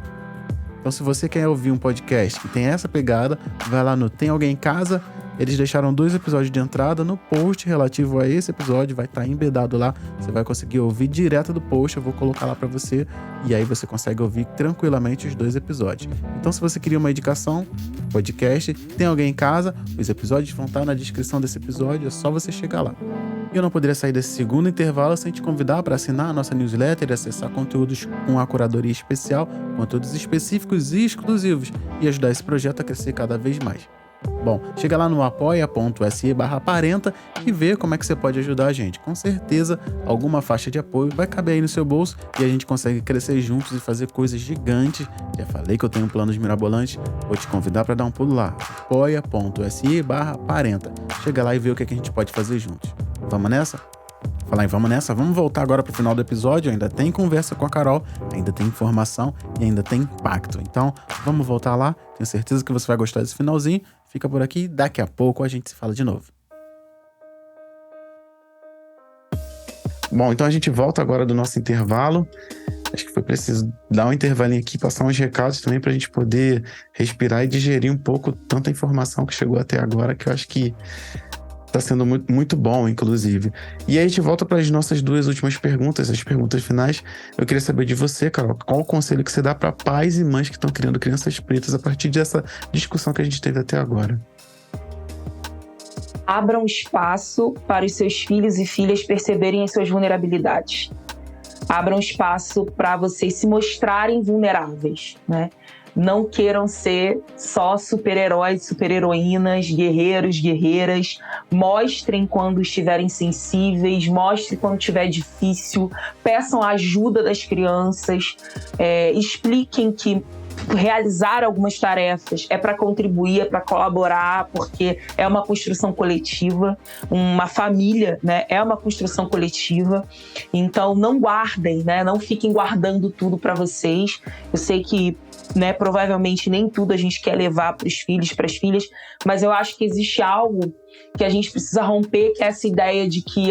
Então, se você quer ouvir um podcast que tem essa pegada, vai lá no Tem Alguém em Casa. Eles deixaram 2 episódios de entrada no post relativo a esse episódio, vai estar embedado lá, você vai conseguir ouvir direto do post, eu vou colocar lá para você, e aí você consegue ouvir tranquilamente os 2 episódios. Então, se você queria uma indicação, podcast, Tem Alguém em Casa, os episódios vão estar na descrição desse episódio, é só você chegar lá. E eu não poderia sair desse segundo intervalo sem te convidar para assinar a nossa newsletter e acessar conteúdos com a curadoria especial, conteúdos específicos e exclusivos, e ajudar esse projeto a crescer cada vez mais. Bom, chega lá no apoia.se/parenta e vê como é que você pode ajudar a gente. Com certeza, alguma faixa de apoio vai caber aí no seu bolso e a gente consegue crescer juntos e fazer coisas gigantes. Já falei que eu tenho planos mirabolantes, vou te convidar para dar um pulo lá. apoia.se/parenta. Chega lá e vê o que a gente pode fazer juntos. Vamos nessa? Falar em vamos nessa, vamos voltar agora pro final do episódio. Ainda tem conversa com a Carol, ainda tem informação e ainda tem impacto. Então, vamos voltar lá. Tenho certeza que você vai gostar desse finalzinho. Fica por aqui, daqui a pouco a gente se fala de novo. Bom, então a gente volta agora do nosso intervalo. Acho que foi preciso dar um intervalinho aqui, passar uns recados também pra gente poder respirar e digerir um pouco tanta informação que chegou até agora, que eu acho que tá sendo muito, muito bom, inclusive. E aí a gente volta para as nossas 2 últimas perguntas, as perguntas finais. Eu queria saber de você, Carol, qual o conselho que você dá para pais e mães que estão criando crianças pretas a partir dessa discussão que a gente teve até agora? Abram espaço para os seus filhos e filhas perceberem as suas vulnerabilidades. Abram espaço para vocês se mostrarem vulneráveis, né? Não queiram ser só super-heróis, super-heroínas, guerreiros, guerreiras. Mostrem quando estiverem sensíveis, mostrem quando estiver difícil, peçam a ajuda das crianças, expliquem que realizar algumas tarefas é para contribuir, é para colaborar, porque é uma construção coletiva. Uma família, né, é uma construção coletiva. Então, não guardem, né, não fiquem guardando tudo para vocês. Eu sei que, né, provavelmente nem tudo a gente quer levar para os filhos, para as filhas, mas eu acho que existe algo que a gente precisa romper, que é essa ideia de que,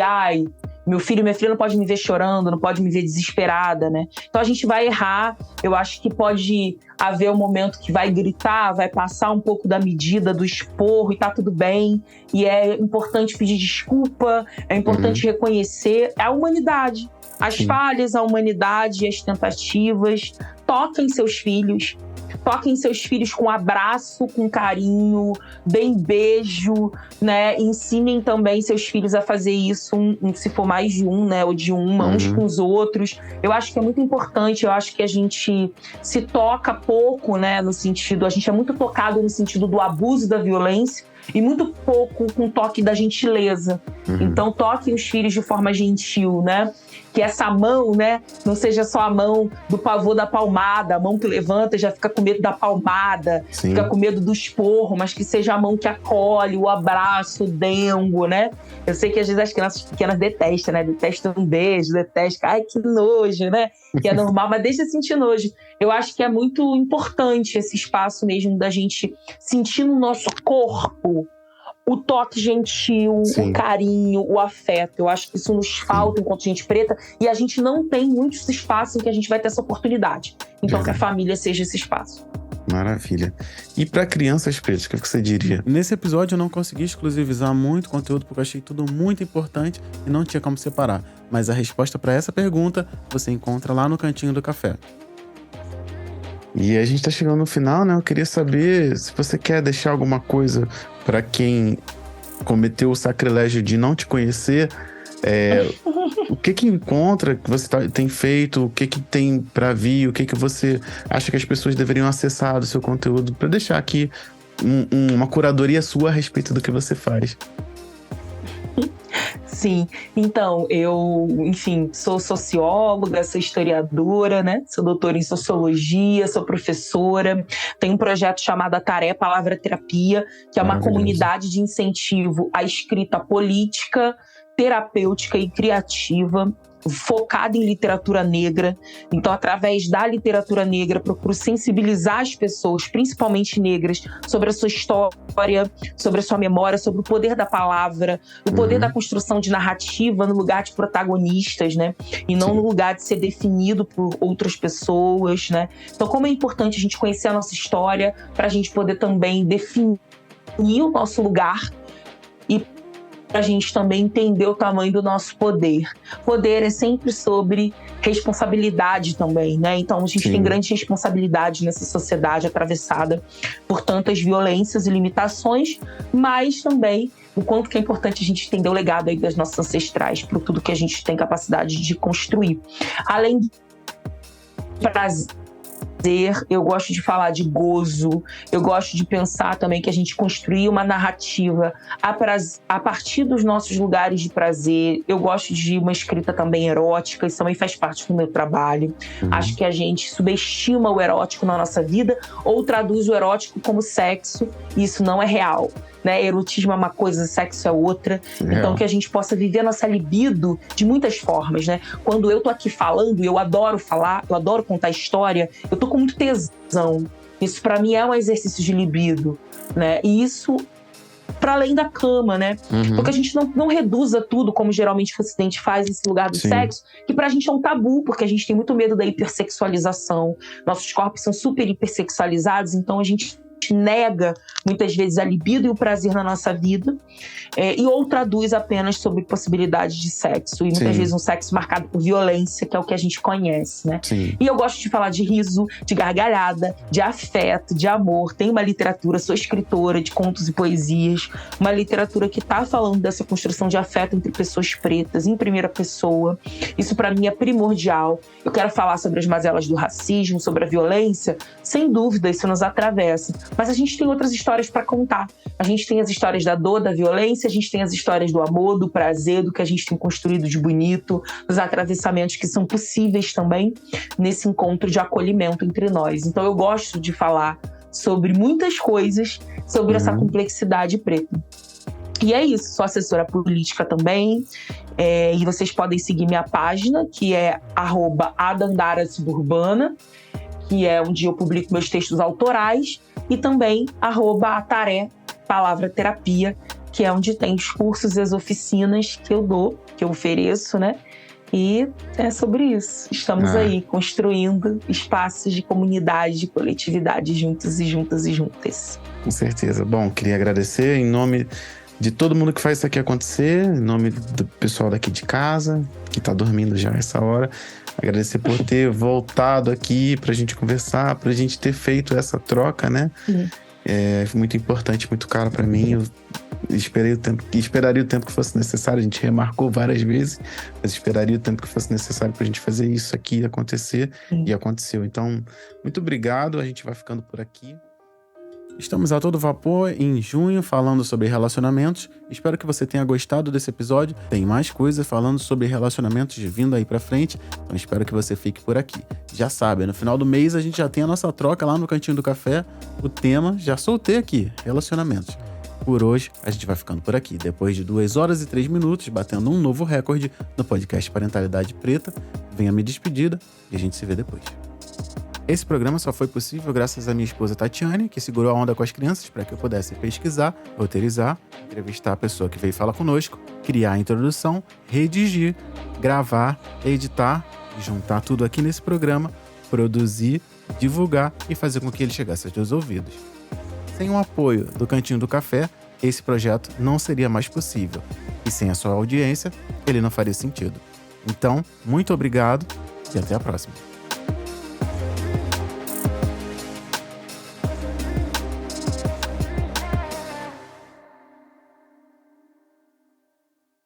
meu filho e minha filha não pode me ver chorando, não pode me ver desesperada, né? Então a gente vai errar. Eu acho que pode haver um momento que vai gritar, vai passar um pouco da medida do esporro e tá tudo bem. E é importante pedir desculpa, é importante reconhecer a humanidade, as falhas, a humanidade, as tentativas. Toquem seus filhos. Toquem seus filhos com abraço, com carinho, deem beijo, né? Ensinem também seus filhos a fazer isso, se for mais de um, né? Ou de uma, uns com os outros. Eu acho que é muito importante, eu acho que a gente se toca pouco, né? No sentido, a gente é muito tocado no sentido do abuso da violência e muito pouco com o toque da gentileza. Então, toquem os filhos de forma gentil, né? Que essa mão, né, não seja só a mão do pavor da palmada, a mão que levanta e já fica com medo da palmada, fica com medo do esporro, mas que seja a mão que acolhe, o abraço, o dengo, né? Eu sei que às vezes as crianças pequenas detestam, né? Detestam um beijo, detestam, ai, que nojo, né? Que é normal, mas deixa sentir nojo. Eu acho que é muito importante esse espaço mesmo da gente sentir no nosso corpo o toque gentil, o carinho, o afeto. Eu acho que isso nos falta enquanto gente preta, e a gente não tem muitos espaços em que a gente vai ter essa oportunidade. Então, que a família seja esse espaço. Maravilha. E para crianças pretas, o que você diria? Nesse episódio eu não consegui exclusivizar muito conteúdo, porque eu achei tudo muito importante e não tinha como separar. Mas a resposta para essa pergunta você encontra lá no Cantinho do Café. E a gente tá chegando no final, né? Eu queria saber se você quer deixar alguma coisa para quem cometeu o sacrilégio de não te conhecer. O que encontra que você tem feito, o que tem para vir, o que você acha que as pessoas deveriam acessar do seu conteúdo, para deixar aqui uma curadoria sua a respeito do que você faz. Sim, então, eu, enfim, sou socióloga, sou historiadora, né? Sou doutora em sociologia, sou professora. Tenho um projeto chamado A Tarefa Palavra Terapia, que é uma comunidade de incentivo à escrita política, terapêutica e criativa, focada em literatura negra. Então, através da literatura negra, procuro sensibilizar as pessoas, principalmente negras, sobre a sua história, sobre a sua memória, sobre o poder da palavra, o poder da construção de narrativa no lugar de protagonistas, né? E não no lugar de ser definido por outras pessoas, né? Então, como é importante a gente conhecer a nossa história para a gente poder também definir o nosso lugar e a gente também entender o tamanho do nosso poder. Poder é sempre sobre responsabilidade também, né? Então a gente tem grande responsabilidade nessa sociedade atravessada por tantas violências e limitações, mas também o quanto que é importante a gente entender o legado aí das nossas ancestrais, por tudo que a gente tem capacidade de construir. Além de prazer, eu gosto de falar de gozo, eu gosto de pensar também que a gente construir uma narrativa a partir dos nossos lugares de prazer. Eu gosto de uma escrita também erótica, isso também faz parte do meu trabalho. Acho que a gente subestima o erótico na nossa vida ou traduz o erótico como sexo, e isso não é real, né? Erotismo é uma coisa, sexo é outra. Então que a gente possa viver a nossa libido de muitas formas, né? Quando eu tô aqui falando, eu adoro falar, eu adoro contar história, eu tô com muito tesão. Isso pra mim é um exercício de libido, né? E isso para além da cama, né? Porque a gente não reduza tudo, como geralmente o Ocidente faz nesse lugar do sexo, que pra gente é um tabu, porque a gente tem muito medo da hipersexualização. Nossos corpos são super hipersexualizados, então a gente nega muitas vezes a libido e o prazer na nossa vida, ou traduz apenas sobre possibilidades de sexo, e muitas vezes um sexo marcado por violência, que é o que a gente conhece, né? Sim. E eu gosto de falar de riso, de gargalhada, de afeto, de amor. Tem uma literatura, sou escritora de contos e poesias, uma literatura que está falando dessa construção de afeto entre pessoas pretas, em primeira pessoa. Isso para mim é primordial. Eu quero falar sobre as mazelas do racismo, sobre a violência, sem dúvida, isso nos atravessa. Mas a gente tem outras histórias para contar. A gente tem as histórias da dor, da violência, a gente tem as histórias do amor, do prazer, do que a gente tem construído de bonito, dos atravessamentos que são possíveis também nesse encontro de acolhimento entre nós. Então eu gosto de falar sobre muitas coisas, sobre essa complexidade preta. E é isso, sou assessora política também, e vocês podem seguir minha página, que é @adandara_suburbana, que é onde eu publico meus textos autorais, e também @ataré, palavra terapia, que é onde tem os cursos e as oficinas que eu dou, que eu ofereço, né? E é sobre isso. Estamos aí construindo espaços de comunidade, de coletividade, juntos e juntas e juntas. Com certeza. Bom, queria agradecer em nome de todo mundo que faz isso aqui acontecer, em nome do pessoal daqui de casa, que tá dormindo já essa hora. Agradecer por ter voltado aqui pra gente conversar, pra gente ter feito essa troca, né? É muito importante, muito caro pra mim. Eu esperaria o tempo que fosse necessário. A gente remarcou várias vezes, mas esperaria o tempo que fosse necessário pra gente fazer isso aqui acontecer. E aconteceu. Então, muito obrigado. A gente vai ficando por aqui. Estamos a todo vapor em junho falando sobre relacionamentos. Espero que você tenha gostado desse episódio. Tem mais coisas falando sobre relacionamentos vindo aí pra frente, então espero que você fique por aqui. Já sabe, no final do mês a gente já tem a nossa troca lá no Cantinho do Café. O tema já soltei aqui, relacionamentos. Por hoje a gente vai ficando por aqui. Depois de 2 horas e 3 minutos, batendo um novo recorde no podcast Parentalidade Preta. Venha me despedida e a gente se vê depois. Esse programa só foi possível graças à minha esposa Tatiane, que segurou a onda com as crianças para que eu pudesse pesquisar, roteirizar, entrevistar a pessoa que veio falar conosco, criar a introdução, redigir, gravar, editar, juntar tudo aqui nesse programa, produzir, divulgar e fazer com que ele chegasse aos teus ouvidos. Sem o apoio do Cantinho do Café, esse projeto não seria mais possível. E sem a sua audiência, ele não faria sentido. Então, muito obrigado e até a próxima.